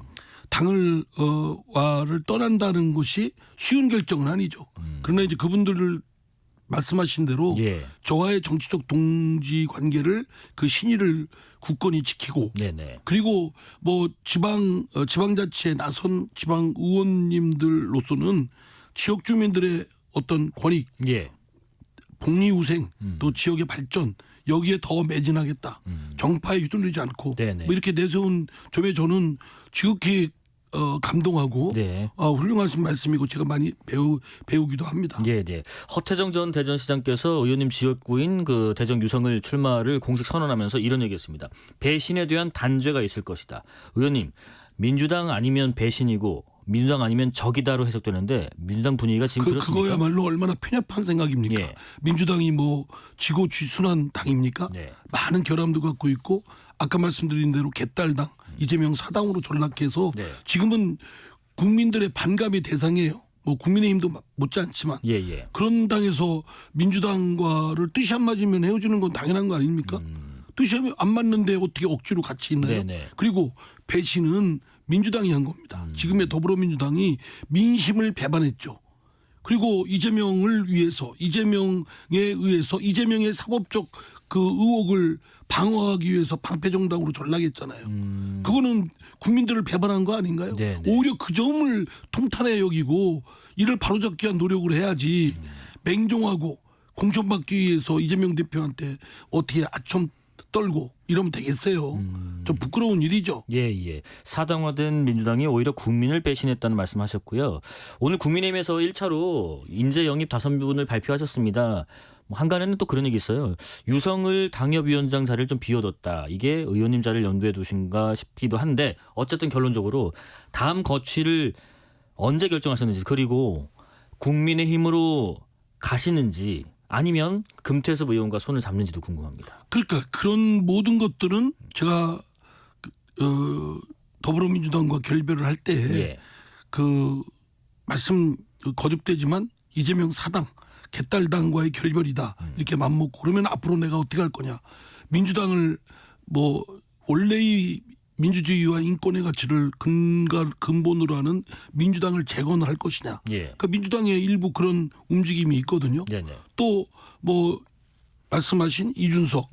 당을 떠난다는 것이 쉬운 결정은 아니죠. 그러나 이제 그분들을 말씀하신 대로 저와의 정치적 동지 관계를 그 신의를 굳건히 지키고 그리고 뭐 지방자치에 나선 지방 의원님들로서는 지역 주민들의 어떤 권익, 복리후생, 또 지역의 발전 여기에 더 매진하겠다. 정파에 휘둘리지 않고 뭐 이렇게 내세운 점에 저는 지극히 감동하고 네. 훌륭하신 말씀이고 제가 많이 배우기도 합니다. 네, 네. 허태정 전 대전시장께서 의원님 지역구인 그 대전 유성을 출마를 공식 선언하면서 이런 얘기했습니다. 배신에 대한 단죄가 있을 것이다. 의원님, 민주당 아니면 배신이고 민주당 아니면 적이다로 해석되는데 민주당 분위기가 지금 그렇습니까? 그거야말로 얼마나 편협한 생각입니까? 예. 민주당이 뭐 지고지순한 당입니까? 네. 많은 결함도 갖고 있고 아까 말씀드린 대로 개딸당 이재명 사당으로 전락해서 네. 지금은 국민들의 반감의 대상이에요. 뭐 국민의힘도 못지않지만 예, 예. 그런 당에서 민주당과를 뜻이 안 맞으면 헤어지는 건 당연한 거 아닙니까? 뜻이 안 맞는데 어떻게 억지로 같이 있나요? 네네. 그리고 배신은 민주당이 한 겁니다. 지금의 더불어민주당이 민심을 배반했죠. 그리고 이재명을 위해서 이재명에 의해서 이재명의 사법적 그 의혹을 방어하기 위해서 방패정당으로 전락했잖아요. 그거는 국민들을 배반한 거 아닌가요? 네네. 오히려 그 점을 통탄해 여기고 이를 바로잡기 위한 노력을 해야지 맹종하고 공천받기 위해서 이재명 대표한테 어떻게 아첨 떨고 이러면 되겠어요. 좀 부끄러운 일이죠. 예, 예. 사당화된 민주당이 오히려 국민을 배신했다는 말씀하셨고요. 오늘 국민의힘에서 1차로 인재 영입 5분을 발표하셨습니다. 한간에는 또 그런 얘기 있어요. 유성을 당협위원장 자리를 좀 비워뒀다. 이게 의원님 자리를 염두에 두신가 싶기도 한데 어쨌든 결론적으로 다음 거취를 언제 결정하셨는지 그리고 국민의힘으로 가시는지 아니면 금태섭 의원과 손을 잡는지도 궁금합니다. 그러니까 그런 모든 것들은 제가 더불어민주당과 결별을 할 때 그 말씀 거듭되지만 이재명 사당 개딸당과의 결별이다 이렇게 맘먹고 그러면 앞으로 내가 어떻게 할 거냐. 민주당을 뭐 원래의 민주주의와 인권의 가치를 근본으로 하는 민주당을 재건할 것이냐. 그러니까 민주당의 일부 그런 움직임이 있거든요. 네네. 또 뭐 말씀하신 이준석,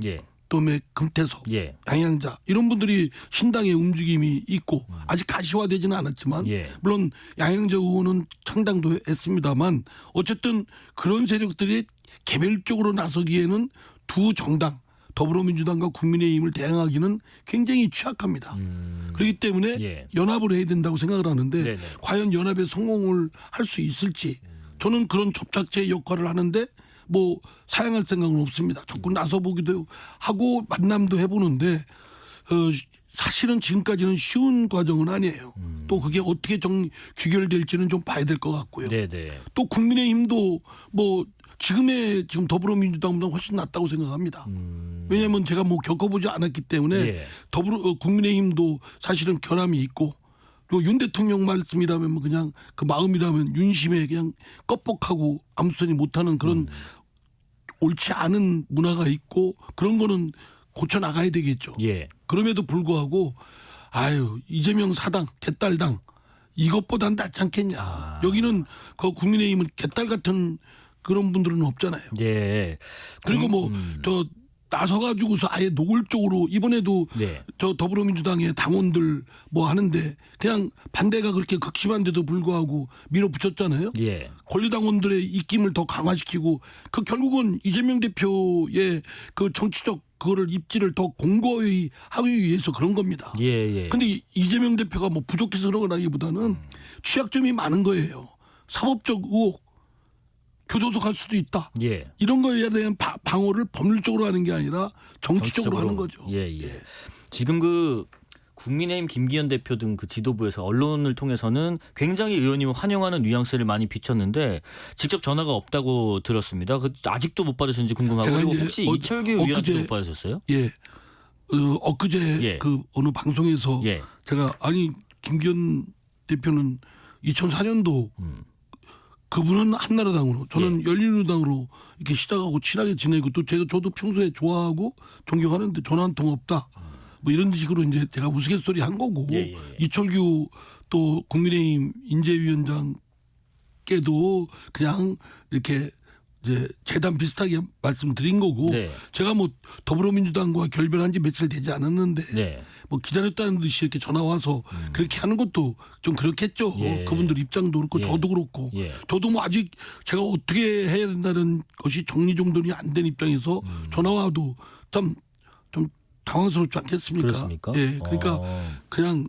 또 금태섭, 양양자 이런 분들이 신당의 움직임이 있고 아직 가시화되지는 않았지만 물론 양양자 의원은 창당도 했습니다만 어쨌든 그런 세력들이 개별적으로 나서기에는 두 정당 더불어민주당과 국민의힘을 대항하기는 굉장히 취약합니다. 그렇기 때문에 연합을 해야 된다고 생각을 하는데 과연 연합에 성공을 할 수 있을지 저는 그런 접착제 역할을 하는데 뭐 사양할 생각은 없습니다. 적극 나서보기도 하고 만남도 해보는데 사실은 지금까지는 쉬운 과정은 아니에요. 또 그게 어떻게 귀결될지는 좀 봐야 될 것 같고요. 또 국민의힘도 뭐 지금 더불어민주당보다 훨씬 낫다고 생각합니다. 왜냐하면 제가 뭐 겪어보지 않았기 때문에 국민의힘도 사실은 결함이 있고 또 윤 대통령 말씀이라면 뭐 그냥 그 마음이라면 윤심에 그냥 껍벅하고 아무 소리 못하는 그런 옳지 않은 문화가 있고 그런 거는 고쳐 나가야 되겠죠. 그럼에도 불구하고 이재명 사당 개딸당 이것보단 낫지 않겠냐. 여기는 그 국민의힘은 개딸 같은 그런 분들은 없잖아요. 그리고 뭐 저 나서가지고서 아예 노골적으로 이번에도 저 더불어민주당의 당원들 뭐 하는데 그냥 반대가 그렇게 극심한데도 불구하고 밀어붙였잖아요. 권리당원들의 입김을 더 강화시키고 그 결국은 이재명 대표의 그 정치적 그거를 입지를 더 공고히 하기 위해서 그런 겁니다. 근데 이재명 대표가 뭐 부족해서 그런 거라기보다는 취약점이 많은 거예요. 사법적 의혹. 교도소 갈 수도 있다. 이런 거에 대한 방어를 법률적으로 하는 게 아니라 정치적으로 하는 거죠. 지금 그 국민의힘 김기현 대표 등 그 지도부에서 언론을 통해서는 굉장히 의원님을 환영하는 뉘앙스를 많이 비쳤는데 직접 전화가 없다고 들었습니다. 아직도 못 받으셨는지 궁금하고 그리고 혹시 이철규 의원한테도 못 받으셨어요? 엊그제 그 어느 방송에서 제가 김기현 대표는 2004년도 그분은 한나라당으로 저는 열린우당으로 이렇게 시작하고 친하게 지내고 또 저도 평소에 좋아하고 존경하는데 전화 한 통 없다. 뭐 이런 식으로 이제 제가 우스갯소리 한 거고 이철규 또 국민의힘 인재위원장께도 그냥 이렇게 이제 재단 비슷하게 말씀드린 거고 제가 뭐 더불어민주당과 결별한 지 며칠 되지 않았는데 뭐 기다렸다는 듯이 이렇게 전화 와서 그렇게 하는 것도 좀 그렇겠죠. 그분들 입장도 그렇고 저도 그렇고 저도 뭐 아직 제가 어떻게 해야 된다는 것이 정리정돈이 안 된 입장에서 전화 와도 좀 당황스럽지 않겠습니까? 그렇습니까? 그러니까 그냥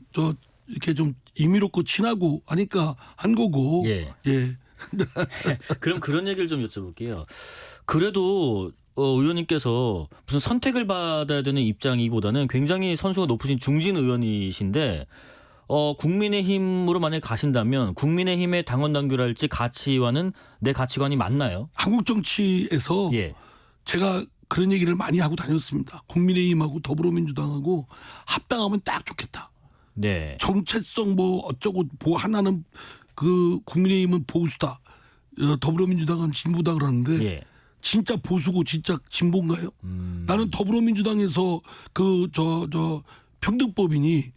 이렇게 좀 임의롭고 친하고 하니까 한 거고. 예. 예. 그럼 그런 얘기를 좀 여쭤볼게요. 그래도 의원님께서 무슨 선택을 받아야 되는 입장이보다는 굉장히 선수가 높으신 중진 의원이신데 국민의힘으로 만약에 가신다면 국민의힘의 당원 당규랄지 가치와는 내 가치관이 맞나요? 한국 정치에서 예. 제가 그런 얘기를 많이 하고 다녔습니다. 국민의힘하고 더불어민주당하고 합당하면 딱 좋겠다. 네. 정체성 뭐 어쩌고 하나는 그 국민의힘은 보수다. 더불어민주당은 진보다 그러는데 예. 진짜 보수고 진짜 진보인가요? 나는 더불어민주당에서 그 평등법이니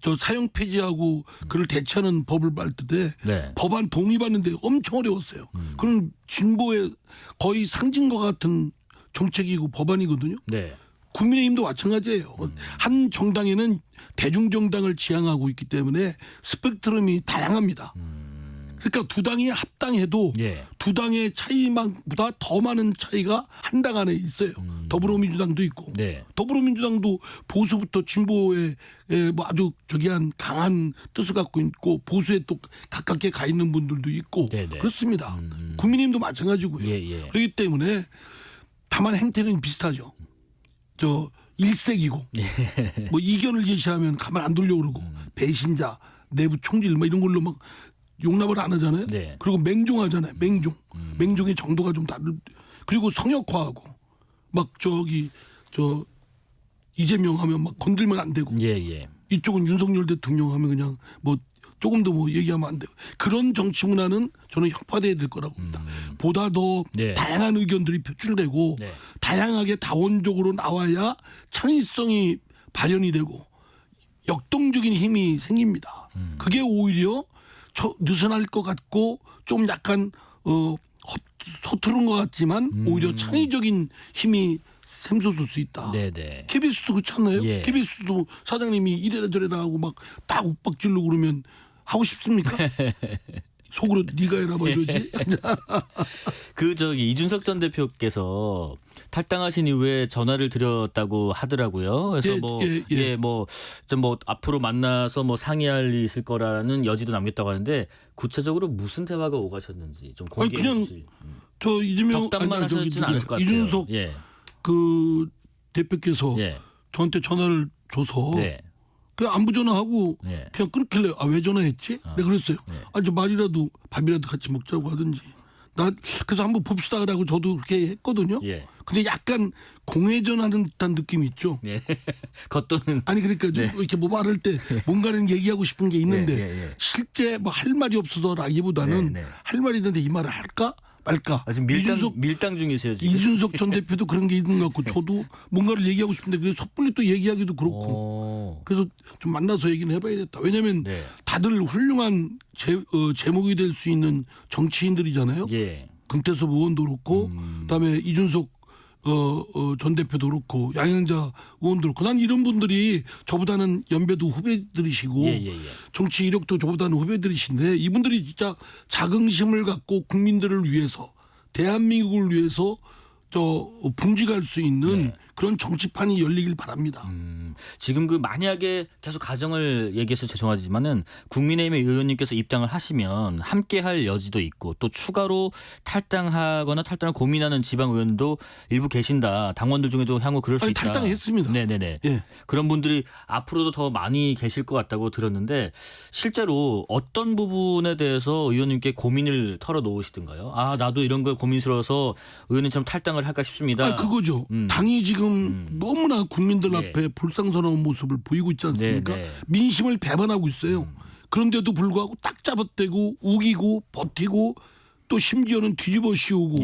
저 사형 폐지하고 그를 대체하는 법을 발표 때 네. 법안 동의받는데 엄청 어려웠어요. 그건 진보의 거의 상징과 같은 정책이고 법안이거든요. 네. 국민의힘도 마찬가지예요. 한 정당에는 대중정당을 지향하고 있기 때문에 스펙트럼이 다양합니다. 그러니까 두 당이 합당해도 예. 두 당의 차이만보다 더 많은 차이가 한 당 안에 있어요. 더불어민주당도 있고 네. 더불어민주당도 보수부터 진보에 뭐 아주 저기한 강한 뜻을 갖고 있고 보수에 또 가깝게 가 있는 분들도 있고 네네. 그렇습니다. 국민의힘도 마찬가지고요. 예. 그렇기 때문에 다만 행태는 비슷하죠. 저 일색이고 뭐 이견을 제시하면 가만 안 두려고 그러고 배신자 내부 총질 뭐 이런 걸로 막 용납을 안 하잖아요. 네. 그리고 맹종하잖아요. 맹종의 정도가 좀 다를. 그리고 성역화하고 막 이재명 하면 막 건들면 안 되고 예. 이쪽은 윤석열 대통령 하면 그냥 뭐 조금도 뭐 얘기하면 안 되고 그런 정치 문화는 저는 혁파돼야 될 거라고 봅니다. 보다 더 네. 다양한 의견들이 표출되고 네. 다양하게 다원적으로 나와야 창의성이 발현이 되고 역동적인 힘이 생깁니다. 그게 오히려 느슨할 것 같고 좀 약간 서투른 것 같지만 오히려 창의적인 힘이 샘솟을 수 있다. 네네. KBS도 그렇지 않나요? 예. KBS도 사장님이 이래라 저래라 하고 막 딱 윽박질러 그러면 하고 싶습니까? 속으로 네가 해라 뭐 이러지. 이준석 전 대표께서 탈당하신 이후에 전화를 드렸다고 하더라고요. 그래서 뭐 앞으로 만나서 뭐 상의할 일이 있을 거라는 여지도 남겼다고 하는데 구체적으로 무슨 대화가 오가셨는지 좀 공개해 그냥 주실. 저 이재명 덕담만 하셨지는 않을 것 같아요. 이준석 예. 그 대표께서 예. 저한테 전화를 줘서 네. 그냥 안부 전화하고 예. 그냥 끊길래 왜 전화했지? 내가 그랬어요. 예. 저 말이라도 밥이라도 같이 먹자고 하든지. 그래서 한번 봅시다 그러고 저도 그렇게 했거든요. 예. 근데 약간 공회전하는 듯한 느낌이 있죠. 예. 겉도는 아니 그러니까 좀 이렇게 뭐 말할 때 뭔가는 얘기하고 싶은 게 있는데 실제 뭐 할 말이 없어서라기보다는 할 말이 있는데 이 말을 할까 말까. 지금 밀당 중이세요 지금. 이준석 전 대표도 그런 게 있는 것 같고 저도 뭔가를 얘기하고 싶은데 그래서 섣불리 또 얘기하기도 그렇고 그래서 좀 만나서 얘기는 해봐야겠다. 왜냐하면 다들 훌륭한 제목이 될 수 있는 정치인들이잖아요. 예. 금태섭 의원도 그렇고 그다음에 이준석 전 대표도 그렇고 양양자 의원도 그렇고 난 이런 분들이 저보다는 연배도 후배들이시고 정치 이력도 저보다는 후배들이신데 이분들이 진짜 자긍심을 갖고 국민들을 위해서 대한민국을 위해서 봉직할 수 있는 그런 정치판이 열리길 바랍니다. 지금 만약에 계속 가정을 얘기해서 죄송하지만은 국민의힘의 의원님께서 입당을 하시면 함께할 여지도 있고 또 추가로 탈당하거나 탈당을 고민하는 지방 의원도 일부 계신다. 당원들 중에도 향후 그럴 수 있다. 탈당했습니다. 네네네. 예. 그런 분들이 앞으로도 더 많이 계실 것 같다고 들었는데 실제로 어떤 부분에 대해서 의원님께 고민을 털어놓으시던가요? 나도 이런 거 고민스러워서 의원님처럼 탈당을 할까 싶습니다. 그거죠. 당이 지금 너무나 국민들 앞에 불쌍스러운 모습을 보이고 있지 않습니까? 민심을 배반하고 있어요. 그런데도 불구하고 딱 잡아떼고 우기고 버티고 또 심지어는 뒤집어 씌우고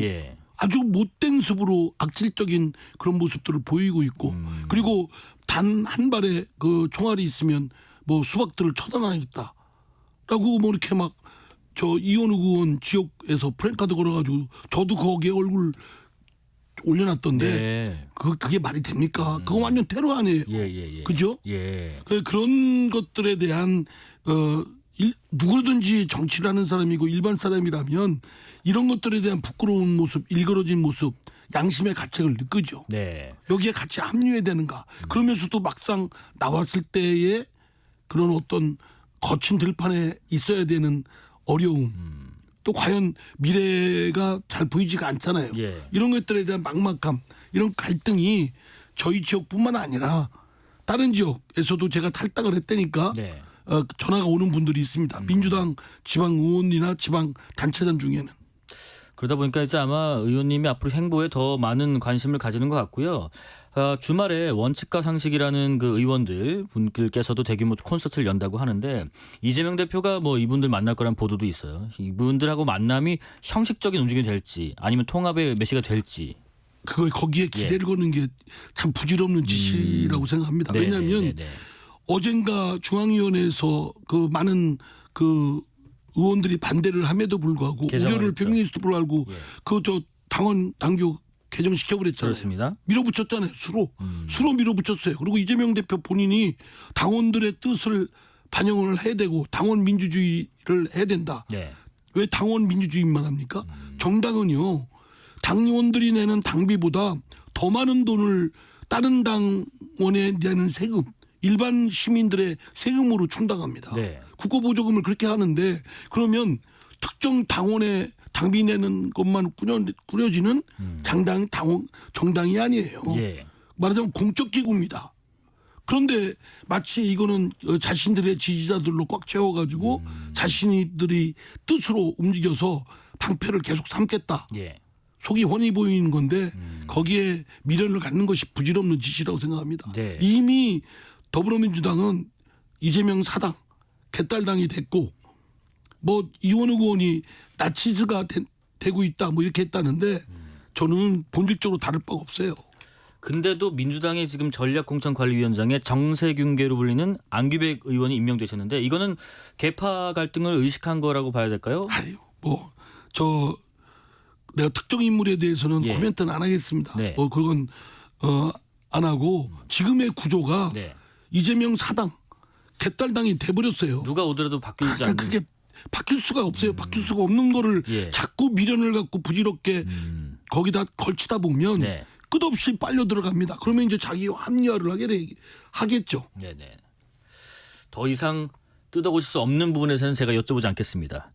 아주 못된 습으로 악질적인 그런 모습들을 보이고 있고 그리고 단 한 발의 그 총알이 있으면 뭐 수박들을 처단하겠다라고 뭐 이렇게 막 이현우 의원 지역에서 프랭카드 걸어가지고 저도 거기에 얼굴 올려놨던데 그게 말이 됩니까? 그거 완전 테러 아니에요. 그죠? 그런 것들에 대한 누구든지 정치를 하는 사람이고 일반 사람이라면 이런 것들에 대한 부끄러운 모습, 일그러진 모습, 양심의 가책을 느끼죠. 여기에 같이 합류해야 되는가? 그러면서도 막상 나왔을 때의 그런 어떤 거친 들판에 있어야 되는 어려움 또 과연 미래가 잘 보이지가 않잖아요. 예. 이런 것들에 대한 막막함 이런 갈등이 저희 지역뿐만 아니라 다른 지역에서도 제가 탈당을 했다니까 네. 전화가 오는 분들이 있습니다. 민주당 지방 의원이나 지방 단체장 중에는. 그러다 보니까 이제 아마 의원님이 앞으로 행보에 더 많은 관심을 가지는 것 같고요. 주말에 원칙과 상식이라는 그 의원들 분들께서도 대규모 콘서트를 연다고 하는데 이재명 대표가 뭐 이분들 만날 거란 보도도 있어요. 이분들하고 만남이 형식적인 움직임이 될지 아니면 통합의 메시가 될지. 거기에 기대를 거는 게 참 부질없는 짓이라고 생각합니다. 왜냐하면 어젠가 중앙위원회에서 그 많은 그 의원들이 반대를 함에도 불구하고 우려를 표명했음에도 불구하고 그 저 당원 당규 개정시켜 버렸잖아요. 그렇습니다. 밀어붙였잖아요. 수로 밀어붙였어요. 그리고 이재명 대표 본인이 당원들의 뜻을 반영을 해야 되고 당원 민주주의를 해야 된다. 네. 왜 당원 민주주의만 합니까? 정당은요. 당원들이 내는 당비보다 더 많은 돈을 다른 당원에 내는 세금 일반 시민들의 세금으로 충당합니다. 네. 국고보조금을 그렇게 하는데 그러면 특정 당원의 당비 내는 것만 꾸려지는 정당이 아니에요. 예. 말하자면 공적기구입니다. 그런데 마치 이거는 자신들의 지지자들로 꽉 채워가지고 자신들이 뜻으로 움직여서 방패를 계속 삼겠다. 예. 속이 훤히 보이는 건데 거기에 미련을 갖는 것이 부질없는 짓이라고 생각합니다. 네. 이미 더불어민주당은 이재명 사당, 개딸당이 됐고 뭐 이원욱 의원이 나치즈가 되고 있다 뭐 이렇게 했다는데 저는 본질적으로 다를 바가 없어요. 근데도 민주당의 지금 전략공천관리위원장에 정세균계로 불리는 안규백 의원이 임명되셨는데 이거는 계파 갈등을 의식한 거라고 봐야 될까요? 아유, 내가 특정 인물에 대해서는 예. 코멘트는 안 하겠습니다. 네. 그건 안 하고 지금의 구조가 네. 이재명 사당, 개딸당이 돼버렸어요. 누가 오더라도 바뀌지 않는. 그게 바뀔 수가 없어요. 바뀔 수가 없는 거를 예. 자꾸 미련을 갖고 부질없게 거기다 걸치다 보면 네. 끝없이 빨려 들어갑니다. 그러면 이제 자기 합리화를 하겠죠. 네네. 더 이상 뜯어고칠 수 없는 부분에서는 제가 여쭤보지 않겠습니다.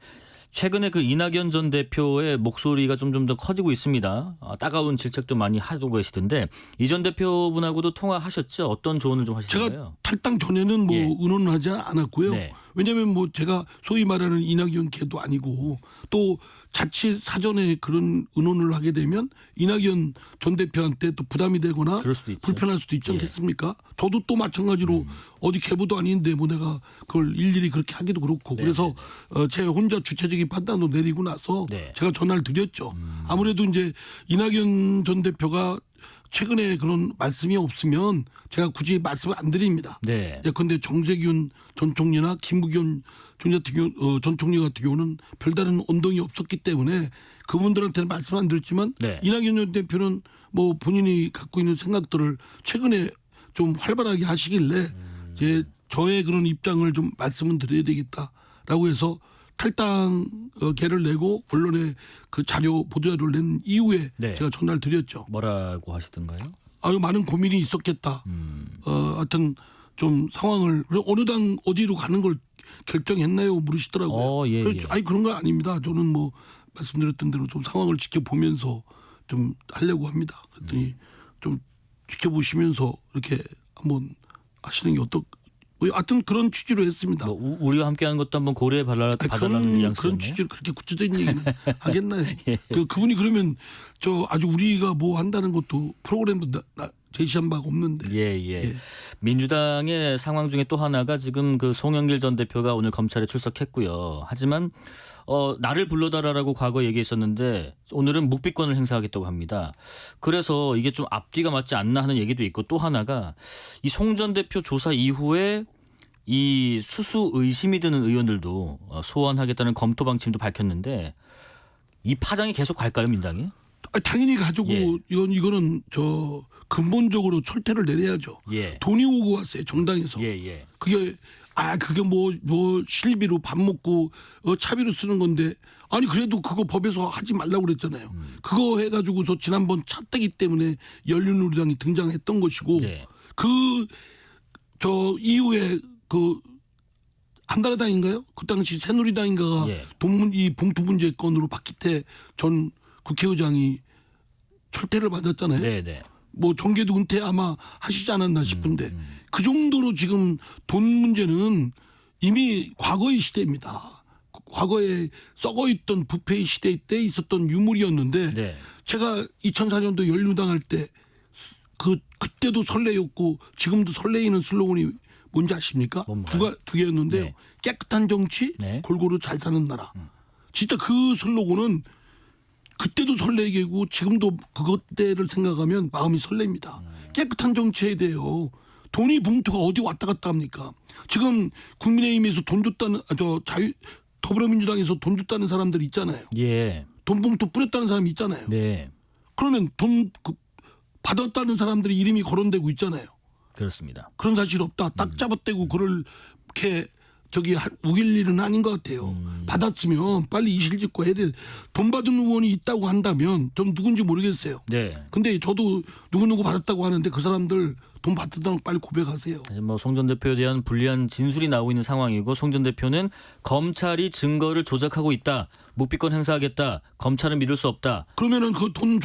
최근에 그 이낙연 전 대표의 목소리가 좀 더 커지고 있습니다. 따가운 질책도 많이 하고 계시던데 이 전 대표분하고도 통화하셨죠? 어떤 조언을 좀 하시던가요? 제가 탈당 전에는 뭐 예. 의논을 하지 않았고요. 네. 왜냐하면 뭐 제가 소위 말하는 이낙연 계도 아니고 또 자칫 사전에 그런 의논을 하게 되면 이낙연 전 대표한테 또 부담이 되거나 그럴 수도 있죠. 불편할 수도 있지 예. 않겠습니까? 저도 또 마찬가지로 어디 계보도 아닌데 뭐 내가 그걸 일일이 그렇게 하기도 그렇고 그래서 제 혼자 주체적인 판단도 내리고 나서 네. 제가 전화를 드렸죠. 아무래도 이제 이낙연 전 대표가 최근에 그런 말씀이 없으면 제가 굳이 말씀을 안 드립니다. 네. 예컨대 정세균 전 총리나 김부겸 전 총리 같은 경우는 별다른 언동이 없었기 때문에 그분들한테는 말씀 안 드렸지만 네. 이낙연 전 대표는 뭐 본인이 갖고 있는 생각들을 최근에 좀 활발하게 하시길래 이제 저의 그런 입장을 좀 말씀은 드려야 되겠다라고 해서 탈당계를 내고 언론에 그 보도자료를 낸 이후에 네. 제가 전화를 드렸죠. 뭐라고 하시던가요? 아유 많은 고민이 있었겠다. 하여튼 좀 상황을 어느 당 어디로 가는 걸 결정했나요? 물으시더라고요. 예. 아니 그런 거 아닙니다. 저는 뭐 말씀드렸던 대로 좀 상황을 지켜보면서 좀 하려고 합니다. 그랬더니 좀 지켜보시면서 이렇게 한번 하시는 게 하여튼 그런 취지로 했습니다. 뭐 우리와 함께하는 것도 한번 고려해 봐달라는 뉘앙스였네요. 그런 취지로 그렇게 구체적인 얘기는 하겠나요? 그분이 그러면 아주 우리가 뭐 한다는 것도 프로그램도 제시한 바가 없는데. 예. 민주당의 상황 중에 또 하나가 지금 그 송영길 전 대표가 오늘 검찰에 출석했고요. 하지만 나를 불러달라고 과거에 얘기했었는데 오늘은 묵비권을 행사하겠다고 합니다. 그래서 이게 좀 앞뒤가 맞지 않나 하는 얘기도 있고 또 하나가 이 송 전 대표 조사 이후에 이 수수 의심이 드는 의원들도 소환하겠다는 검토 방침도 밝혔는데 이 파장이 계속 갈까요, 민당이? 당연히 가지고 이거는 근본적으로 철퇴를 내려야죠. 돈이 오고 왔어요, 정당에서. 그게 뭐 실비로 밥 먹고 차비로 쓰는 건데 아니 그래도 그거 법에서 하지 말라고 그랬잖아요. 그거 해가지고서 지난번 차떼기 때문에 열린우리당이 등장했던 것이고 그 이후에 그 한나라당인가요? 그 당시 새누리당인가가 예. 이 봉투 문제 건으로 박기태 전 국회의장이 철퇴를 받았잖아요. 네네. 뭐 정계도 은퇴 아마 하시지 않았나 싶은데 그 정도로 지금 돈 문제는 이미 과거의 시대입니다. 과거에 썩어있던 부패의 시대 때 있었던 유물이었는데 네. 제가 2004년도 열린우당 할 때 그때도 설레였고 지금도 설레이는 슬로건이 뭔지 아십니까? 뭔가요? 두 개였는데요. 네. 깨끗한 정치, 네. 골고루 잘 사는 나라. 진짜 그 슬로건은 그때도 설레게고 지금도 그것들을 생각하면 마음이 설렙니다. 깨끗한 정치에 대해요. 돈이 봉투가 어디 왔다 갔다 합니까? 지금 국민의힘에서 돈 줬다는 더불어민주당에서 돈 줬다는 사람들 있잖아요. 예. 돈 봉투 뿌렸다는 사람이 있잖아요. 네. 그러면 돈 받았다는 사람들이 이름이 거론되고 있잖아요. 그렇습니다. 그런 사실 없다. 딱 잡아떼고 그걸 이렇게 우길 일은 아닌 것 같아요. 받았으면 빨리 이실 짓고 해야 돼. 돈 받은 의원이 있다고 한다면 좀 누군지 모르겠어요. 네. 근데 저도 누구누구 받았다고 하는데 그 사람들 돈 받았다고 빨리 고백하세요. 뭐 송 전 대표에 대한 불리한 진술이 나오고 있는 상황이고 송 전 대표는 검찰이 증거를 조작하고 있다. 묵비권 행사하겠다. 검찰은 믿을 수 없다. 그러면은 그 돈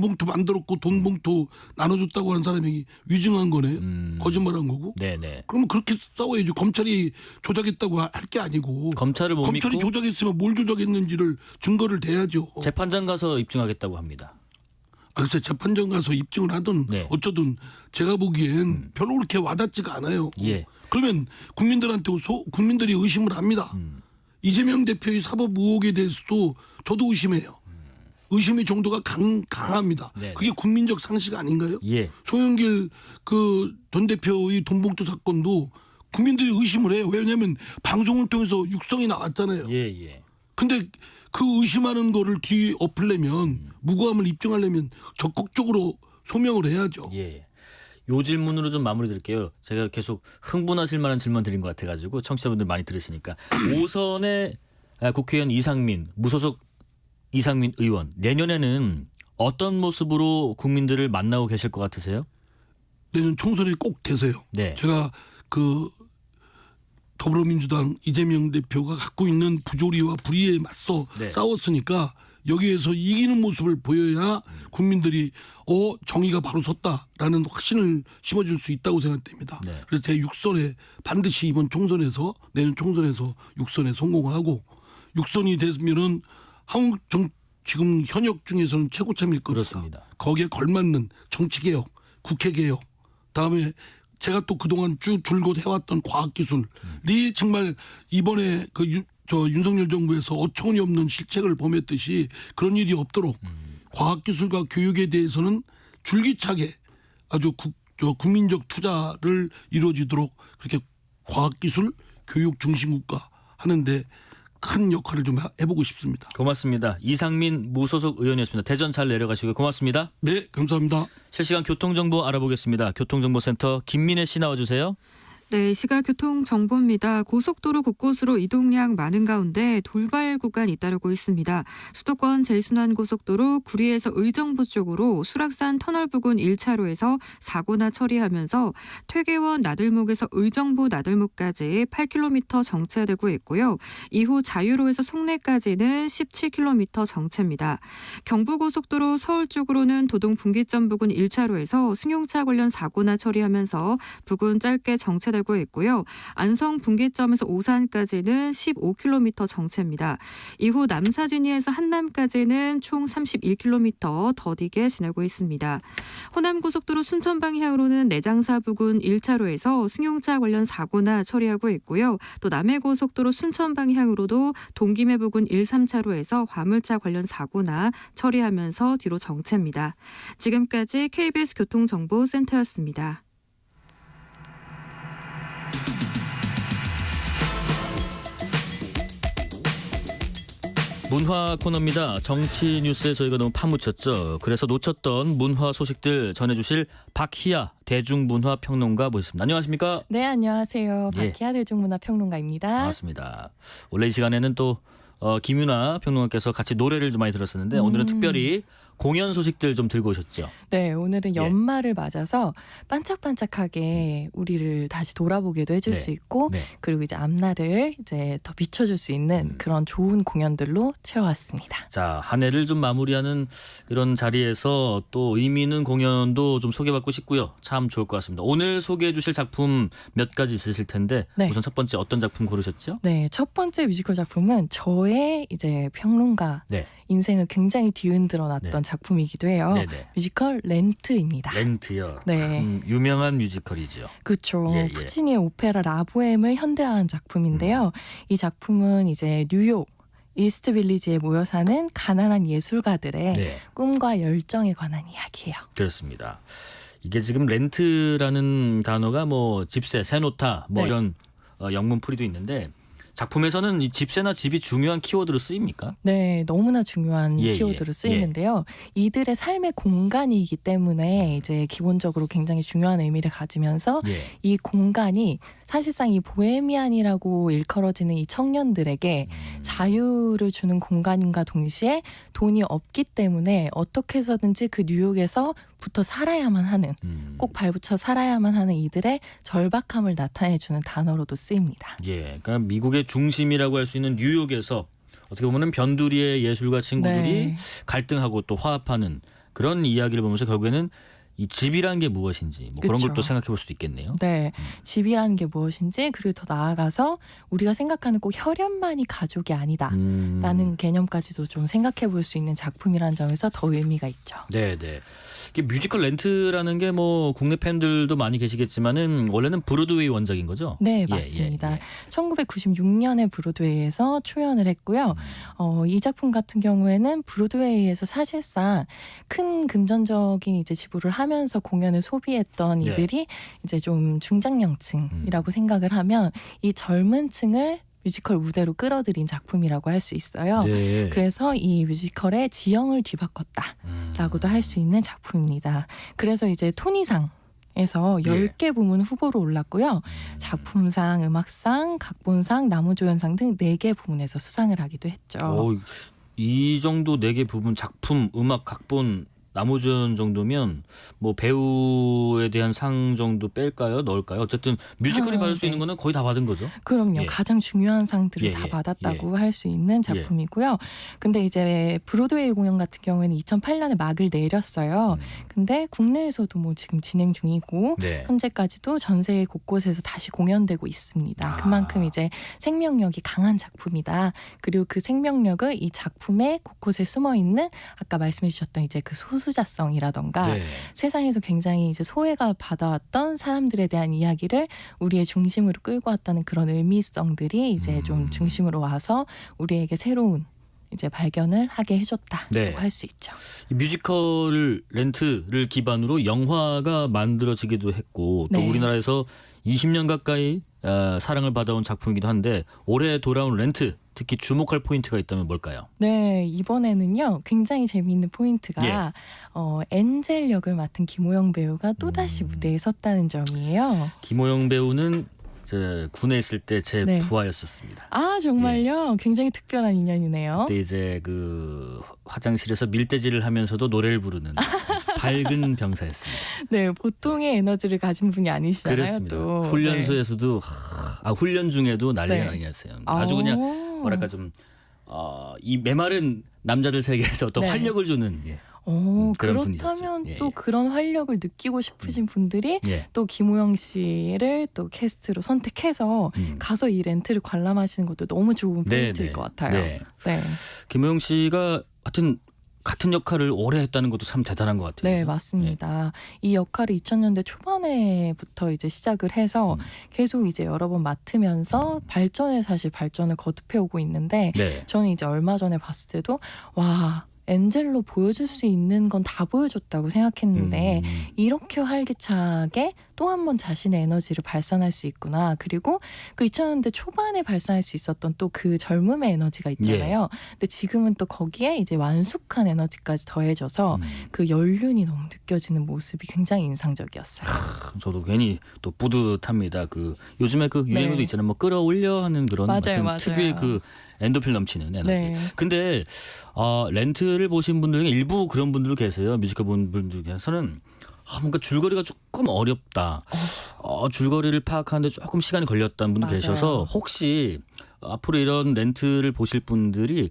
봉투 만들었고 돈 봉투 나눠줬다고 하는 사람이 위증한 거네요. 거짓말한 거고. 네네. 그러면 그렇게 싸워야지. 검찰이 조작했다고 할 게 아니고. 검찰을 못 검찰이 믿고 조작했으면 뭘 조작했는지를 증거를 대야죠. 재판장 가서 입증하겠다고 합니다. 글쎄 재판장 가서 입증을 하든 네. 어쩌든 제가 보기엔 별로 그렇게 와닿지가 않아요. 예. 그러면 국민들이 의심을 합니다. 이재명 대표의 사법 의혹에 대해서도 저도 의심해요. 의심의 정도가 강합니다. 네. 그게 국민적 상식 아닌가요? 예. 송영길 전 대표의 돈봉투 사건도 국민들이 의심을 해요. 왜냐하면 방송을 통해서 육성이 나왔잖아요. 예. 근데 그 의심하는 거를 뒤에 엎으려면 무고함을 입증하려면 적극적으로 소명을 해야죠. 예. 요 질문으로 좀 마무리 드릴게요. 제가 계속 흥분하실 만한 질문 드린 것 같아가지고 청취자분들 많이 들으시니까 5선의 국회의원 이상민 무소속 이상민 의원 내년에는 어떤 모습으로 국민들을 만나고 계실 것 같으세요? 내년 총선에 꼭 되세요. 네. 제가 더불어민주당 이재명 대표가 갖고 있는 부조리와 불의에 맞서 네. 싸웠으니까 여기에서 이기는 모습을 보여야 국민들이 정의가 바로 섰다라는 확신을 심어줄 수 있다고 생각됩니다. 네. 그래서 제 6선에 반드시 이번 총선에서 내년 총선에서 6선에 성공을 하고 6선이 되면은 한국 지금 현역 중에서는 최고참일 겁니다. 그렇습니다. 거기에 걸맞는 정치개혁, 국회개혁, 다음에 제가 또 그동안 쭉 줄곧 해왔던 과학기술이 정말 이번에 윤석열 정부에서 어처구니 없는 실책을 범했듯이 그런 일이 없도록 과학기술과 교육에 대해서는 줄기차게 아주 국민적 투자를 이루어지도록 그렇게 과학기술 교육 중심국가 하는데 큰 역할을 좀 해보고 싶습니다. 고맙습니다. 이상민 무소속 의원이었습니다. 대전 잘 내려가시고 고맙습니다. 네, 감사합니다. 실시간 교통정보 알아보겠습니다. 교통정보센터 김민혜 씨 나와주세요. 네, 시각 교통 정보입니다. 고속도로 곳곳으로 이동량 많은 가운데 돌발 구간이 잇따르고 있습니다. 수도권 제일순환고속도로 구리에서 의정부 쪽으로 수락산 터널 부근 1차로에서 사고나 처리하면서 퇴계원 나들목에서 의정부 나들목까지 8km 정체되고 있고요. 이후 자유로에서 송내까지는 17km 정체입니다. 경부고속도로 서울 쪽으로는 도동 분기점 부근 1차로에서 승용차 관련 사고나 처리하면서 부근 짧게 정체되고 있고요. 안성 분기점에서 오산까지는 15km 정체입니다. 이후 남사진이에서 한남까지는 총 31km 더디게 지나고 있습니다. 호남고속도로 순천 방향으로는 내장사 부근 1차로에서 승용차 관련 사고나 처리하고 있고요. 또 남해고속도로 순천 방향으로도 동김해 부근 1, 3차로에서 화물차 관련 사고나 처리하면서 뒤로 정체입니다. 지금까지 KBS 교통정보센터였습니다. 문화 코너입니다. 정치 뉴스에 저희가 너무 파묻혔죠. 그래서 놓쳤던 문화 소식들 전해주실 박희아 대중문화평론가 모셨습니다. 안녕하십니까? 네, 안녕하세요. 예. 박희아 대중문화평론가입니다. 반갑습니다. 원래 이 시간에는 또 김윤아 평론가께서 같이 노래를 좀 많이 들었었는데 오늘은 특별히 공연 소식들 좀 들고 오셨죠? 네, 오늘은 예. 연말을 맞아서 반짝반짝하게 우리를 다시 돌아보게도 해줄 네. 수 있고 네. 그리고 이제 앞날을 이제 더 비춰줄 수 있는 그런 좋은 공연들로 채워왔습니다. 자, 한 해를 좀 마무리하는 이런 자리에서 또 의미 있는 공연도 좀 소개받고 싶고요. 참 좋을 것 같습니다. 오늘 소개해 주실 작품 몇 가지 있으실 텐데 네. 우선 첫 번째 어떤 작품 고르셨죠? 네, 첫 번째 뮤지컬 작품은 저의 이제 평론가 네. 인생을 굉장히 뒤흔들어 놨던 네. 작품이기도 해요. 네네. 뮤지컬 렌트입니다. 렌트요. 네. 참 유명한 뮤지컬이죠. 그렇죠. 예, 예. 푸치니의 오페라 라보엠을 현대화한 작품인데요. 이 작품은 이제 뉴욕 이스트 빌리지에 모여 사는 가난한 예술가들의 네. 꿈과 열정에 관한 이야기예요. 그렇습니다. 이게 지금 렌트라는 단어가 뭐 집세, 세노타 뭐 네. 이런 영문풀이도 있는데 작품에서는 이 집세나 집이 중요한 키워드로 쓰입니까? 네, 너무나 중요한 예, 키워드로 예, 쓰이는데요. 이들의 삶의 공간이기 때문에 이제 기본적으로 굉장히 중요한 의미를 가지면서 예. 이 공간이 사실상 이 보헤미안이라고 일컬어지는 이 청년들에게 자유를 주는 공간인가 동시에 돈이 없기 때문에 어떻게 해서든지 그 뉴욕에서 붙어 살아야만 하는 꼭 발붙여 살아야만 하는 이들의 절박함을 나타내주는 단어로도 쓰입니다. 예, 그러니까 미국의 중심이라고 할 수 있는 뉴욕에서 어떻게 보면은 변두리의 예술가 친구들이 네. 갈등하고 또 화합하는 그런 이야기를 보면서 결국에는 이 집이라는 게 무엇인지 뭐 그런 걸 그쵸. 또 생각해 볼 수도 있겠네요. 네, 집이라는 게 무엇인지 그리고 더 나아가서 우리가 생각하는 꼭 혈연만이 가족이 아니다라는 개념까지도 좀 생각해 볼 수 있는 작품이라는 점에서 더 의미가 있죠. 네, 네. 이게 뮤지컬 렌트라는 게 뭐 국내 팬들도 많이 계시겠지만은 원래는 브로드웨이 원작인 거죠? 네, 예, 맞습니다. 예, 예. 1996년에 브로드웨이에서 초연을 했고요. 이 작품 같은 경우에는 브로드웨이에서 사실상 큰 금전적인 이제 지불을 하면서 공연을 소비했던 네. 이들이 이제 좀 중장년층이라고 생각을 하면 이 젊은 층을 뮤지컬 무대로 끌어들인 작품이라고 할 수 있어요. 네. 그래서 이 뮤지컬의 지형을 뒤바꿨다라고도 할 수 있는 작품입니다. 그래서 이제 토니상 에서 예. 10개 부문 후보로 올랐고요. 작품상, 음악상, 각본상, 나무조연상 등 4개 부문에서 수상을 하기도 했죠. 이 정도 4개 부분 작품, 음악, 각본, 나무조연 정도면 뭐 배우에 대한 상 정도 뺄까요? 넣을까요? 어쨌든 뮤지컬이 받을 수 있는 거는 거의 다 받은 거죠. 그럼요. 예. 가장 중요한 상들을 예, 다 예, 받았다고 할 수 있는 작품이고요. 근데 이제 브로드웨이 공연 같은 경우에는 2008년에 막을 내렸어요. 근데 국내에서도 뭐 지금 진행 중이고 네. 현재까지도 전 세계 곳곳에서 다시 공연되고 있습니다. 그만큼 이제 생명력이 강한 작품이다. 그리고 그 생명력을 이 작품의 곳곳에 숨어 있는 아까 말씀해 주셨던 이제 그 소수자성이라던가 네. 세상에서 굉장히 이제 소외가 받아왔던 사람들에 대한 이야기를 우리의 중심으로 끌고 왔다는 그런 의미성들이 이제 좀 중심으로 와서 우리에게 새로운 이제 발견을 하게 해줬다라고 네. 할 수 있죠. 이 뮤지컬 렌트를 기반으로 영화가 만들어지기도 했고 또 네. 우리나라에서 20년 가까이 사랑을 받아온 작품이기도 한데 올해 돌아온 렌트 특히 주목할 포인트가 있다면 뭘까요? 네, 이번에는요 굉장히 재미있는 포인트가 예. 엔젤 역을 맡은 김호영 배우가 또다시 무대에 섰다는 점이에요. 김호영 배우는 군에 있을 때 제 네. 부하였었습니다. 아 정말요? 굉장히 특별한 인연이네요. 그때 이제 그 화장실에서 밀대질을 하면서도 노래를 부르는 밝은 병사였습니다. 네, 보통의 에너지를 가진 분이 아니시잖아요. 그렇습니다. 또. 훈련소에서도 훈련 중에도 난리가 네. 아니었어요. 아주 그냥 뭐랄까 좀 이 메마른 남자들 세계에서 또 네. 활력을 주는 오, 그런 그렇다면 분이셨죠. 예, 또 예. 그런 활력을 느끼고 싶으신 분들이 예. 또 김호영 씨를 또 캐스트로 선택해서 가서 이 렌트를 관람하시는 것도 너무 좋은 네, 포인트일 네. 것 같아요. 네. 네. 김호영 씨가 하여튼 같은 역할을 오래 했다는 것도 참 대단한 것 같아요. 네, 그래서? 맞습니다. 이 역할을 2000년대 초반에부터 이제 시작을 해서 계속 이제 여러 번 맡으면서 사실 발전을 거듭해 오고 있는데 네. 저는 이제 얼마 전에 봤을 때도 와 엔젤로 보여줄 수 있는 건 다 보여줬다고 생각했는데 이렇게 활기차게 또 한 번 자신의 에너지를 발산할 수 있구나. 그리고 그 2000년대 초반에 발산할 수 있었던 또 그 젊음의 에너지가 있잖아요. 근데 지금은 또 거기에 이제 완숙한 에너지까지 더해져서 그 연륜이 너무 느껴지는 모습이 굉장히 인상적이었어요. 저도 괜히 또 뿌듯합니다. 그 요즘에 그 유행어도 네. 있잖아요. 뭐 끌어올려 하는 그런 맞아요, 하여튼 맞아요. 특유의 그 엔도필 넘치는 에너지. 네. 근데 렌트 뮤지컬을 보신 분들 중에 일부 그런 분들도 계세요. 뮤지컬 본 분들 중에서는 뭔가 줄거리가 조금 어렵다. 줄거리를 파악하는데 조금 시간이 걸렸다는 분도 맞아요. 계셔서 혹시 앞으로 이런 렌트를 보실 분들이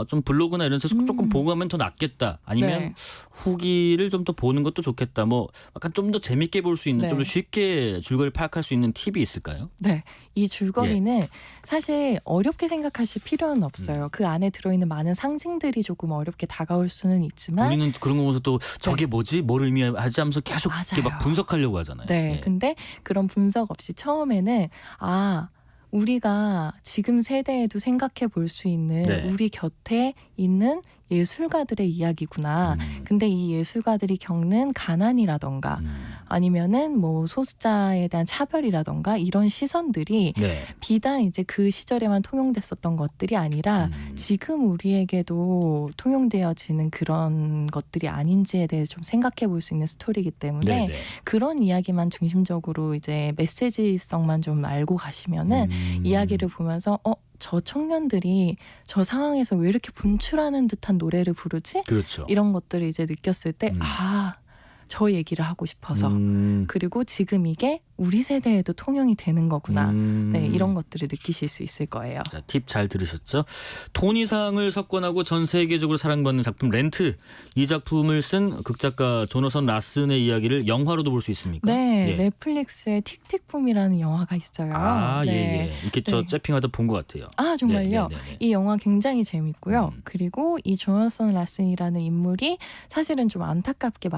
좀 블로그나 이런 데서 조금 보고 가면 더 낫겠다. 아니면 네. 후기를 좀 더 보는 것도 좋겠다. 뭐 약간 좀 더 재밌게 볼 수 있는 네. 좀 더 쉽게 줄거리를 파악할 수 있는 팁이 있을까요? 네, 이 줄거리는 예. 사실 어렵게 생각하실 필요는 없어요. 그 안에 들어있는 많은 상징들이 조금 어렵게 다가올 수는 있지만 우리는 그런 거 보면서 또 저게 뭐지? 뭘 의미하지? 하면서 계속 이렇게 막 맞아요. 분석하려고 하잖아요. 네, 예. 근데 그런 분석 없이 처음에는 우리가 지금 세대에도 생각해 볼 수 있는 네. 우리 곁에 있는 예술가들의 이야기구나. 근데 이 예술가들이 겪는 가난이라던가 아니면은 뭐 소수자에 대한 차별이라던가 이런 시선들이 네. 비단 이제 그 시절에만 통용됐었던 것들이 아니라 지금 우리에게도 통용되어지는 그런 것들이 아닌지에 대해 좀 생각해 볼 수 있는 스토리이기 때문에 네, 네. 그런 이야기만 중심적으로 이제 메시지성만 좀 알고 가시면은 이야기를 보면서 저 청년들이 저 상황에서 왜 이렇게 분출하는 듯한 노래를 부르지? 그렇죠. 이런 것들을 이제 느꼈을 때 저 얘기를 하고 싶어서 그리고 지금 이게 우리 세대에도 통용이 되는 거구나. 네, 이런 것들을 느끼실 수 있을 거예요. 팁 잘 들으셨죠? 토니상을 석권하고 전 세계적으로 사랑받는 작품 렌트. 이 작품을 쓴 극작가 조너선 라슨의 이야기를 영화로도 볼 수 있습니까? 네, 예. 넷플릭스에 틱틱붐이라는 영화가 있어요. 예, 네. 예. 이렇게 저 네. 째핑하다 본 것 같아요. 정말요? 네, 네, 네. 이 영화 굉장히 재밌고요. 그리고 이 조너선 라슨이라는 인물이 사실은 좀 안타깝게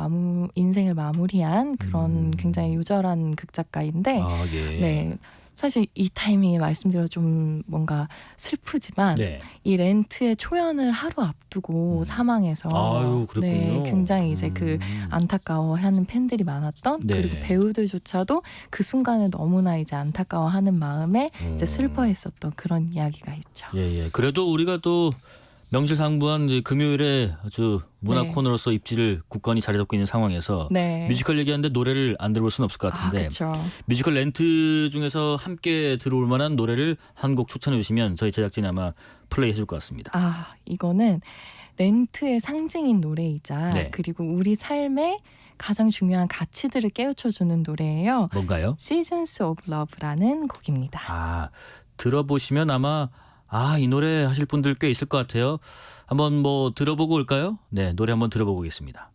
인생을 마무리한 그런 굉장히 요절한 극작가인데 예. 네. 사실 이 타이밍에 말씀드려 좀 뭔가 슬프지만 네. 이 렌트의 초연을 하루 앞두고 사망해서 아유, 그랬군요. 네, 굉장히 이제 그 안타까워하는 팬들이 많았던 네. 그리고 배우들조차도 그 순간을 너무나 이제 안타까워하는 마음에 이제 슬퍼했었던 그런 이야기가 있죠. 예. 그래도 우리가 또 명실상부한 이제 금요일에 아주 문화 네. 코너로서 입지를 굳건히 자리 잡고 있는 상황에서 네. 뮤지컬 얘기하는데 노래를 안 들어볼 수는 없을 것 같은데 그렇죠. 뮤지컬 렌트 중에서 함께 들어올 만한 노래를 한 곡 추천해 주시면 저희 제작진이 아마 플레이 해줄 것 같습니다. 이거는 렌트의 상징인 노래이자 네. 그리고 우리 삶의 가장 중요한 가치들을 깨우쳐주는 노래예요. 뭔가요? Seasons of Love라는 곡입니다. 들어보시면 아마 이 노래 하실 분들 꽤 있을 것 같아요. 한번 뭐 들어보고 올까요? 네, 노래 한번 들어보고 오겠습니다.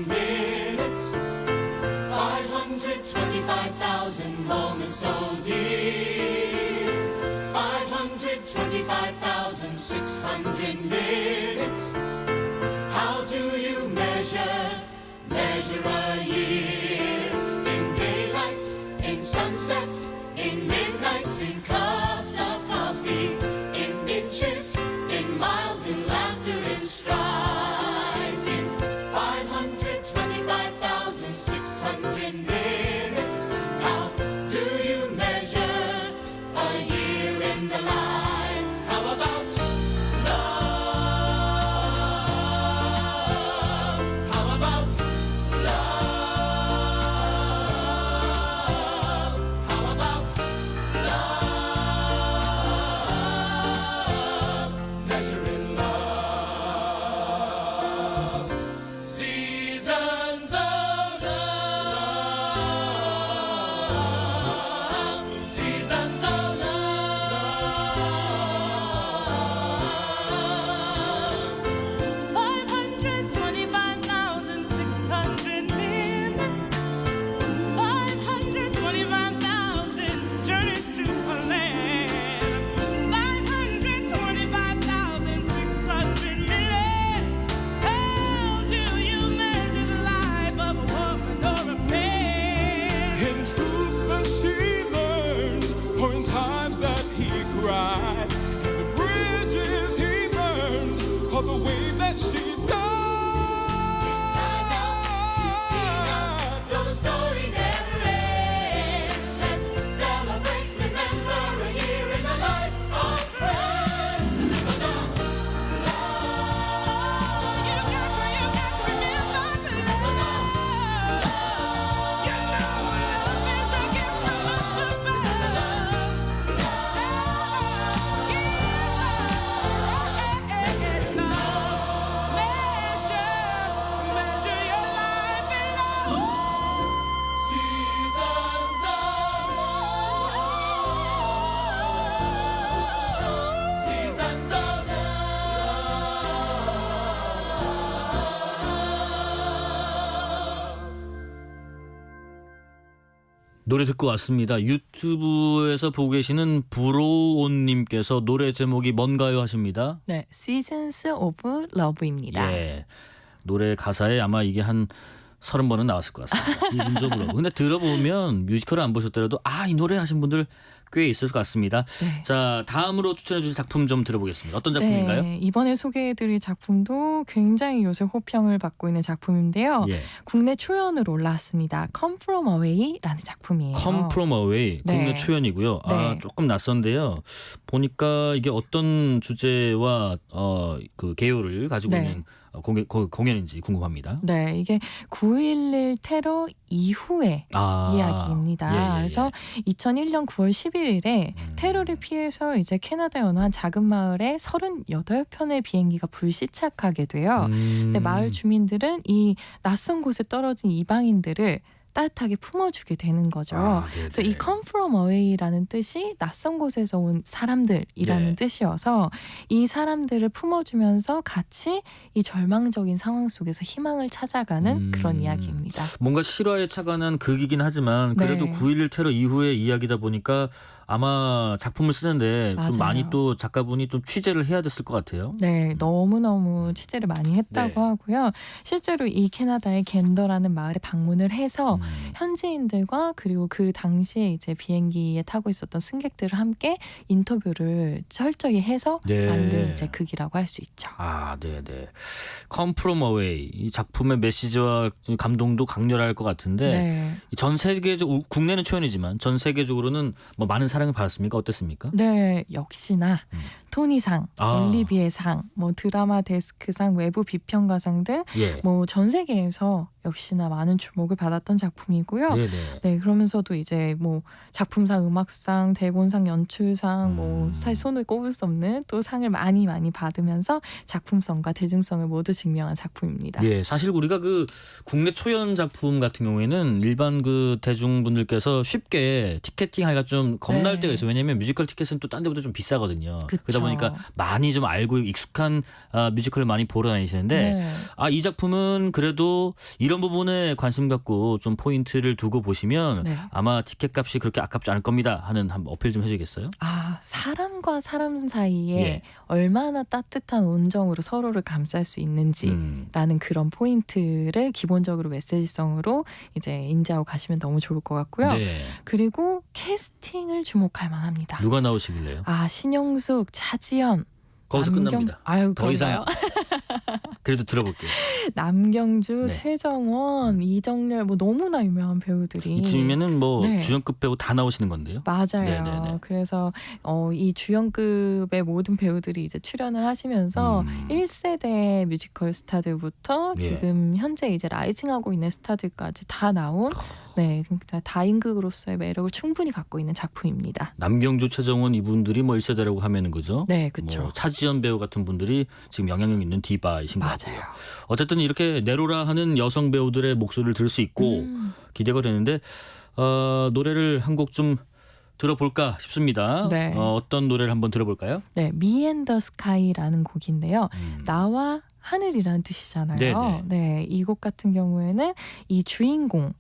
minutes, 525,000 moments so dear, 525,600 minutes. How do you measure a year? In daylights, in sunsets, in midnights, in cups of coffee, in inches, in miles, in laughter, in strife. In 525,600 minutes. How do you measure a year in the life? How about love? How about love? How about love? Measuring love. Seasons of love. Seasons of love. 525,600 minutes. 525,000 journeys to a land. 525,600 minutes. How do you measure the life of a woman or a man? In truths that she learned, or in times that he cried, in the bridges he burned, or the way that she died. It's time now to sing out, though the story never ends. Let's celebrate, remember a year in the life of friends. Love, love, you 노래 듣고 왔습니다. 유튜브에서 보고 계시는 브로온님께서 노래 제목이 뭔가요 하십니다. 네, Seasons of Love입니다. 예, 노래 가사에 아마 이게 한 30번은 나왔을 것 같습니다. Seasons of Love. 근데 들어보면 뮤지컬을 안 보셨더라도 이 노래 하신 분들 꽤 있을 것 같습니다. 네. 자, 다음으로 추천해 주실 작품 좀 들어보겠습니다. 어떤 작품인가요? 네, 이번에 소개해드릴 작품도 굉장히 요새 호평을 받고 있는 작품인데요. 예. 국내 초연으로 올라왔습니다. Come From Away라는 작품이에요. Come From Away 네. 국내 초연이고요. 네. 조금 낯선데요. 보니까 이게 어떤 주제와 그 개요를 가지고 네. 있는 공연인지 궁금합니다. 네, 이게 9.11 테러 이후의 이야기입니다. 예, 예, 예. 그래서 2001년 9월 11일에 테러를 피해서 이제 캐나다의 어느 한 작은 마을에 38편의 비행기가 불시착하게 돼요. 근데 마을 주민들은 이 낯선 곳에 떨어진 이방인들을 따뜻하게 품어주게 되는 거죠. 그래서 이 come from away라는 뜻이 낯선 곳에서 온 사람들이라는 네. 뜻이어서 이 사람들을 품어주면서 같이 이 절망적인 상황 속에서 희망을 찾아가는 그런 이야기입니다. 뭔가 실화에 착안한 극이긴 하지만 그래도 네. 9.11 테러 이후의 이야기다 보니까 아마 작품을 쓰는데 맞아요. 좀 많이 또 작가분이 좀 취재를 해야 됐을 것 같아요. 네, 너무너무 취재를 많이 했다고 네. 하고요. 실제로 이 캐나다의 겐더라는 마을에 방문을 해서 현지인들과 그리고 그 당시에 이제 비행기에 타고 있었던 승객들을 함께 인터뷰를 철저히 해서 네. 만든 이제 극이라고 할 수 있죠. 네. Come From Away 이 작품의 메시지와 감동도 강렬할 것 같은데 네. 전 세계적 국내는 초연이지만 전 세계적으로는 뭐 많은 사랑을 받았습니까? 어땠습니까? 네, 역시나 토니상, 아. 올리비에상, 뭐 드라마 데스크상, 외부 비평가상 등 예. 뭐 전 세계에서 역시나 많은 주목을 받았던 작품이고요. 네네. 네, 그러면서도 이제 뭐 작품상, 음악상, 대본상, 연출상, 뭐 사실 손을 꼽을 수 없는 또 상을 많이 받으면서 작품성과 대중성을 모두 증명한 작품입니다. 예, 사실 우리가 그 국내 초연 작품 같은 경우에는 일반 그 대중분들께서 쉽게 티켓팅하기가 좀 겁날 네. 때가 있어요. 왜냐하면 뮤지컬 티켓은 또 딴 데보다 좀 비싸거든요. 그쵸. 그러다 보니까 많이 좀 알고 익숙한 뮤지컬을 많이 보러 다니시는데 네. 이 작품은 그래도 이런 부분에 관심 갖고 좀 포인트를 두고 보시면 네. 아마 티켓값이 그렇게 아깝지 않을 겁니다 하는 한번 어필 좀 해주겠어요? 사람과 사람 사이에 예. 얼마나 따뜻한 온정으로 서로를 감쌀 수 있는지라는 그런 포인트를 기본적으로 메시지성으로 이제 인지하고 가시면 너무 좋을 것 같고요. 네. 그리고 캐스팅을 주목할 만합니다. 누가 나오시길래요? 신영숙, 차지연, 거기서 끝납니다. 아유, 더 이상 그런가요? 그래도 들어볼게요. 남경주, 네. 최정원, 이정렬 뭐 너무나 유명한 배우들이 이쯤이면은 뭐 네. 주연급 배우 다 나오시는 건데요. 맞아요. 네네네. 그래서 이 주연급의 모든 배우들이 이제 출연을 하시면서 1세대 뮤지컬 스타들부터 예. 지금 현재 이제 라이징하고 있는 스타들까지 다 나온 네, 진짜 다인극으로서의 매력을 충분히 갖고 있는 작품입니다. 남경주, 최정원 이분들이 뭐 1세대라고 하면은 그죠? 네, 그렇죠. 뭐 차지연 배우 같은 분들이 지금 영향력 있는 디바이신 것 같고요. 어쨌든 이렇게 내로라 하는 여성 배우들의 목소리를 들을 수 있고 기대가 되는데 노래를 한 곡 좀 들어볼까 싶습니다. 네. 어떤 노래를 한번 들어볼까요? 네, Me and the Sky라는 곡인데요. 나와 하늘이라는 뜻이잖아요. 네네. 네, 이 곡 같은 경우에는 이 주인공이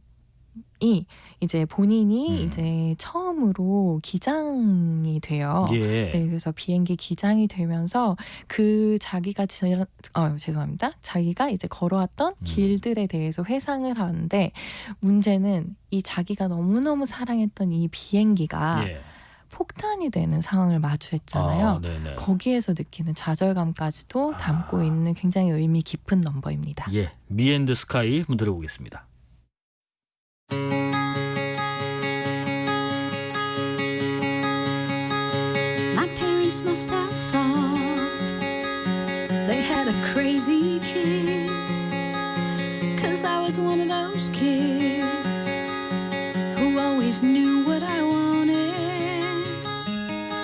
이제 본인이 이제 처음으로 기장이 돼요. 예. 네, 그래서 비행기 기장이 되면서 그 자기가 자기가 이제 걸어왔던 길들에 대해서 회상을 하는데 문제는 이 자기가 너무너무 사랑했던 이 비행기가 예. 폭탄이 되는 상황을 마주했잖아요. 네네. 거기에서 느끼는 좌절감까지도 담고 있는 굉장히 의미 깊은 넘버입니다. 예, Me and the Sky 한번 들어보겠습니다. My parents must have thought they had a crazy kid, 'cause I was one of those kids who always knew what I wanted.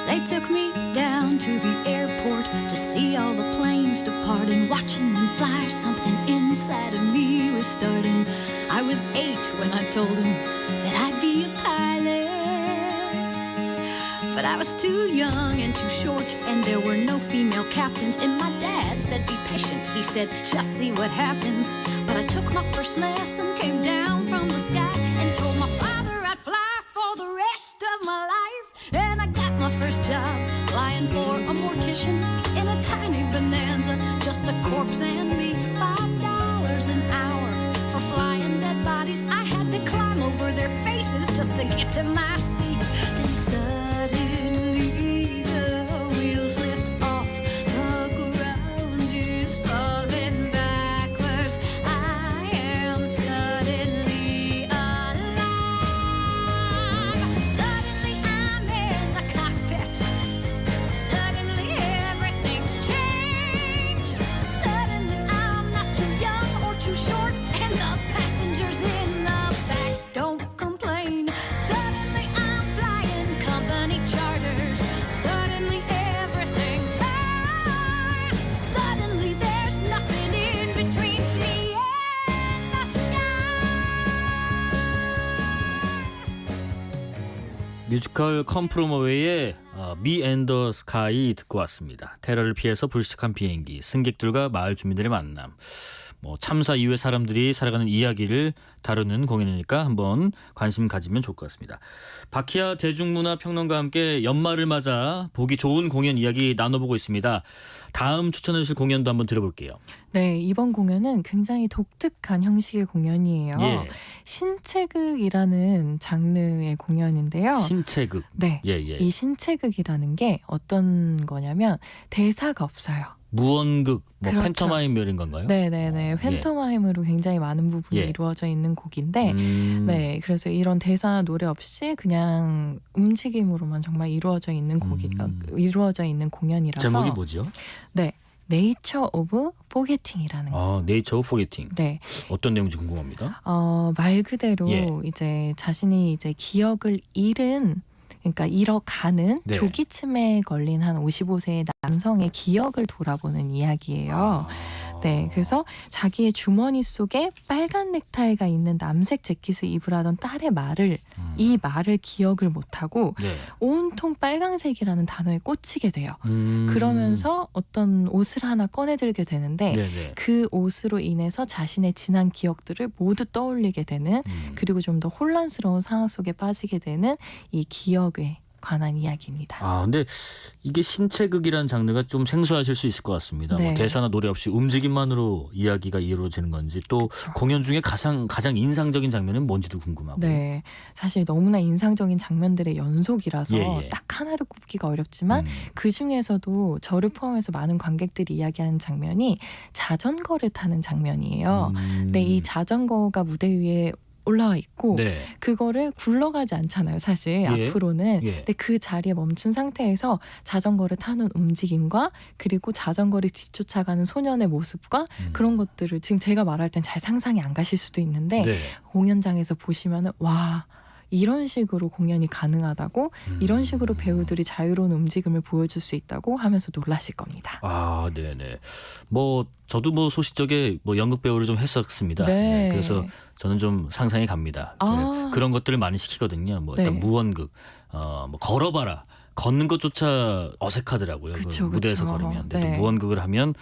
They took me down to the airport to see all the planes depart, and watching them fly, something inside of me was starting. I was 8 when I told them that I'd be a pilot, but I was too young and too short, and there were no female captains. And my dad said, be patient. He said, just see what happens. But I took my first lesson, came down from the sky, and told my father I'd fly his job, lying for a mortician in a tiny bonanza. Just a corpse and me, $5 an hour for flying dead bodies. I had to climb over their faces just to get to my seat. Then suddenly the wheels lift off, the ground is falling backwards. I am suddenly alive. Suddenly I'm in the cockpit. Suddenly everything's changed. Suddenly I'm not too young or too short, and the passengers in the back don't complain. Suddenly I'm flying company charters. Suddenly everything's high. Suddenly there's nothing in between me and the 뮤지컬 컴 프롬 어웨이의 Me and the Sky 듣고 왔습니다. 테러를 피해서 불시착한 비행기, 승객들과 마을 주민들의 만남, 뭐 참사 이후의 사람들이 살아가는 이야기를 다루는 공연이니까 한번 관심 가지면 좋을 것 같습니다. 박희아 대중문화평론가와 함께 연말을 맞아 보기 좋은 공연 이야기 나눠보고 있습니다. 다음 추천해 주실 공연도 한번 들어볼게요. 네, 이번 공연은 굉장히 독특한 형식의 공연이에요. 예. 신체극이라는 장르의 공연인데요. 신체극. 네, 예. 이 신체극이라는 게 어떤 거냐면 대사가 없어요. 무언극, 뭐 그렇죠. 팬터마임 이런 건가요? 네네네. 팬토마임으로 굉장히 많은 부분이 예. 이루어져 있는 곡인데, 네, 그래서 이런 대사 노래 없이 그냥 움직임으로만 정말 이루어져 있는 이루어져 있는 공연이라서. 제목이 뭐죠? 네, 네이처 오브 포게팅이라는 거. 네이처 오브 포게팅. 네. 어떤 내용인지 궁금합니다. 말 그대로 예. 이제 자신이 이제 기억을 잃은, 그러니까 잃어가는 네. 조기침에 걸린 한 55세의 남성의 기억을 돌아보는 이야기예요. 네, 그래서 자기의 주머니 속에 빨간 넥타이가 있는 남색 재킷을 입으라던 딸의 말을 이 말을 기억을 못하고 네. 온통 빨강색이라는 단어에 꽂히게 돼요. 그러면서 어떤 옷을 하나 꺼내들게 되는데 네네. 그 옷으로 인해서 자신의 지난 기억들을 모두 떠올리게 되는 그리고 좀 더 혼란스러운 상황 속에 빠지게 되는 이 기억에 관한 이야기입니다. 근데 이게 신체극이라는 장르가 좀 생소하실 수 있을 것 같습니다. 네. 뭐 대사나 노래 없이 움직임만으로 이야기가 이루어지는 건지 또 공연 중에 가장 인상적인 장면은 뭔지도 궁금하고. 네, 사실 너무나 인상적인 장면들의 연속이라서 예. 딱 하나를 꼽기가 어렵지만 그 중에서도 저를 포함해서 많은 관객들이 이야기하는 장면이 자전거를 타는 장면이에요. 근데 이 자전거가 무대 위에 올라와 있고 네. 그거를 굴러가지 않잖아요, 사실 예. 앞으로는. 예. 근데 그 자리에 멈춘 상태에서 자전거를 타는 움직임과 그리고 자전거를 뒤쫓아가는 소년의 모습과 그런 것들을 지금 제가 말할 땐 잘 상상이 안 가실 수도 있는데 네. 공연장에서 보시면은 와, 이런 식으로 공연이 가능하다고, 이런 식으로 배우들이 자유로운 움직임을 보여줄 수 있다고 하면서 놀라실 겁니다. 네네. 뭐 저도 뭐 소시적에 뭐 연극 배우를 좀 했었습니다. 네. 그래서 저는 좀 상상이 갑니다. 그런 것들을 많이 시키거든요. 뭐 일단 네. 무언극, 뭐 걸어봐라. 걷는 것조차 어색하더라고요. 그쵸, 무대에서 그쵸. 걸으면. 근데 또 네. 무언극을 하면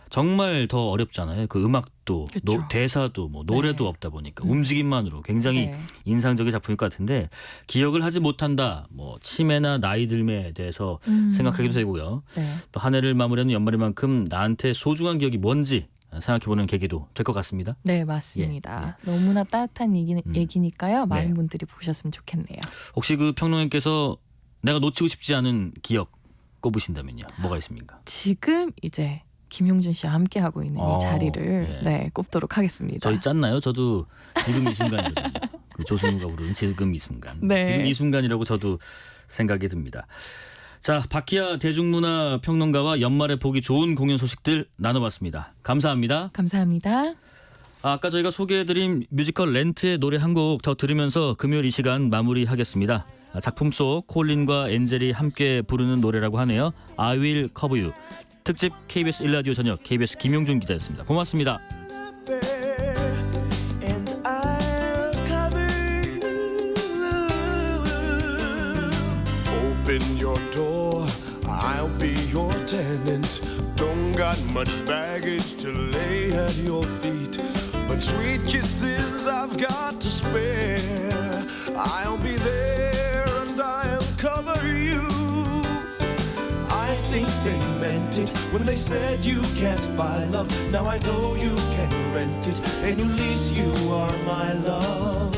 정말 더 어렵잖아요. 그 음악도 그쵸. 대사도 뭐 노래도 네. 없다 보니까 움직임만으로 굉장히 네. 인상적인 작품일 것 같은데 기억을 하지 못한다. 뭐 치매나 나이 들매에 대해서 생각하기도 되고요. 네. 또 한 해를 마무리하는 연말이만큼 나한테 소중한 기억이 뭔지 생각해보는 계기도 될 것 같습니다. 네, 맞습니다. 너무나 따뜻한 얘기니까요. 많은 네. 분들이 보셨으면 좋겠네요. 혹시 그 평론가께서 내가 놓치고 싶지 않은 기억 꼽으신다면요. 뭐가 있습니까? 지금 이제 김용준 씨와 함께 하고 있는 이 자리를 네. 꼽도록 하겠습니다. 저희 짰나요? 저도 지금 이 순간이거든요. 그 조승우가 부르는 지금 이 순간. 네. 지금 이 순간이라고 저도 생각이 듭니다. 자, 박희아 대중문화 평론가와 연말에 보기 좋은 공연 소식들 나눠봤습니다. 감사합니다. 감사합니다. 아까 저희가 소개해드린 뮤지컬 렌트의 노래 한 곡 더 들으면서 금요일 이 시간 마무리하겠습니다. 작품 속 콜린과 엔젤이 함께 부르는 노래라고 하네요. I Will Cover You. 특집 KBS 1라디오 저녁 KBS 김용준 기자였습니다. 고맙습니다. And I'll cover you. Open your door, I'll be your tenant. Don't got much baggage to lay at your feet, but sweet kisses I've got to spare. I'll be there and I'll cover you. think they meant it when they said you can't buy love. Now I know you can rent it, and at least you are my love.